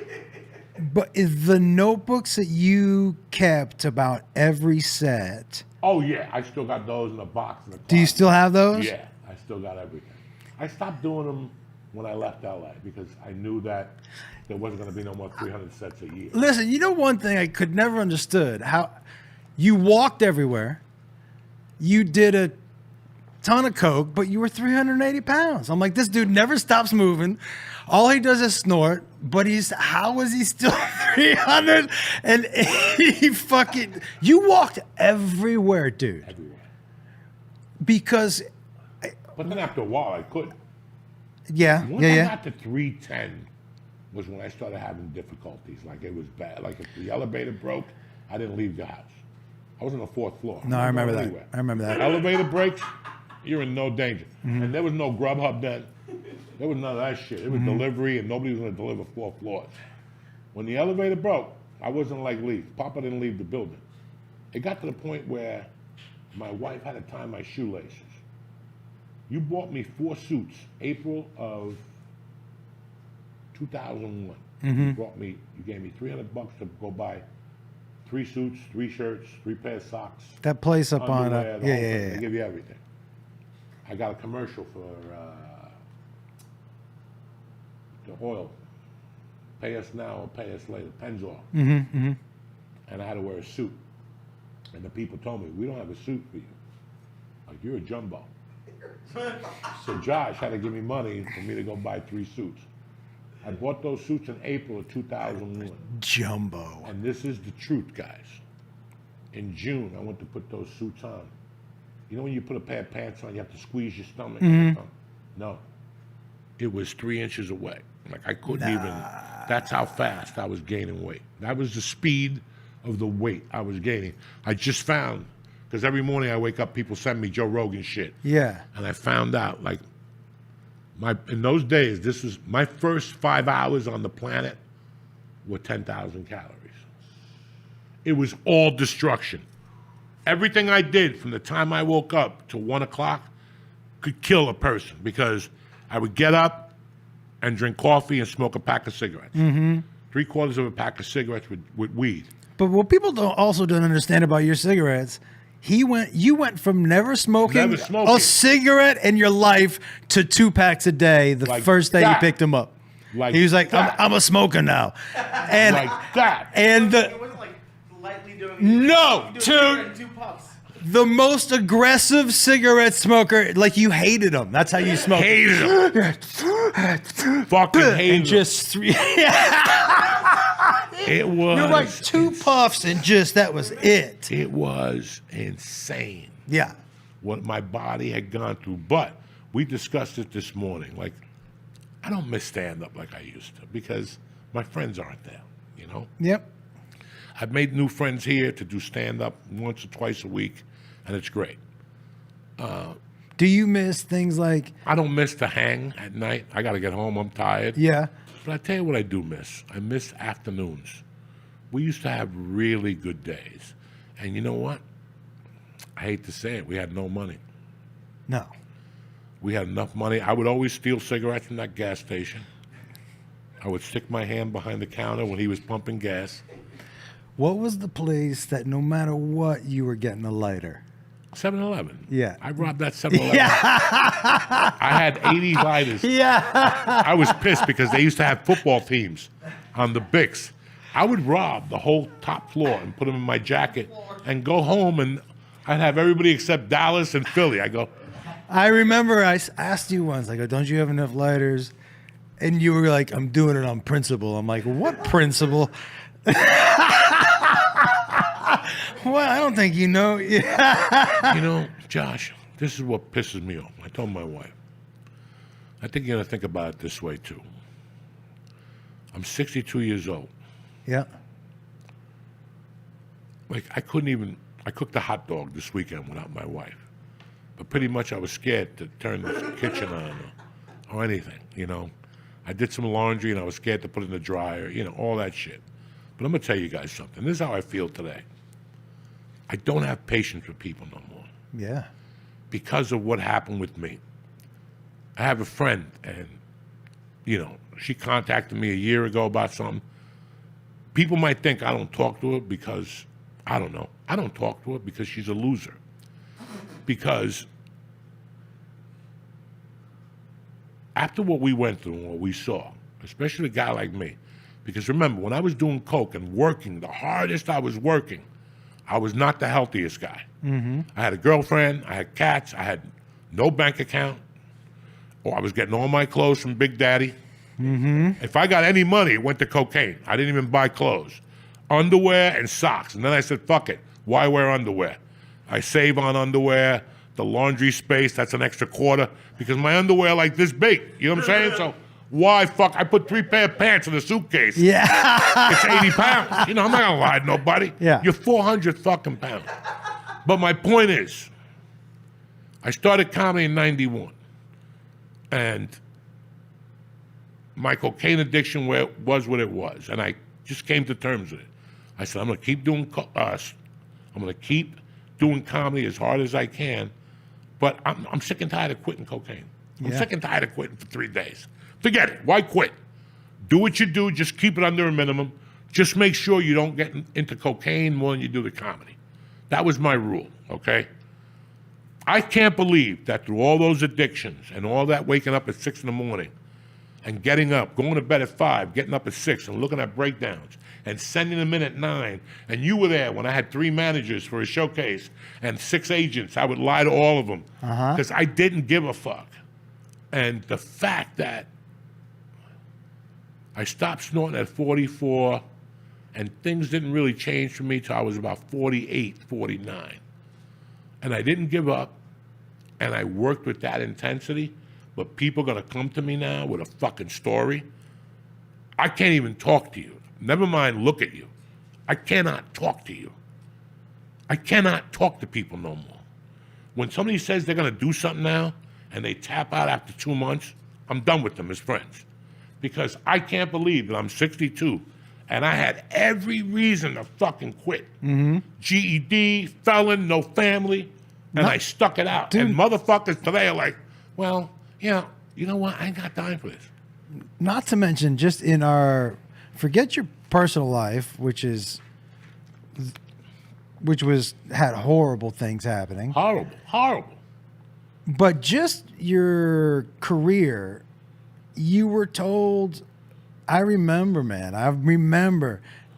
But is the notebooks that you kept about every set? Oh yeah, I still got those in a box in the closet. Do you still have those? Yeah, I still got everything. I stopped doing them when I left LA because I knew that there wasn't going to be no more 300 sets a year. Listen, you know one thing I could never understood how you walked everywhere. You did a ton of coke, but you were 380 pounds. I'm like, this dude never stops moving. All he does is snort, but how is he still 300? And you walked everywhere, dude. Everywhere. Because, But then after a while, I couldn't. yeah. Once I got to 310 was when I started having difficulties. Like it was bad. Like if the elevator broke, I didn't leave the house. I was on the 4th floor. No, I remember that. Anywhere. I remember that. Elevator breaks, you're in no danger. And there was no Grubhub then. There was none of that shit. It was delivery, and nobody was going to deliver 4 floors. When the elevator broke, I wasn't like leave. Papa didn't leave the building. It got to the point where my wife had to tie my shoelaces. You bought me 4 suits, April of 2001. You gave me $300 to go buy 3 suits, 3 shirts, 3 pairs of socks. That place up underwear, on, the whole thing. yeah. They give you everything. I got a commercial for the oil. Pay us now or pay us later. Pennzoil. And I had to wear a suit. And the people told me, we don't have a suit for you. Like, you're a jumbo. So Josh had to give me money for me to go buy 3 suits. I bought those suits in April of 2001. Jumbo. And this is the truth, guys. In June, I went to put those suits on. You know when you put a pair of pants on, you have to squeeze your stomach? No. It was 3 inches away. Like I couldn't even, that's how fast I was gaining weight. That was the speed of the weight I was gaining. I just found, because every morning I wake up, people send me Joe Rogan shit. Yeah. And I found out, like, in those days, this was my first 5 hours on the planet were 10,000 calories. It was all destruction. Everything I did from the time I woke up to 1 o'clock could kill a person because I would get up and drink coffee and smoke a pack of cigarettes. 3/4 of a pack of cigarettes with weed. But what people don't understand about your cigarettes, you went from never smoking a cigarette in your life to 2 packs a day the Like first day that. you picked him up. Like he was like, that. I'm a smoker now. And Like that. And It wasn't like lightly doing No, you do dude. it in 2 puffs. the most aggressive cigarette smoker, like you hated him. That's how you smoked. Hated him. Fucking hated And him. just 3. It was. You're right, 2 puffs and just that was it. It was insane Yeah. what my body had gone through. But we discussed it this morning. Like, I don't miss stand-up like I used to because my friends aren't there, you know? Yep. I've made new friends here to do stand-up once or twice a week, and it's great. Do you miss things like, I don't miss to hang at night. I got to get home. I'm tired. yeah, But I tell you what I do miss. I miss afternoons. We used to have really good days. And you know what? I hate to say it. We had no money. no. We had enough money. I would always steal cigarettes from that gas station. I would stick my hand behind the counter when he was pumping gas. What was the place that no matter what, you were getting a lighter? 7-Eleven. Yeah. I robbed that 7-Eleven. I had 80 lighters. Yeah. I was pissed because they used to have football teams on the Bics. I would rob the whole top floor and put them in my jacket and go home, and I'd have everybody except Dallas and Philly. I go, I remember I asked you once, I go, don't you have enough lighters? And you were like, I'm doing it on principle. I'm like, what principle? Well, I don't think you know. Yeah. you know, Josh, this is what pisses me off. I told my wife, I think you're going to think about it this way, too. I'm 62 years old. Yeah. Like, I I cooked a hot dog this weekend without my wife. But pretty much I was scared to turn the kitchen on or anything, you know. I did some laundry and I was scared to put it in the dryer, you know, all that shit. But I'm going to tell you guys something. This is how I feel today. I don't have patience with people no more Yeah. because of what happened with me. I have a friend, and, you know, she contacted me a year ago about something. People might think I don't talk to her because, I don't know. I don't talk to her because she's a loser. Because after what we went through and what we saw, especially a guy like me, because remember, when I was doing coke and working, the hardest I was working, I was not the healthiest guy. Mm-hmm. I had a girlfriend, I had cats, I had no bank account, or I was getting all my clothes from Big Daddy. Mm-hmm. If I got any money, it went to cocaine. I didn't even buy clothes. Underwear and socks. And then I said, fuck it. Why wear underwear? I save on underwear. The laundry space, that's an extra quarter. Because my underwear like this big. You know what I'm saying? So why fuck? I put 3 pair of pants in a suitcase. Yeah. It's 80 pounds. You know, I'm not gonna lie to nobody. Yeah. You're 400 fucking pounds. But my point is, I started comedy in 91. And my cocaine addiction was what it was. And I just came to terms with it. I said, I'm gonna keep doing comedy as hard as I can, but I'm sick and tired of quitting cocaine. I'm sick and tired of quitting for 3 days. Forget it. Why quit? Do what you do. Just keep it under a minimum. Just make sure you don't get into cocaine more than you do the comedy. That was my rule, okay? I can't believe that through all those addictions and all that waking up at 6 in the morning and getting up, going to bed at 5, getting up at 6 and looking at breakdowns and sending them in at 9, and you were there when I had 3 managers for a showcase and 6 agents. I would lie to all of them because I didn't give a fuck. And the fact that I stopped snorting at 44 and things didn't really change for me till I was about 48, 49. And I didn't give up, and I worked with that intensity, but people are gonna come to me now with a fucking story. I can't even talk to you. Never mind look at you. I cannot talk to you. I cannot talk to people no more. When somebody says they're gonna do something now and they tap out after 2 months, I'm done with them as friends. Because I can't believe that I'm 62 and I had every reason to fucking quit. Mm-hmm. GED, felon, no family, and I stuck it out. Dude. And motherfuckers today are like, well, yeah, you know what? I ain't got time for this. Not to mention, just in our, forget your personal life, which had horrible things happening. Horrible, horrible. But just your career, you were told, I remember,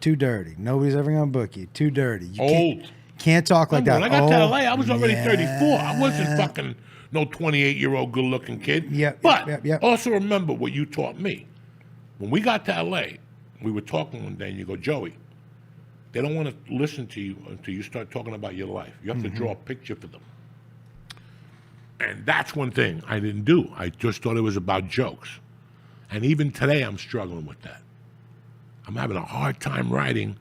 too dirty. Nobody's ever going to book you. Too dirty. You Old. Can't talk like that. When I got to LA, I was already 34. I wasn't fucking no 28-year-old good-looking kid. Yep, But yep. also remember what you taught me. When we got to LA, we were talking one day, and you go, Joey, they don't want to listen to you until you start talking about your life. You have to draw a picture for them. And that's one thing I didn't do. I just thought it was about jokes. And even today, I'm struggling with that. I'm having a hard time writing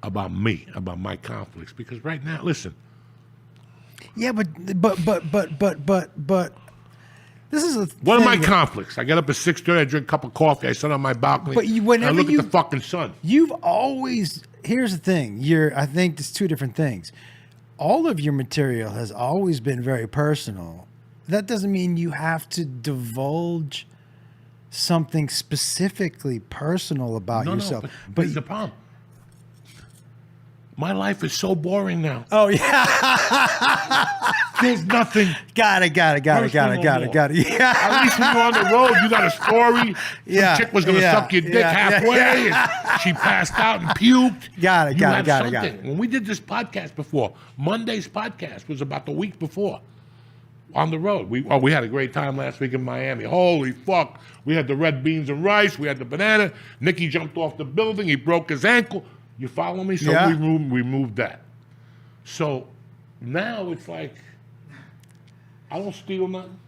about me, about my conflicts, because right now, listen. Yeah, but this is a What are my thing. conflicts? I get up at 6:30, I drink a cup of coffee, I sit on my balcony, But you, and I whenever look you, at the fucking sun. You've always, here's the thing, I think it's 2 different things. All of your material has always been very personal. That doesn't mean you have to divulge something specifically personal about yourself. But here's the problem. My life is so boring now. Oh yeah. There's nothing. Got it. Yeah. At least when you're on the road, you got a story. Yeah, Some chick was gonna suck your dick halfway, and she passed out and puked. Got it. When we did this podcast before, Monday's podcast was about the week before. On the road. We had a great time last week in Miami. Holy fuck. We had the red beans and rice. We had the banana. Nicky jumped off the building. He broke his ankle. You follow me? So we moved that. So now it's like, I don't steal nothing.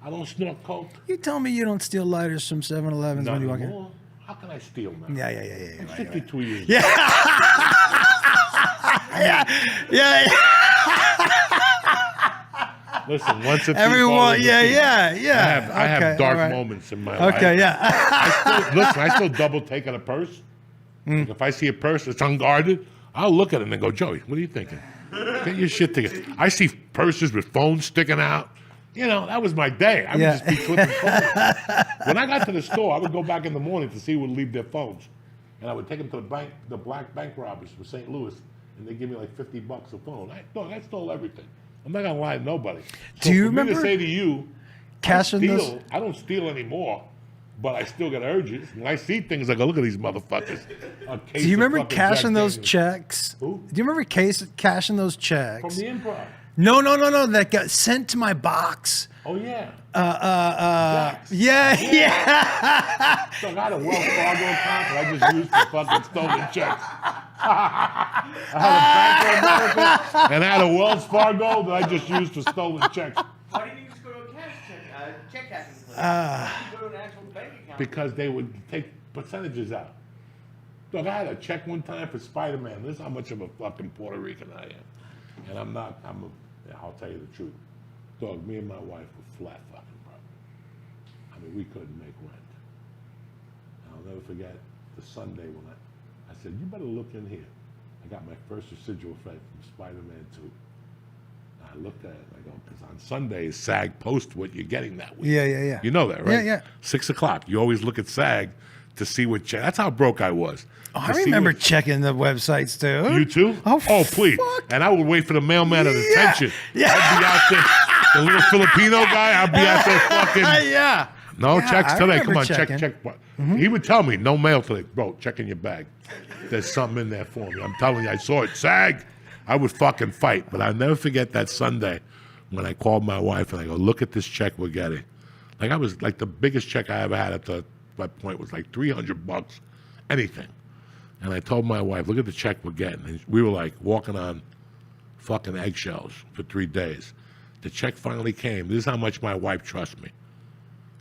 I don't snort coke. You tell me you don't steal lighters from 7-Elevens when you walk in? How can I steal now? Yeah. I'm 52 years old. Yeah. Yeah. Listen, once a thief, Everyone, always a thief. yeah. I have Okay, dark all right. moments in my life. Okay, yeah. I still double take on a purse. Like if I see a purse that's unguarded, I'll look at it and go, Joey, what are you thinking? Get your shit together. I see purses with phones sticking out. You know, that was my day. I would just be flipping phones. When I got to the store, I would go back in the morning to see who would leave their phones. And I would take them to the bank, the black bank robbers from St. Louis, and they give me like $50 a phone. I stole everything. I'm not gonna lie to nobody. So Do you for me remember to say to you, cashing those? I don't steal anymore, but I still get urges. When I see things, I go, look at these motherfuckers. Do you remember cashing those checks? Who? Do you remember cashing those checks? From the Improv. No. That got sent to my box. Oh, yeah. Yeah. So I had a Wells Fargo account that I just used for fucking stolen checks. I had a Bank of America and I had a Wells Fargo that I just used for stolen checks. Why didn't you just go to a check cashing place? You go to an actual bank account. Because they would take percentages out. Look, I had a check one time for Spider-Man. This is how much of a fucking Puerto Rican I am. And I'll tell you the truth. Dog, me and my wife were flat fucking broke. I mean, we couldn't make rent. And I'll never forget the Sunday when I said, you better look in here. I got my first residual effect from Spider-Man 2. And I looked at it and I go, because on Sundays, SAG posts what you're getting that week. Yeah. You know that, right? Yeah. 6 o'clock. You always look at SAG to see what that's how broke I was. Oh, I remember checking the websites too. You too? Oh, please. fuck. And I would wait for the mailman at attention. Yeah. I'd be out there, the little Filipino guy, I'd be out there fucking. Yeah. No Yeah, checks I today. remember Come on, checking. check. He would tell me, no mail today. Bro, check in your bag. There's something in there for me. I'm telling you, I saw it. SAG. I would fucking fight. But I'll never forget that Sunday when I called my wife and I go, look at this check we're getting. Like I was like the biggest check I ever had at that point was like $300, anything. And I told my wife, look at the check we're getting. And we were like walking on fucking eggshells for 3 days. The check finally came. This is how much my wife trusts me.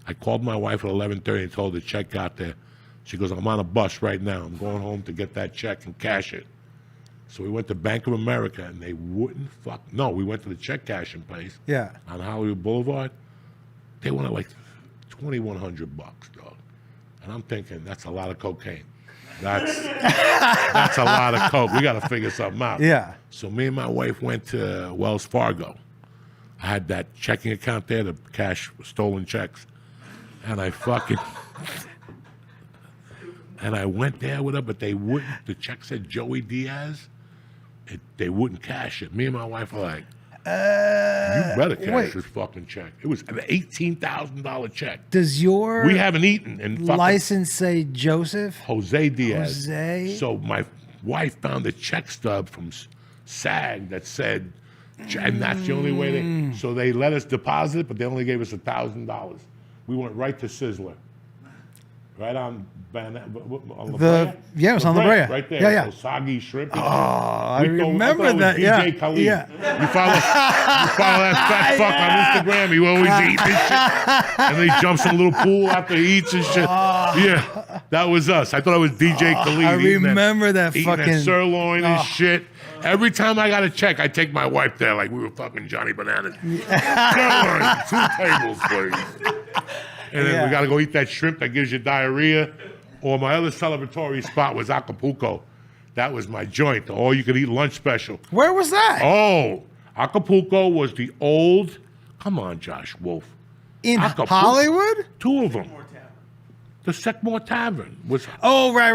I called my wife at 11:30 and told her the check got there. She goes, I'm on a bus right now. I'm going home to get that check and cash it. So we went to Bank of America and they wouldn't No, we went to the check cashing place. Yeah. On Hollywood Boulevard. They wanted like $2,100, dog. And I'm thinking, that's a lot of cocaine. That's a lot of coke. We got to figure something out. Yeah. So me and my wife went to Wells Fargo. I had that checking account there to cash stolen checks. And I went there with her, but they wouldn't. The check said Joey Diaz. They wouldn't cash it. Me and my wife were like, you better cash this fucking check. It was an $18,000 check. Does your We haven't eaten in fucking license say Joseph? Jose Diaz. Jose? So my wife found a check stub from SAG that said, and that's the only way so they let us deposit it, but they only gave us $1,000. We went right to Sizzler. Right on La Brea? Yeah, it was on La Brea. Right there. Yeah. Osagi shrimp. Oh, I We thought- remember I thought it was that. DJ Yeah. Khalid. Yeah. You follow that fat fuck on Instagram. He always eats and shit. And then he jumps in a little pool after he eats and shit. Yeah, that was us. I thought it was DJ Khalid. I eating remember that eating fucking that sirloin and shit. Every time I got a check, I take my wife there like we were fucking Johnny Bananas. Sirloin, 2 tables, please. And then we got to go eat that shrimp that gives you diarrhea. Or my other celebratory spot was Acapulco. That was my joint, the all-you-could-eat lunch special. Where was that? Oh, Acapulco was the old. Come on, Josh Wolf. In Acapulco. Hollywood? 2 of them. The Sycamore Tavern was. Oh, right.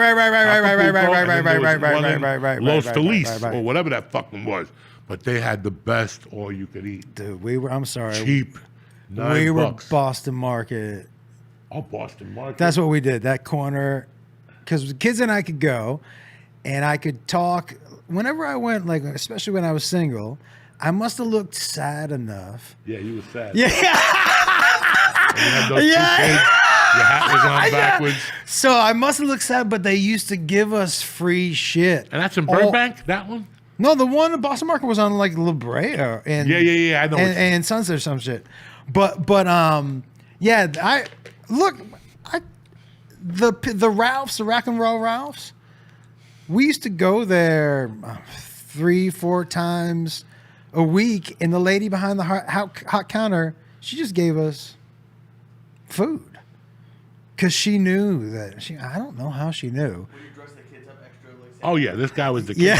Los Feliz or whatever that fucking was. But they had the best all-you-could-eat. Dude, I'm sorry. Cheap. $9. We were Boston Market. Oh, Boston Market. That's what we did. That corner, because the kids and I could go, and I could talk whenever I went. Like, especially when I was single, I must have looked sad enough. Yeah, you were sad. Yeah. And you had those 2 kids. Your hat was on backwards. So I must have looked sad, but they used to give us free shit. And that's in Burbank, that one? No, the one in Boston Market was on like La Brea and Yeah. I know. and Sunset or some shit. But the Ralphs, the Rock and Roll Ralphs. We used to go there 3-4 times a week, and the lady behind the hot counter, she just gave us food because she knew that I don't know how she knew. Will you dress the kids up extra? Like, Oh yeah, this guy was the kid. Yeah.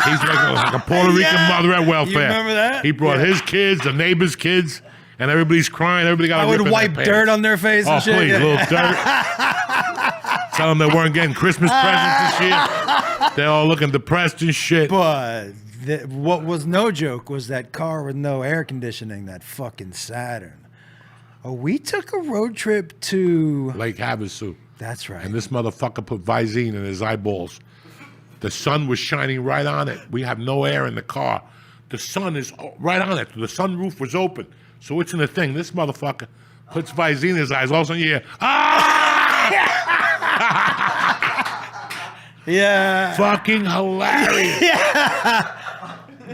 He's like a Puerto Rican mother at welfare. You remember that? He brought his kids, the neighbors' kids, and everybody's crying. Everybody got. I would wipe dirt on their face Oh and shit. please, little dirt. Tell them they weren't getting Christmas presents this year. They're all looking depressed and shit. But what was no joke was that car with no air conditioning, that fucking Saturn. Oh, we took a road trip to... Lake Havasu. That's right. And this motherfucker put Visine in his eyeballs. The sun was shining right on it. We have no air in the car. The sun is right on it. The sunroof was open. So it's in the thing. This motherfucker puts Visine in his eyes. All of a sudden you hear, Yeah. fucking hilarious.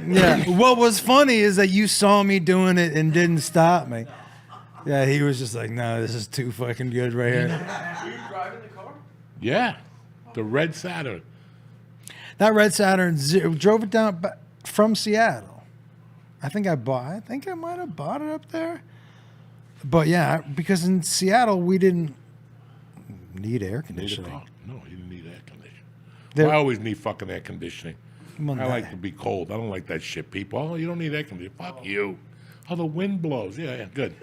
Yeah. What was funny is that you saw me doing it and didn't stop me. Yeah, he was just like, no, this is too fucking good right here. were you driving the car? Yeah. The red Saturn. That red Saturn drove it down from Seattle. I think I might have bought it up there. But yeah, because in Seattle we didn't need air conditioning. No, you didn't need air conditioning. There- I always need fucking air conditioning. Well, I like to be cold. I don't like that shit, people. Oh, you don't need air conditioning. Fuck you. Oh, the wind blows. Yeah, good.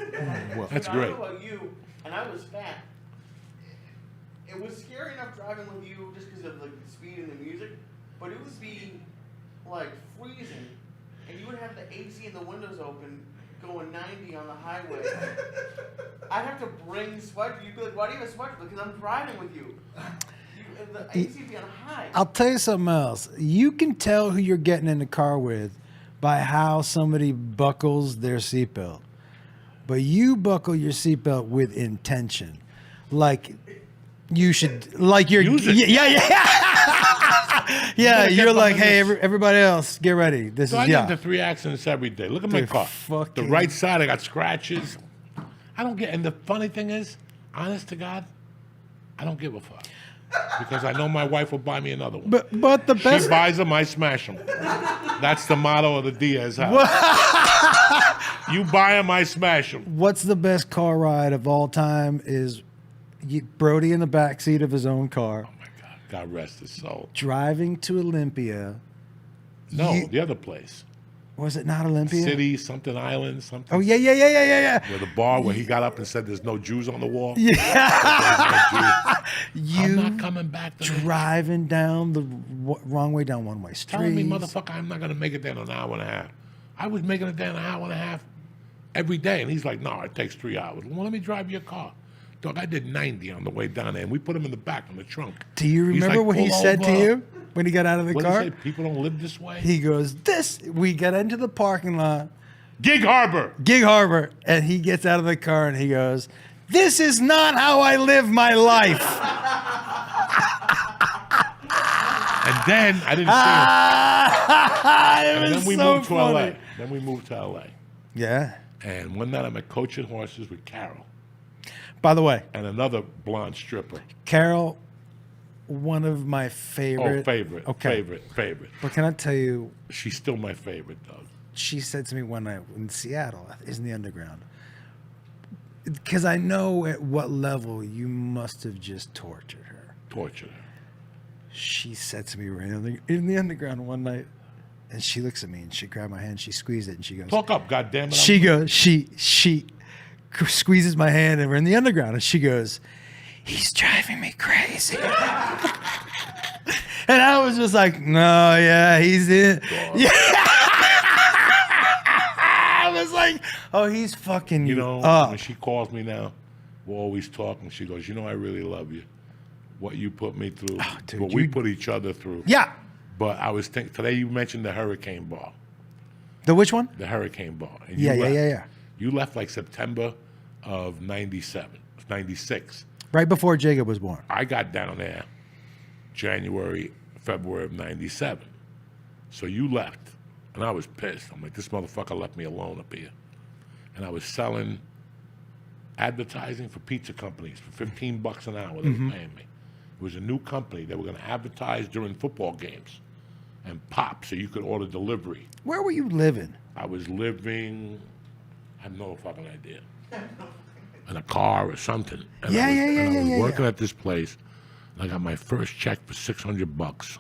That's I great. don't know about you, and I was fat. It was scary enough driving with you just because of like the speed and the music, but it would be like freezing, and you would have the AC and the windows open, going 90 on the highway. I'd have to bring sweater. You'd be like, "Why do you have a sweater?" Because I'm driving with you. The AC would be on high. I'll tell you something else. You can tell who you're getting in the car with by how somebody buckles their seatbelt. But you buckle your seatbelt with intention. Like you should, like you're, Use it. yeah, You you're gotta like, get hey, behind everybody else, get ready. This So is, I yeah. get into 3 accidents every day. Look at my The car. fucking- The right side, I got scratches. I don't get, and the funny thing is, honest to God, I don't give a fuck. Because I know my wife will buy me another one. But the She best, buys them, I smash them. That's the motto of the Diaz house. You buy them, I smash them. what's the best car ride of all time is Brody in the backseat of his own car, Oh my God, God rest his soul. driving to Olympia. No, You- the other place. Was it not Olympia? City, something island, something. Oh, yeah. Where the bar where he got up and said there's no Jews on the wall. Yeah. I'm You not coming back to that. driving down the wrong way down one-way street. Telling me, motherfucker, I'm not going to make it there in an hour and a half. I was making it there in an hour and a half every day. And he's like, no, it takes 3 hours. Well, let me drive your car. Dog, I did 90 on the way down there, and we put him in the back in the trunk. Do you He's remember like, what he "Pull said to over." you when he got out of the What car? did he say? People don't live this way? He goes, we got into the parking lot, Gig Harbor. Gig Harbor, and he gets out of the car and he goes, this is not how I live my life. And then I didn't see him. It And was then we so moved to funny. LA. Then we moved to LA. Yeah. And one night I'm at Coaching Horses with Carol By the way, and another blonde stripper. Carol, one of my Oh, favorite. favorite. Okay. Favorite. But can I tell you, She's still my favorite, Doug. she said to me one night in Seattle, in the underground, because I know at what level you must have just tortured her. Torture her. She said to me right in the underground one night, and she looks at me and she grabbed my hand, she squeezed it, and she goes, Talk up, goddammit. she goes, she squeezes my hand, and we're in the underground, and she goes, he's driving me crazy. And I was just like, no, yeah, he's in. Yeah. I was like, oh, he's fucking You you know, up. when she calls me now, we're always talking. She goes, you know, I really love you. What you put me through. dude, what we you- put each other through. Yeah. But I was thinking, today you mentioned the Hurricane Bar. The which one? The Hurricane Bar. And Yeah, you yeah, left. yeah, yeah. You left like September of 97, 96. Right before Jacob was born. I got down there February of 97. So you left. And I was pissed. I'm like, this motherfucker left me alone up here. And I was selling advertising for pizza companies for $15 an hour. They were paying me. It was a new company. They were going to advertise during football games. and pop, so you could order delivery. Where were you living? I was living, I have no fucking idea, in a car or something. And Yeah, I was yeah. working at this place, and I got my first check for $600.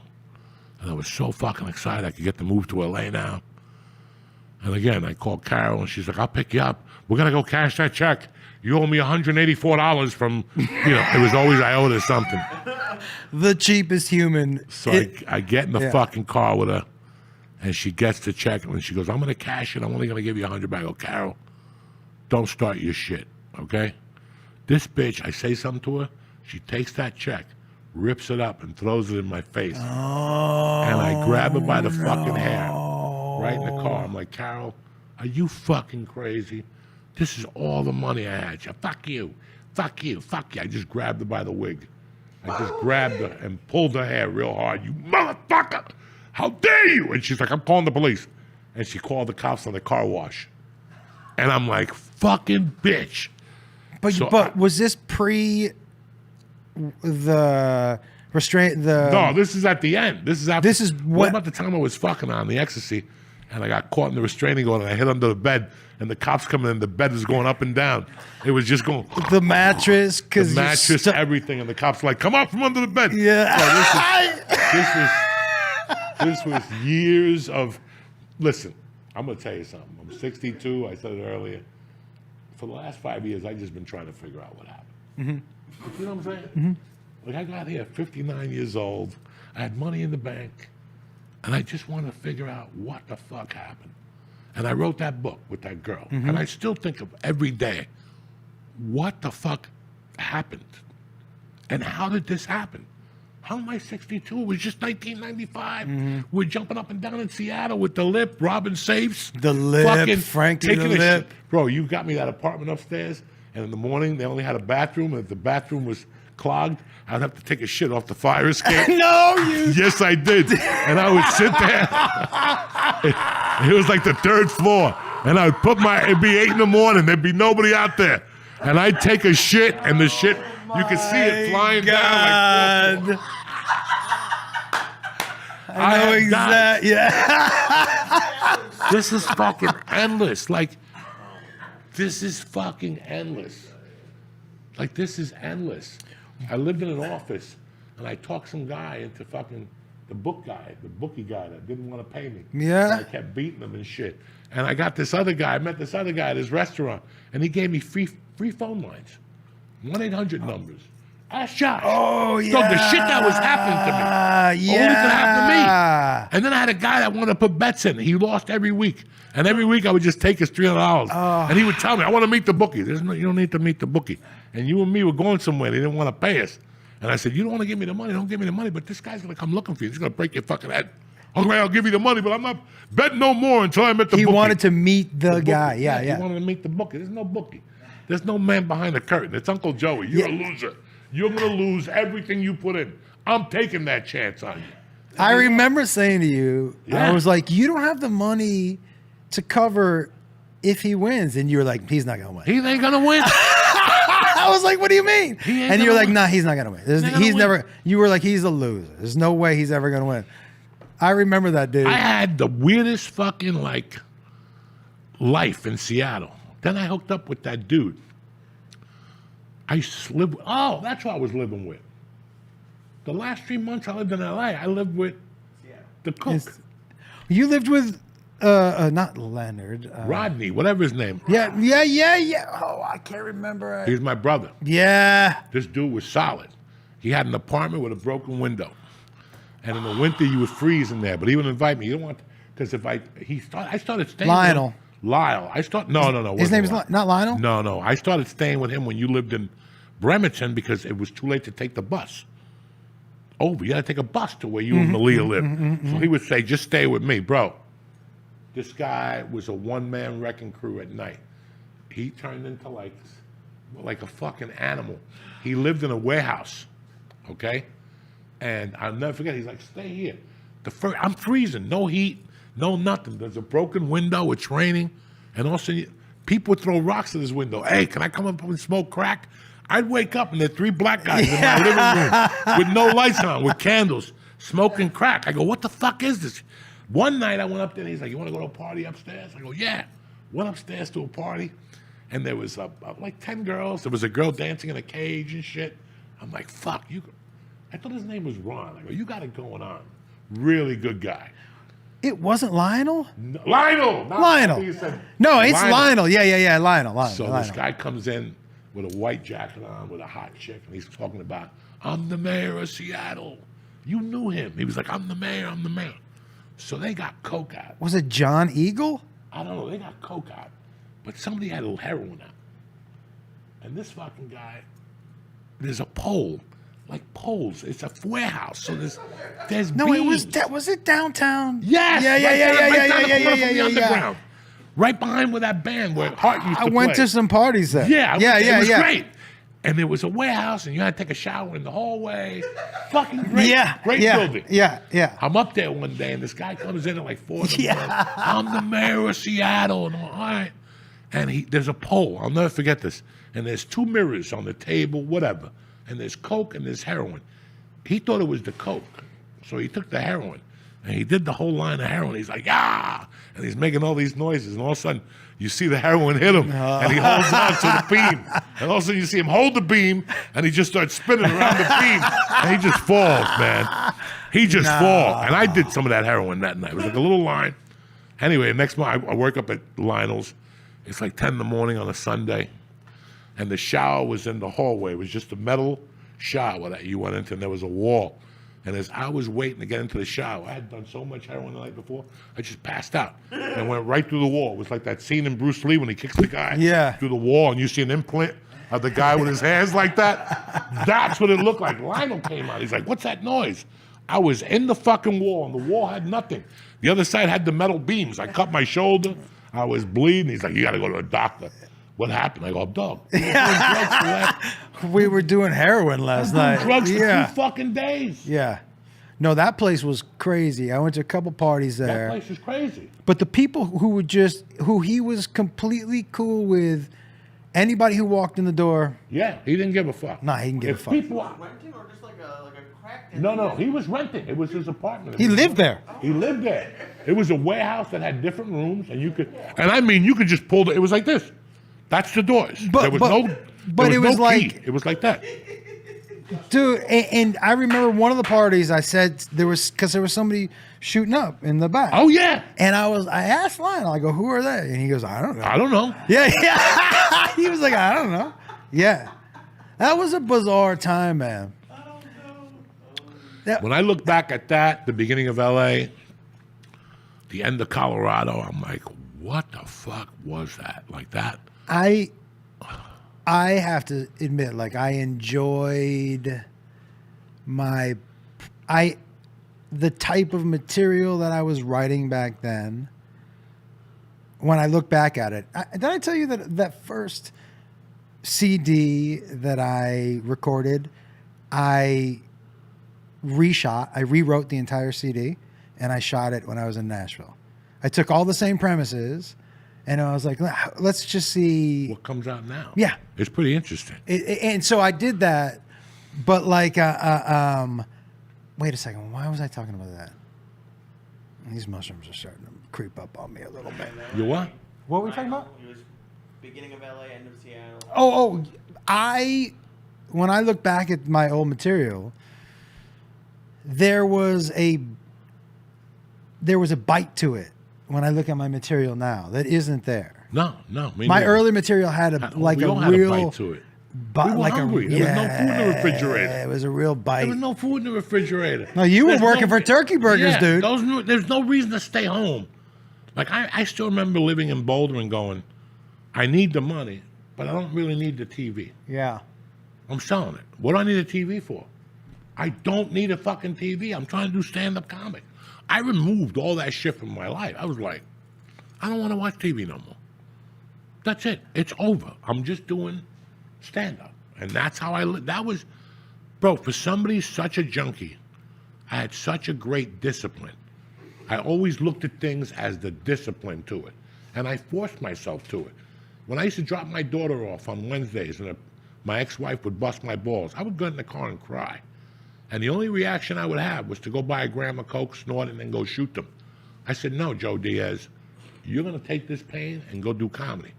And I was so fucking excited I could get to move to LA now. And again, I called Carol, and she's like, I'll pick you up. We're going to go cash that check. You owe me $184 from, it was always I owed her something. The cheapest human. So I get in the fucking car with her, and she gets the check, and she goes, I'm going to cash it. I'm only going to give you $100 back. I go, Carol, don't start your shit, okay? This bitch, I say something to her, she takes that check, rips it up, and throws it in my face. Oh, And I grab her by the fucking hair, right in the car. I'm like, Carol, are you fucking crazy? This is all the money I had. She, fuck you, fuck you, fuck you. I just grabbed her by the wig. I just grabbed her and pulled her hair real hard. You motherfucker! How dare you? And she's like, I'm calling the police. And she called the cops on the car wash. And I'm like, fucking bitch. But was this pre the restraint? No, this is at the end. This is after. This is what about the time I was fucking on the ecstasy, and I got caught in the restraining order, and I hid under the bed, and the cops coming in, the bed is going up and down. It was just going. The mattress, because the mattress, everything, and the cops were like, come out from under the bed. Yeah. This was years of. Listen, I'm gonna tell you something. I'm 62. I said it earlier. For the last 5 years, I've just been trying to figure out what happened. Mm-hmm. You know what I'm saying? Mm-hmm. Like, I got here 59 years old. I had money in the bank. And I just wanted to figure out what the fuck happened. And I wrote that book with that girl. Mm-hmm. And I still think of every day, what the fuck happened? And how did this happen? How am I 62? It was just 1995. Mm-hmm. We're jumping up and down in Seattle with the Lip, robbing safes. The Lip, Frankie the Lip. Bro, you got me that apartment upstairs, and in the morning they only had a bathroom, and if the bathroom was clogged, I'd have to take a shit off the fire escape. No, you. Yes, I did. And I would sit there. It was like the third floor. And I would it'd be 8 a.m, there'd be nobody out there. And I'd take a shit, and the shit, you could see it flying down like 4 floors. I know exactly. Yeah. This is fucking endless. Like, this is fucking endless. Like, this is endless. I lived in an office, and I talked some guy into fucking the bookie guy that didn't want to pay me. Yeah. And I kept beating him and shit. And I got this other guy. I met this other guy at his restaurant, and he gave me free phone lines, 1-800 numbers. Ask Josh. Oh, yeah. So the shit that was happening to me. Yeah. Only could happen to me. And then I had a guy that wanted to put bets in. He lost every week. And every week I would just take his $300. And he would tell me, I want to meet the bookie. You don't need to meet the bookie. And you and me were going somewhere. They didn't want to pay us. And I said, you don't want to give me the money. Don't give me the money. But this guy's going to come looking for you. He's going to break your fucking head. Okay, I'll give you the money, but I'm not betting no more until I met the bookie. He wanted to meet the guy. Yeah. He wanted to meet the bookie. There's no bookie. There's no man behind the curtain. It's Uncle Joey. You're a loser. You're going to lose everything you put in. I'm taking that chance on you. I remember saying to you, I was like, you don't have the money to cover if he wins. And you were like, he's not going to win. He ain't going to win. I was like, what do you mean? And you were like, nah, he's not going to win. He's never, you were like, he's a loser. There's no way he's ever going to win. I remember that, dude. I had the weirdest fucking, life in Seattle. Then I hooked up with that dude. I lived. Oh, that's what I was living with. The last 3 months I lived in LA, I lived with the cook. You lived with, not Leonard. Rodney, whatever his name. Yeah. Oh, I can't remember. He was my brother. Yeah. This dude was solid. He had an apartment with a broken window. And in the winter, you would freeze in there. But he would invite me. You don't want, because I started staying Lionel. with him. Lyle. No. His name is not Lionel? No. I started staying with him when you lived in Bremerton because it was too late to take the bus. You got to take a bus to where you and Malia lived. So he would say, just stay with me. Bro, this guy was a one-man wrecking crew at night. He turned into like a fucking animal. He lived in a warehouse, okay? And I'll never forget, he's like, stay here. I'm freezing, no heat. No, nothing. There's a broken window. It's raining. And all of a sudden, people would throw rocks at his window. Hey, can I come up and smoke crack? I'd wake up and there are 3 black guys in my living room with no lights on, with candles, smoking crack. I go, what the fuck is this? One night I went up there and he's like, you want to go to a party upstairs? I go, yeah. Went upstairs to a party and there was like 10 girls. There was a girl dancing in a cage and shit. I'm like, fuck, you. I thought his name was Ron. I go, you got it going on. Really good guy. It wasn't Lionel? No, Lionel! Lionel. No, it's Lionel. Yeah. Lionel. So this guy comes in with a white jacket on with a hot chick and he's talking about, I'm the mayor of Seattle. You knew him. He was like, I'm the mayor. So they got coke out. Was it John Eagle? I don't know. They got coke out. But somebody had a little heroin out. And this fucking guy, there's a pole. Like poles. It's a warehouse. So there's No, beams. was it downtown? Yes. Yeah. Underground. Right behind where that band where Hart used to I went play. to some parties there. Yeah. It was great. And there was a warehouse, and you had to take a shower in the hallway. Fucking great. Great building. Yeah. I'm up there one day, and this guy comes in at like 4 in the morning. I'm the mayor of Seattle. And I'm all right. And there's a pole. I'll never forget this. And there's 2 mirrors on the table, whatever. And there's coke and there's heroin. He thought it was the coke. So he took the heroin. And he did the whole line of heroin. He's like, ah! And he's making all these noises. And all of a sudden, you see the heroin hit him. And he holds on to the beam. And all of a sudden, you see him hold the beam. And he just starts spinning around the beam. And he just falls, man. He just falls. And I did some of that heroin that night. It was like a little line. Anyway, next morning, I work up at Lionel's. It's like 10 in the morning on a Sunday. And the shower was in the hallway. It was just a metal shower that you went into. And there was a wall. And as I was waiting to get into the shower, I had done so much heroin the night before, I just passed out and went right through the wall. It was like that scene in Bruce Lee when he kicks the guy through the wall and you see an implant of the guy with his hands like that. That's what it looked like. Lionel came out. He's like, what's that noise? I was in the fucking wall and the wall had nothing. The other side had the metal beams. I cut my shoulder. I was bleeding. He's like, you got to go to a doctor. What happened? I go, dog. We were doing heroin last night. Drugs for 2 fucking days. Yeah. No, that place was crazy. I went to a couple parties there. That place is crazy. But the people who he was completely cool with, anybody who walked in the door. Yeah, he didn't give a fuck. Nah, he didn't give a fuck. Renting or just like a crack den? No, he was renting. It was his apartment. He lived there. He lived there. It was a warehouse that had different rooms, and you could just pull it was like this. That's the doors. There was no key. It was like that. Dude, and I remember one of the parties I said there was somebody shooting up in the back. Oh yeah. And I asked Lionel, I go, who are they? And he goes, I don't know. I don't know. Yeah. He was like, I don't know. Yeah. That was a bizarre time, man. When I look back at that, the beginning of LA, the end of Colorado, I'm like, what the fuck was that? Like that? I have to admit, like, I enjoyed the type of material that I was writing back then. When I look back at it, did I tell you that first CD that I recorded, I rewrote the entire CD, and I shot it when I was in Nashville. I took all the same premises. And I was like, let's just see what comes out now. Yeah, it's pretty interesting. And so I did that, but like, wait a second. Why was I talking about that? These mushrooms are starting to creep up on me a little bit. You what? What were we talking about? It was beginning of LA, end of Seattle. When I look back at my old material, there was a bite to it. When I look at my material now, that isn't there. No. My early material had a real bite to it. But we were like hungry. There was no food in the refrigerator. It was a real bite. There was no food in the refrigerator. No, you were working for Turkey Burgers, dude. There's no reason to stay home. Like I still remember living in Boulder and going, I need the money, but I don't really need the TV. Yeah. I'm selling it. What do I need a TV for? I don't need a fucking TV. I'm trying to do stand-up comic. I removed all that shit from my life. I was like, I don't want to watch TV no more. That's it. It's over. I'm just doing stand-up. And that's how I live. That was, bro, for somebody such a junkie, I had such a great discipline. I always looked at things as the discipline to it. And I forced myself to it. When I used to drop my daughter off on Wednesdays and my ex-wife would bust my balls, I would go in the car and cry. And the only reaction I would have was to go buy a gram of coke, snort it, and then go shoot them. I said, no, Joe Diaz, you're going to take this pain and go do comedy.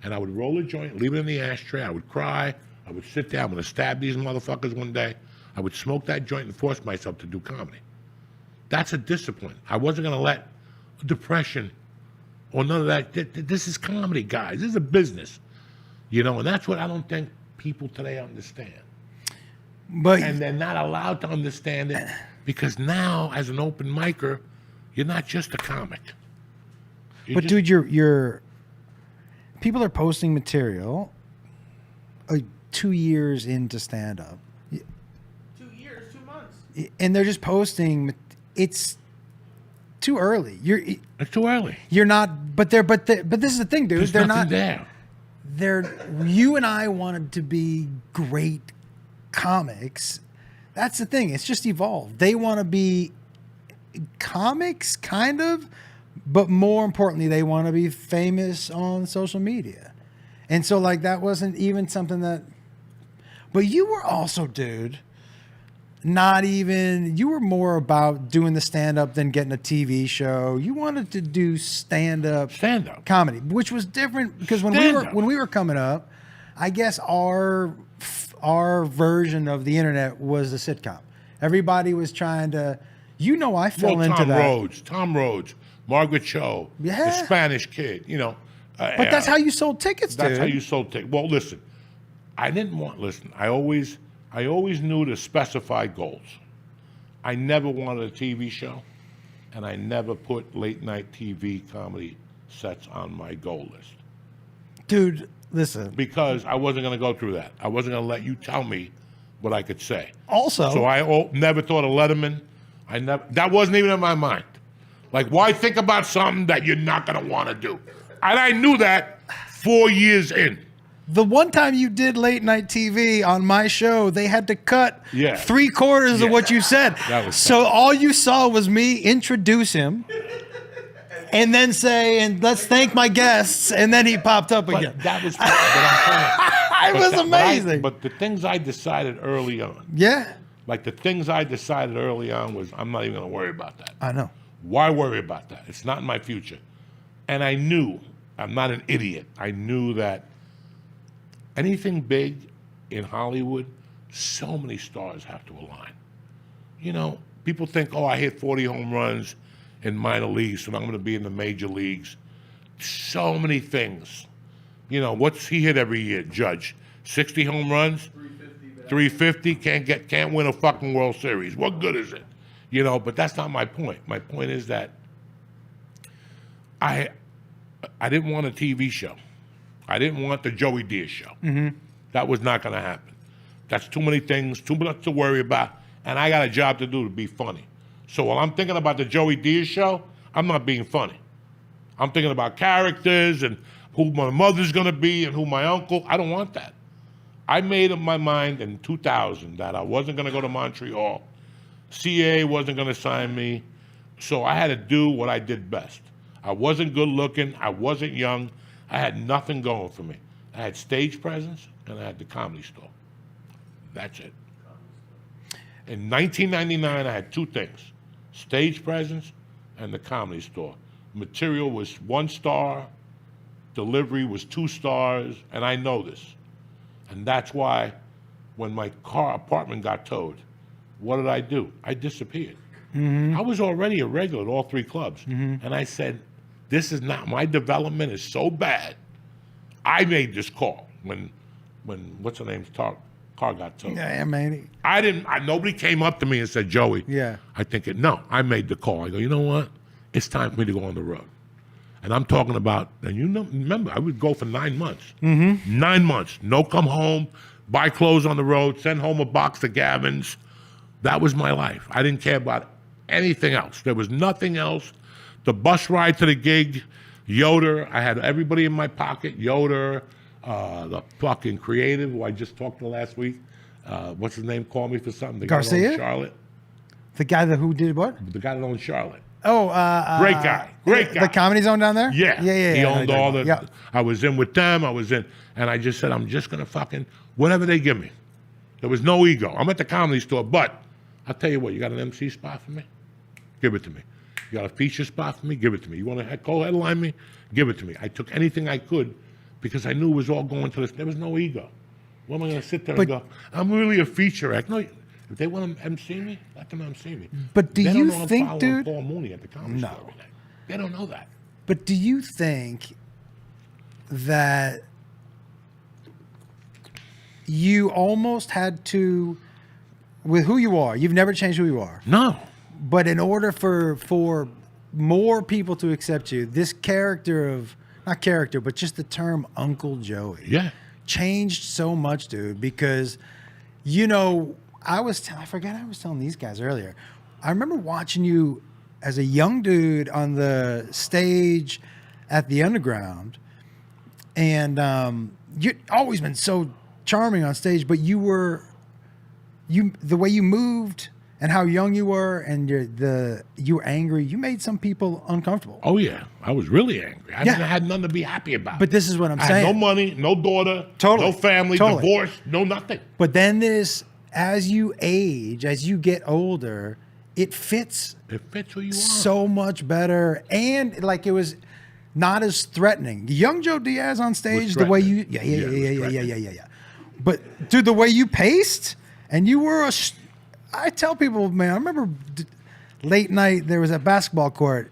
And I would roll a joint, leave it in the ashtray. I would cry. I would sit there. I'm going to stab these motherfuckers one day. I would smoke that joint and force myself to do comedy. That's a discipline. I wasn't going to let depression or none of that. This is comedy, guys. This is a business. You know, and that's what I don't think people today understand. But And they're not allowed to understand it because now, as an open micer, you're not just a comic. dude, you're people are posting material 2 years into stand up. 2 years, 2 months. And they're just posting. It's too early. It's too early. You're not. But this is the thing, dude. There's they're nothing not there. You and I wanted to be great comics. That's the thing. It's just evolved. They want to be comics, kind of, but more importantly, they want to be famous on social media. And so, like, that wasn't even something that. But you were also, dude, you were more about doing the stand-up than getting a TV show. You wanted to do stand-up comedy, which was different because when we were coming up, I guess our version of the internet was a sitcom. Everybody was trying to, I fell into that. Tom Rhodes, Margaret Cho, the Spanish Kid, But that's how you sold tickets, dude. That's how you sold tickets. Well, listen, I always knew to specify goals. I never wanted a TV show, and I never put late night TV comedy sets on my goal list. Dude, listen. Because I wasn't going to go through that. I wasn't going to let you tell me what I could say. Also. So I never thought of Letterman. That wasn't even in my mind. Like, why think about something that you're not going to want to do? And I knew that 4 years in. The one time you did late night TV on my show, they had to cut 3/4 of what you said. So all you saw was me introduce him and then say, and let's thank my guests, and then he popped up again. That was what I'm saying. It was amazing. But the things I decided early on. Yeah. Like the things I decided early on was, I'm not even going to worry about that. I know. Why worry about that? It's not in my future. And I knew, I'm not an idiot. I knew that anything big in Hollywood, so many stars have to align. People think, I hit 40 home runs in minor leagues, so I'm going to be in the major leagues. So many things. What's he hit every year, Judge? 60 home runs? 350? Can't win a fucking World Series. What good is it? But that's not my point. My point is that I didn't want a TV show. I didn't want the Joey Diaz show. Mm-hmm. That was not going to happen. That's too many things, too much to worry about, and I got a job to do to be funny. So while I'm thinking about the Joey Diaz show, I'm not being funny. I'm thinking about characters and who my mother's going to be and who my uncle. I don't want that. I made up my mind in 2000 that I wasn't going to go to Montreal. CA wasn't going to sign me. So I had to do what I did best. I wasn't good looking. I wasn't young. I had nothing going for me. I had stage presence and I had the Comedy Store. That's it. In 1999, I had two things: stage presence and the Comedy Store. Material was 1 star, delivery was 2 stars, and I know this. And that's why when my apartment got towed, what did I do? I disappeared. Mm-hmm. I was already a regular at all 3 clubs. Mm-hmm. And I said, this is not, my development is so bad. I made this call when what's her name's car got towed. Yeah, man. Nobody came up to me and said, Joey, no, I made the call. I go, you know what? It's time for me to go on the road. And I'm talking about, and remember, I would go for 9 months. Mm-hmm. 9 months. No come home, buy clothes on the road, send home a box to Gavin's. That was my life. I didn't care about anything else. There was nothing else. The bus ride to the gig, Yoder, I had everybody in my pocket. Yoder, the fucking creative who I just talked to last week. What's his name? Called me for something. The Garcia? Guy that owns Charlotte. The guy who did what? The guy that owns Charlotte. Oh, great guy. The Comedy Zone down there? Yeah. He owned all the, yeah. I was in with them. And I just said, I'm just going to fucking, whatever they give me. There was no ego. I'm at the Comedy Store, but I'll tell you what, you got an MC spot for me? Give it to me. You got a feature spot for me? Give it to me. You want to co-headline me? Give it to me. I took anything I could because I knew it was all going to this. There was no ego. What am I going to sit there and go, I'm really a feature act? No, if they want to MC me, let them MC me. But do they you don't know think, I'm dude? Paul Mooney at the comedy No. store every night. They don't know that. But do you think that you almost had to, with who you are, you've never changed who you are, No. but in order for more people to accept you, this character of, not character, but just the term Uncle Joey Yeah. changed so much, dude, because, you know, I was telling these guys earlier, I remember watching you as a young dude on the stage at the Underground, and you've always been so charming on stage, but the way you moved and how young you were, and you were angry, you made some people uncomfortable. Oh, yeah. I was really angry. I Yeah. had nothing to be happy about. But this is what I'm I saying. had no money, no daughter, Totally. no family, Totally. divorce, no nothing. But then as you age, as you get older, it fits It fits who you are. so much better, and like it was not as threatening. Young Joe Diaz on stage, the way you, yeah. But dude, the way you paced, and you were I tell people, man, I remember late night there was a basketball court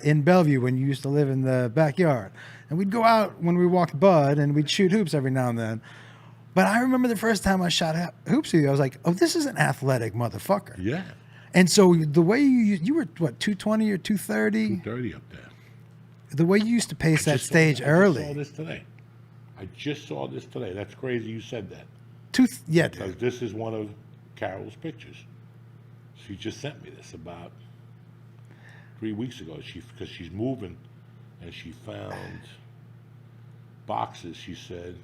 in Bellevue when you used to live in the backyard, and we'd go out when we walked Bud, and we'd shoot hoops every now and then. But I remember the first time I shot hoops with you, I was like, oh, this is an athletic motherfucker. Yeah. And so the way you were, what, 220 or 230? 230 up there. The way you used to pace that I stage just early. saw this today. I just saw this today. That's crazy you said that. Yeah, Because dude. this is one of Carol's pictures. She just sent me this about 3 weeks ago. Because she's moving, and she found boxes. She said,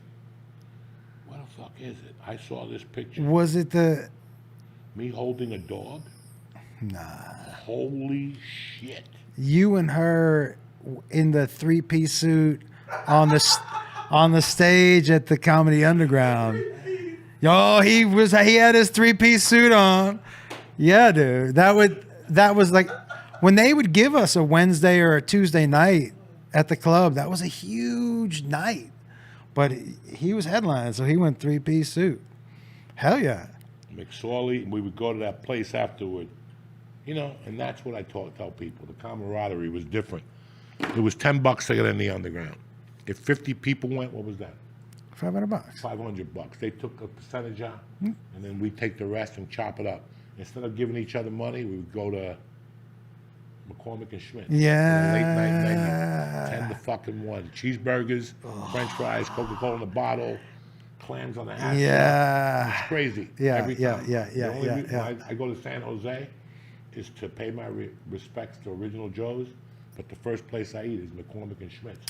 what the fuck is it? I saw this picture. Was it Me holding a dog? Nah. Holy shit. You and her in the three-piece suit on the stage at the Comedy Underground. Yo, he had his three-piece suit on. Yeah, dude. That was like when they would give us a Wednesday or a Tuesday night at the club, that was a huge night. But he was headlining, so he went three-piece suit. Hell yeah. McSorley, we would go to that place afterward. You know, and that's what I tell people. The camaraderie was different. It was $10 to get in the Underground. If 50 people went, what was that? $500. $500. They took a percentage out, and then we take the rest and chop it up. Instead of giving each other money, we would go to McCormick and Schmidt. Yeah. Late night menu, 10 to fucking 1. Cheeseburgers, French fries, Coca-Cola in a bottle, clams on the hash. Yeah. It's crazy. Yeah, Every yeah, time. yeah, The yeah, only yeah, reason yeah. I go to San Jose is to pay my respects to Original Joe's, but the first place I eat is McCormick and Schmidt's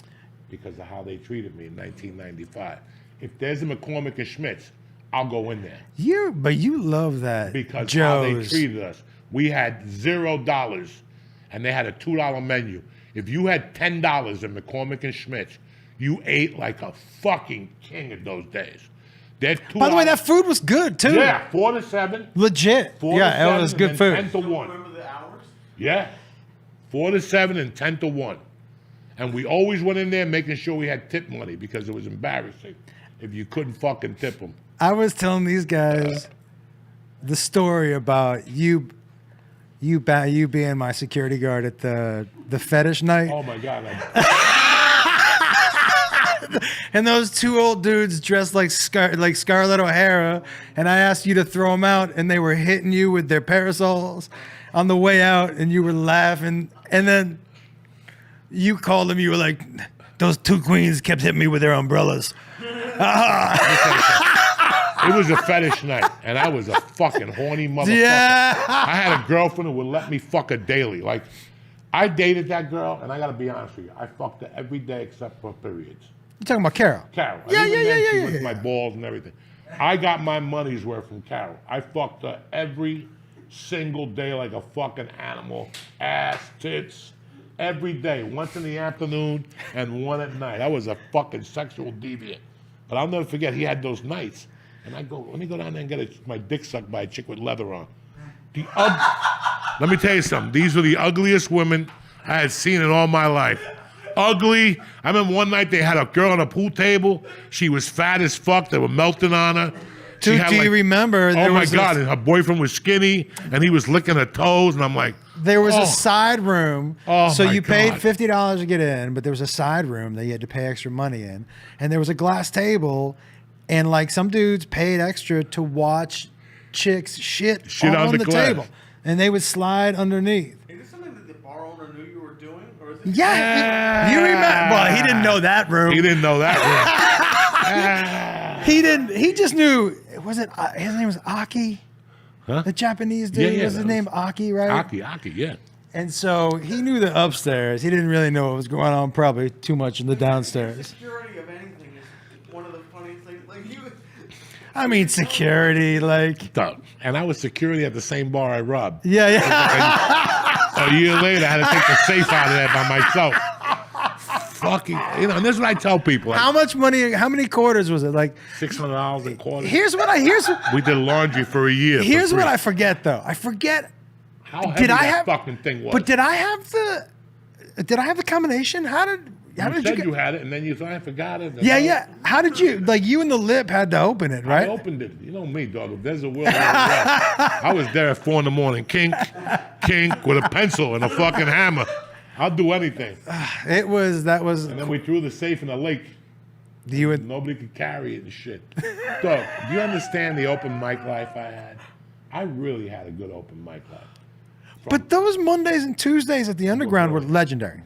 because of how they treated me in 1995. If there's a McCormick and Schmidt's, I'll go in there But you love that because how they Joe's. treated us. We had $0, and they had a $2 menu. If you had $10 at McCormick and Schmidt's, you ate like a fucking king in those days. By the way, that food was good too. Yeah, 4 to 7. Legit. 4 to Yeah, 7, it was good and food. 10 to 1. Remember the hours? Yeah. 4 to 7 and 10 to 1. And we always went in there making sure we had tip money because it was embarrassing if you couldn't fucking tip them. I was telling these guys the story about you being my security guard at the fetish night. Oh my God. And those two old dudes dressed like Scarlett O'Hara, and I asked you to throw them out, and they were hitting you with their parasols on the way out, and you were laughing. And then you called them, you were like, those two queens kept hitting me with their umbrellas. It was a fetish night, and I was a fucking horny motherfucker. Yeah. I had a girlfriend who would let me fuck her daily. Like, I dated that girl, and I gotta be honest with you, I fucked her every day except for periods. You're talking about Carol. Carol. And Yeah, even yeah, then, yeah, she yeah, licked yeah. my balls and everything. I got my money's worth from Carol. I fucked her every single day like a fucking animal. Ass, tits, every day. Once in the afternoon and one at night. I was a fucking sexual deviant. But I'll never forget, he had those nights. And I go, let me go down there and get my dick sucked by a chick with leather on. Let me tell you something. These were the ugliest women I had seen in all my life. Ugly. I remember one night they had a girl on a pool table. She was fat as fuck. They were melting on her. Do you remember? Oh my God. And her boyfriend was skinny and he was licking her toes. And I'm like, there was a side room. So my you paid God. $50 to get in, but there was a side room that you had to pay extra money in. And there was a glass table. And like some dudes paid extra to watch chicks shit on the table. And they would slide underneath. Is this something that the bar owner knew you were doing? Or is it Yeah. You remember? Well, he didn't know that room. He didn't know that room. He didn't. He just knew. Was it? His name was Aki. Huh? The Japanese dude. Yeah, was his name Aki, right? Aki, yeah. And so he knew the upstairs. He didn't really know what was going on. Probably too much in the downstairs. security of anything is one of the funniest things. Like you. I mean, security, like. And I was security at the same bar I robbed. Yeah. A year later, I had to take the safe out of there by myself. Fucking, and this is what I tell people. Like, How much money? How many quarters was it? Like $600 in quarters. Here's We did laundry for a year. Here's for what free. I forget though. I forget. How heavy that fucking thing was. But did I have the combination? How did you you? said you had it, and then you thought I forgot it. Yeah. How did you? Like you and the lip had to open it, right? I opened it. You know me, dog. If there's a will, there's a way. I was there at 4 a.m. Kink, with a pencil and a fucking hammer. I'll do anything. That was. And then we threw the safe in the lake. Nobody could carry it and shit. Dog, do you understand the open mic life I had? I really had a good open mic life. But those Mondays and Tuesdays at the Underground were legendary.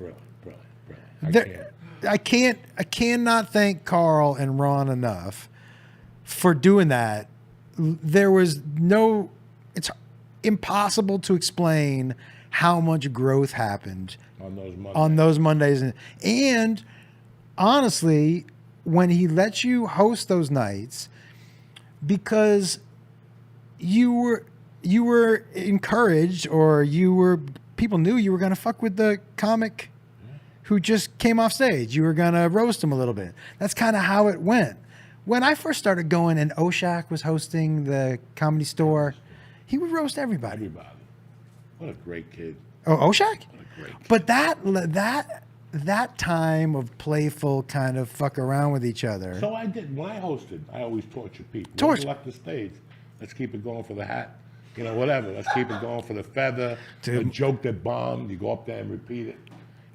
Brilliant. I cannot thank Carl and Ron enough for doing that. It's impossible to explain how much growth happened on those Mondays. And honestly, when he let you host those nights, because you were encouraged, or people knew you were going to fuck with the comic who just came off stage. You were going to roast him a little bit. That's kind of how it went. When I first started going and Oshak was hosting the Comedy Store, he would roast everybody. What a great kid. Oh, Oshak? What a great kid. But that time of playful kind of fuck around with each other. So I did. When I hosted, I always tortured people. When I left the stage, let's keep it going for the hat. Whatever. Let's keep it going for the feather. A joke that bombed, you go up there and repeat it.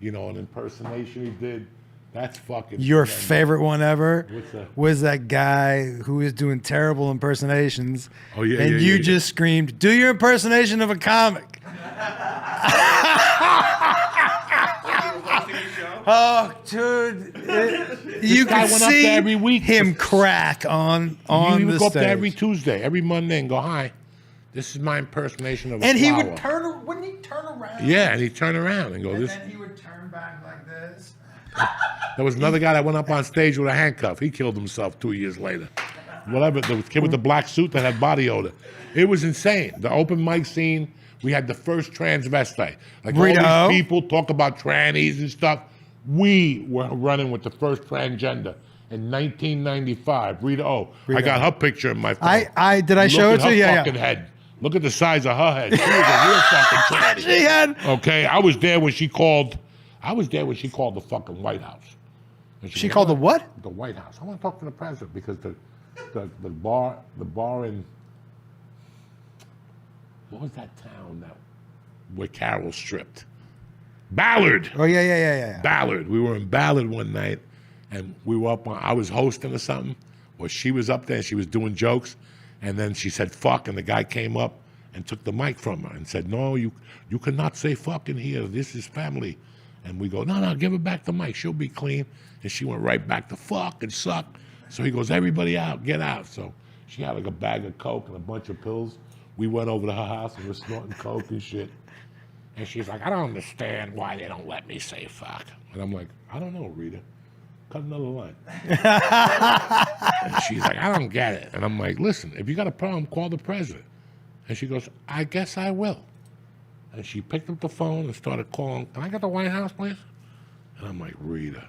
An impersonation he did. That's fucking... Your favorite one ever What's that? Was that guy who was doing terrible impersonations. Oh, yeah, and you just screamed, "Do your impersonation of a comic." Oh, dude. You guy could went up see there every week. him crack on He the would go up stage. there every Tuesday, every Monday and go, "Hi, this is my impersonation of a And he flower." would wouldn't he turn around? Yeah, and he'd turn around and go, And "This..." then he would turn back like this. There was another guy that went up on stage with a handcuff. He killed himself 2 years later. Whatever, the kid with the black suit that had body odor. It was insane. The open mic scene, we had the first transvestite. Like all these people talk about trannies and stuff. We were running with the first transgender in 1995. Rita O. I got her picture in my phone. Did I show it to you? Look at her Yeah. fucking head. Look at the size of her head. She was a real fucking tranny. She had. Okay, I was there when she called the fucking White House. And She called the what? The White House. I want to talk to the president because the bar in, what was that town where Carol stripped? Ballard. Oh yeah. Ballard. We were in Ballard one night, and we were I was hosting or something, or she was up there and she was doing jokes, and then she said fuck, and the guy came up and took the mic from her and said, "No, you cannot say fuck in here. This is family." And we go, no, give her back the mic. She'll be clean. And she went right back to fuck and suck. So he goes, "Everybody out, get out." So she had like a bag of Coke and a bunch of pills. We went over to her house and we're snorting Coke and shit. And she's like, "I don't understand why they don't let me say fuck." And I'm like, "I don't know, Rita. Cut another line." And she's like, "I don't get it." And I'm like, "Listen, if you got a problem, call the president." And she goes, "I guess I will." And she picked up the phone and started calling, "Can I get the White House, please?" And I'm like, "Rita,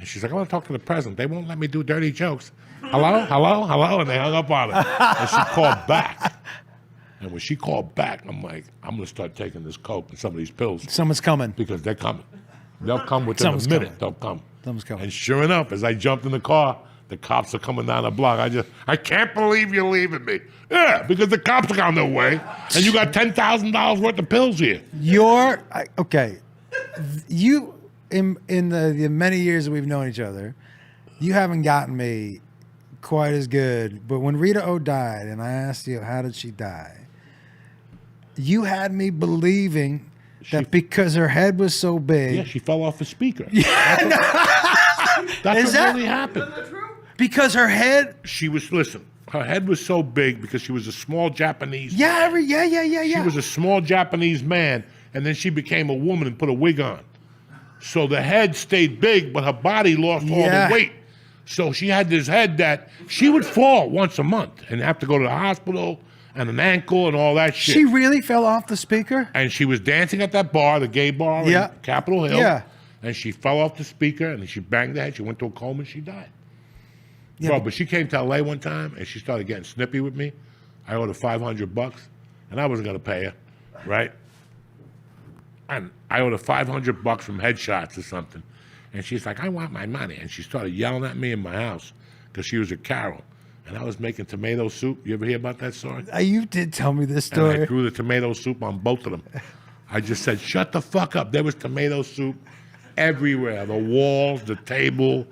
And she's like, I want to talk to the president. They won't let me do dirty jokes. Hello, hello, hello. And they hung up on her. And she called back. And when she called back, I'm like, I'm going to start taking this coke and some of these pills. Someone's coming. Because they're coming. They'll come within Someone's a minute. coming. They'll come. Someone's coming. And sure enough, as I jumped in the car, the cops are coming down the block. I can't believe you're leaving me. Yeah, because the cops are on their way. And you got $10,000 worth of pills here. Okay. You, in the many years that we've known each other, you haven't gotten me quite as good. But when Rita O died and I asked you, how did she die? You had me believing that because her head was so big. Yeah, she fell off the speaker. Yeah, That's what really happened. Because her head. Listen, her head was so big because she was a small Japanese. Yeah. She was a small Japanese man, and then she became a woman and put a wig on. So the head stayed big, but her body lost all the weight. So she had this head that she would fall once a month and have to go to the hospital and an ankle and all that shit. She really fell off the speaker? And she was dancing at that bar, the gay bar in Capitol Hill. Yeah. And she fell off the speaker and she banged her head. She went to a coma and she died. Yeah, Bro, but she came to LA one time and she started getting snippy with me. I owed her $500 and I wasn't going to pay her, right? And I owed her $500 from Headshots or something. And she's like, I want my money. And she started yelling at me in my house because she was at Carol. And I was making tomato soup. You ever hear about that story? You did tell me this And story. I threw the tomato soup on both of them. I just said, shut the fuck up. There was tomato soup everywhere. The walls, the table,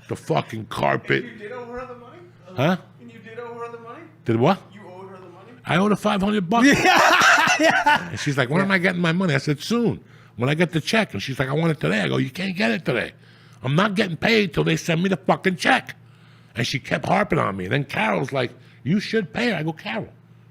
the fucking carpet. You did owe her the money? Huh? And you did owe her the money? Did what? You owed her the money? I owed her $500. And she's like, when am I getting my money? I said, soon. When I get the check. And she's like, I want it today. I go, you can't get it today. I'm not getting paid till they send me the fucking check. And she kept harping on me. And then Carol's like, you should pay her. I go, Carol,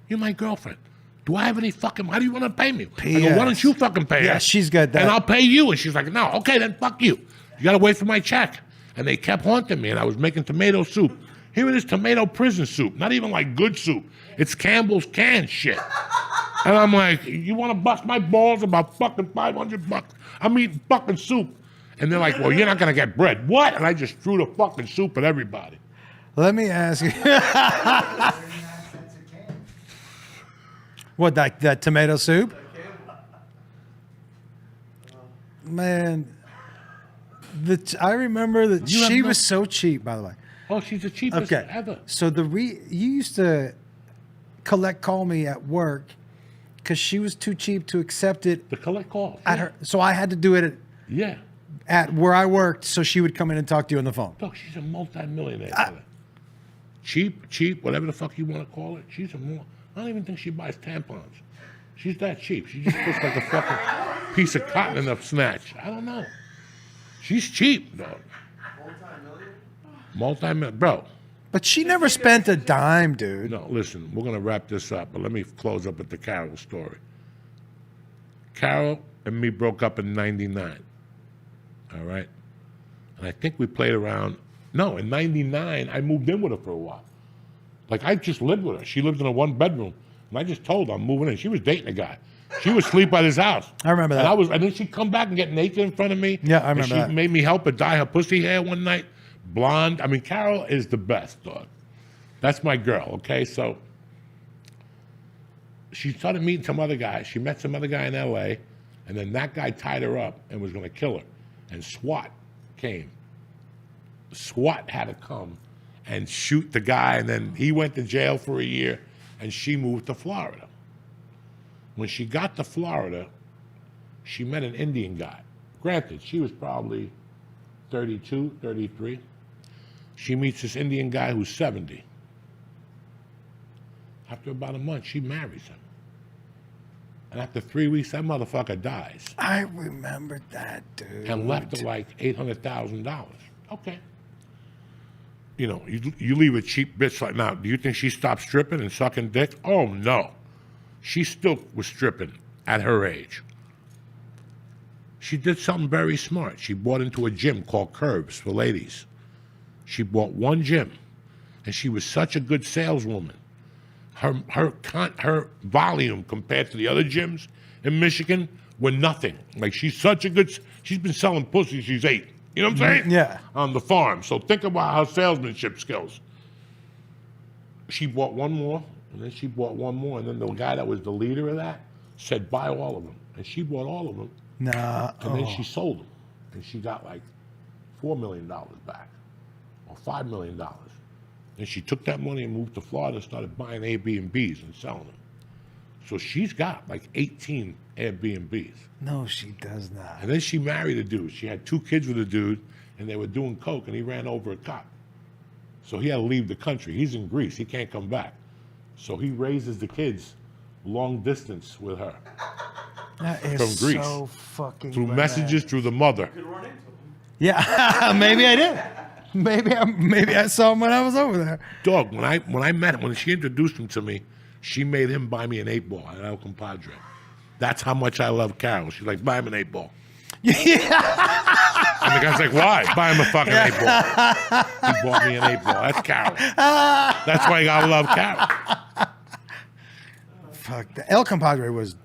you're my girlfriend. Do I have any fucking, how do you want to pay me? I go, why don't you fucking pay her? Yeah, she's got that. And I'll pay you. And she's like, no, okay, then fuck you. You got to wait for my check. And they kept haunting me. And I was making tomato soup. Here it is, tomato prison soup. Not even like good soup. It's Campbell's canned shit. And I'm like, you want to bust my balls about fucking $500? I'm eating fucking soup. And they're like, well, you're not going to get bread. What? And I just threw the fucking soup at everybody. Let me ask you. What, that tomato soup? Man, I remember that she was so cheap, by the way. Oh, she's the cheapest ever. So you used to call me at work because she was too cheap to accept it. The collect calls. At her, so I had to do it at where I worked, so she would come in and talk to you on the phone. Look, she's a multi-millionaire. Cheap, whatever the fuck you want to call it. I don't even think she buys tampons. She's that cheap. She just puts like a fucking piece of cotton in a snatch. I don't know. She's cheap, dog. Multi-million? Bro. But she never spent a dime, dude. No, listen, we're going to wrap this up, but let me close up with the Carol story. Carol and me broke up in 99. All right? And I think we played around. No, in 99, I moved in with her for a while. Like, I just lived with her. She lived in a one-bedroom. And I just told her I'm moving in. She was dating a guy. She would sleep at his house. I remember that. And then she'd come back and get naked in front of me. Yeah, I remember that. She made me help her dye her pussy hair one night. Blonde. I mean, Carol is the best, dog. That's my girl, okay? So she started meeting some other guy. She met some other guy in L.A., and then that guy tied her up and was going to kill her. And SWAT came. SWAT had to come and shoot the guy, and then he went to jail for a year, and she moved to Florida. When she got to Florida, she met an Indian guy. Granted, she was probably 32, 33. She meets this Indian guy who's 70. After about a month, she marries him. And after 3 weeks, that motherfucker dies. I remember that, dude. And left her like $800,000. Okay. You know, you leave a cheap bitch like, now, do you think she stopped stripping and sucking dick? Oh, no. She still was stripping at her age. She did something very smart. She bought into a gym called Curbs for ladies. She bought one gym, and she was such a good saleswoman. Her volume compared to the other gyms in Michigan were nothing. Like, she's been selling pussy since she's 8. You know what I'm saying? Yeah. On the farm. So think about her salesmanship skills. She bought one more, and then she bought one more, and then the guy that was the leader of that said, buy all of them. And she bought all of them, Nah. and then she sold them. And she got like $4 million back, or $5 million. And she took that money and moved to Florida and started buying Airbnbs and selling them. So she's got like 18 Airbnbs. No, she does not. And then she married a dude. She had 2 kids with a dude, and they were doing coke, and he ran over a cop. So he had to leave the country. He's in Greece. He can't come back. So he raises the kids long distance with her That is from Greece. so fucking through bananas. messages through the mother. Yeah, maybe I did. Maybe I saw him when I was over there. Dog, when I met him, when she introduced him to me, she made him buy me an 8-ball at El Compadre. That's how much I love Carol. She's like, buy him an 8-ball. And the guy's like, why? Buy him a fucking 8-ball. He bought me an 8-ball. That's Carol. That's why you gotta love Carol. Fuck. The El Compadre was.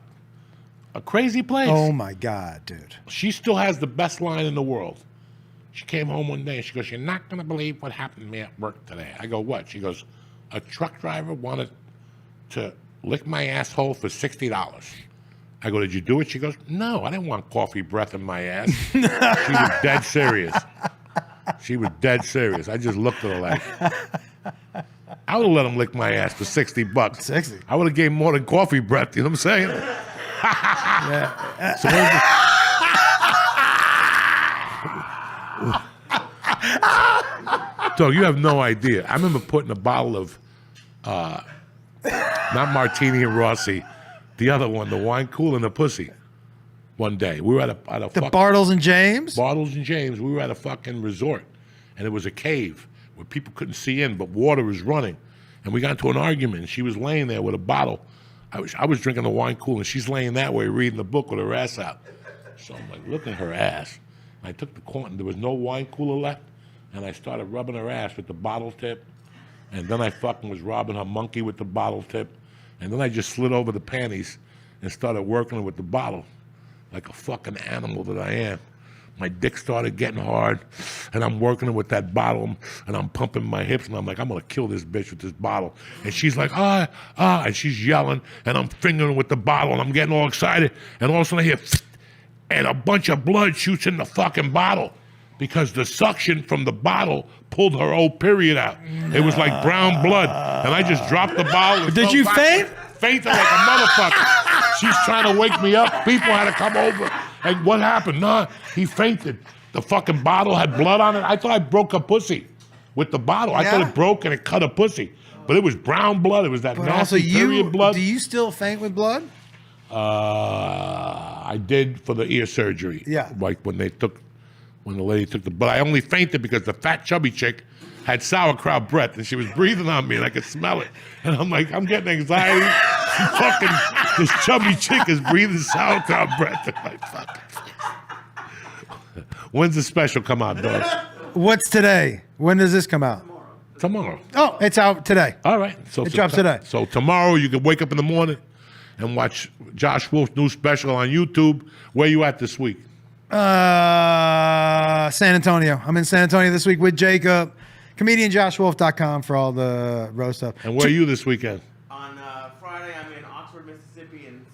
A crazy place. Oh my god, dude. She still has the best line in the world. She came home one day and she goes, you're not going to believe what happened to me at work today. I go, what? She goes, a truck driver wanted to lick my asshole for $60. I go, did you do it? She goes, no, I didn't want coffee breath in my ass. She was dead serious. She was dead serious. I just looked at her like, I would have let him lick my ass for $60. 60. I would have gave him more than coffee breath. You know what I'm saying? So what is it? Dog, you have no idea. I remember putting a bottle of, not Martini and Rossi, the other one, the wine cool in the pussy. One day we were at a The fucking Bartles and James. Bartles and James. We were at a fucking resort, and it was a cave where people couldn't see in, but water was running. And we got into an argument. And she was laying there with a bottle. I was drinking the wine cool, and she's laying that way reading the book with her ass out. So I'm like, look at her ass. I took the corn. There was no wine cooler left. And I started rubbing her ass with the bottle tip. And then I fucking was robbing her monkey with the bottle tip. And then I just slid over the panties and started working her with the bottle like a fucking animal that I am. My dick started getting hard, and I'm working her with that bottle, and I'm pumping my hips, and I'm like, I'm going to kill this bitch with this bottle. And she's like, and she's yelling, and I'm fingering her with the bottle, and I'm getting all excited. And all of a sudden I hear, and a bunch of blood shoots in the fucking bottle. Because the suction from the bottle pulled her old period out. It was like brown blood. And I just dropped the bottle. And Did you faint? Fainted like a motherfucker. She's trying to wake me up. People had to come over. And what happened? Nah, he fainted. The fucking bottle had blood on it. I thought I broke a pussy with the bottle. I thought it broke and it cut a pussy. But it was brown blood. It was that But also, nasty period blood. do you still faint with blood? I did for the ear surgery. Yeah. Like when the lady took but I only fainted because the fat chubby chick had sauerkraut breath and she was breathing on me and I could smell it. And I'm like, I'm getting anxiety. This chubby chick is breathing sauerkraut breath. I'm like, fuck. When's the special come out, dog? What's today? When does this come out? Tomorrow. Oh, it's out today. All right. So It drops today. So tomorrow you can wake up in the morning and watch Josh Wolf's new special on YouTube. Where you at this week? San Antonio. I'm in San Antonio this week with Jacob. ComedianJoshWolf.com for all the roast stuff. And where are you this weekend? On Friday, I'm in Oxford, Mississippi, and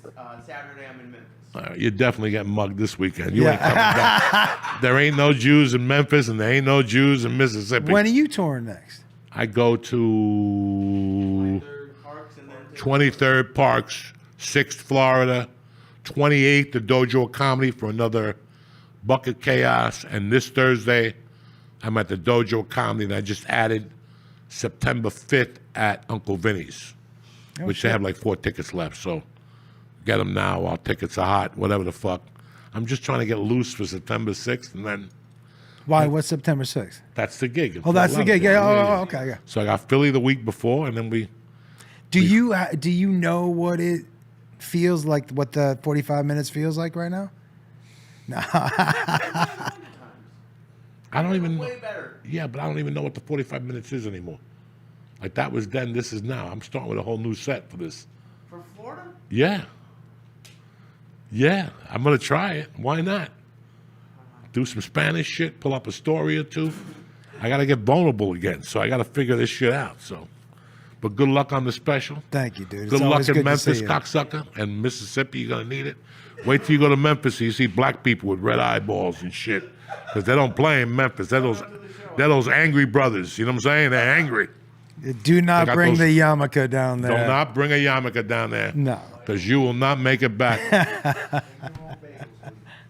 Saturday, I'm in Memphis. All right, you're definitely getting mugged this weekend. You ain't coming back. There ain't no Jews in Memphis, and there ain't no Jews in Mississippi. When are you touring next? I go to 23rd Parks, and then 23rd Parks, 6th Florida, 28th the Dojo of Comedy for another Bucket Chaos, and this Thursday I'm at the Dojo of Comedy, and I just added September 5th at Uncle Vinny's, which they have like 4 tickets left, so get them now while tickets are hot, whatever the fuck. I'm just trying to get loose for September 6th, and then Why? What's September 6th? that's the gig. Oh, that's the gig. Yeah. Oh, okay. Yeah. So I got Philly the week before, and then we... Do you know what it feels like? What the 45 minutes feels like right now? I don't even... way better. Yeah, but I don't even know what the 45 minutes is anymore. Like, that was then, this is now. I'm starting with a whole new set for this. For Florida? Yeah. Yeah, I'm going to try it. Why not? do some Spanish shit, pull up a story or two. I got to get vulnerable again, so I got to figure this shit out. So, but good luck on the special. Thank you, dude. Good It's luck always in good to see Memphis, you. cocksucker, and Mississippi. You're gonna need it. Wait till you go to Memphis, so you see black people with red eyeballs and shit, because they don't play in Memphis. They're those angry brothers. You know what I'm saying? They're angry. Do not got bring those- the yarmulke down there. Do not bring a yarmulke down there. No. Because you will not make it back.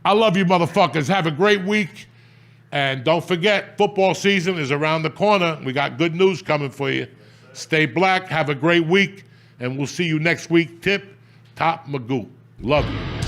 I love you, motherfuckers. Have a great week. And don't forget, football season is around the corner. We got good news coming for you. Stay black. Have a great week. And we'll see you next week. Tip Top Magoo. Love you.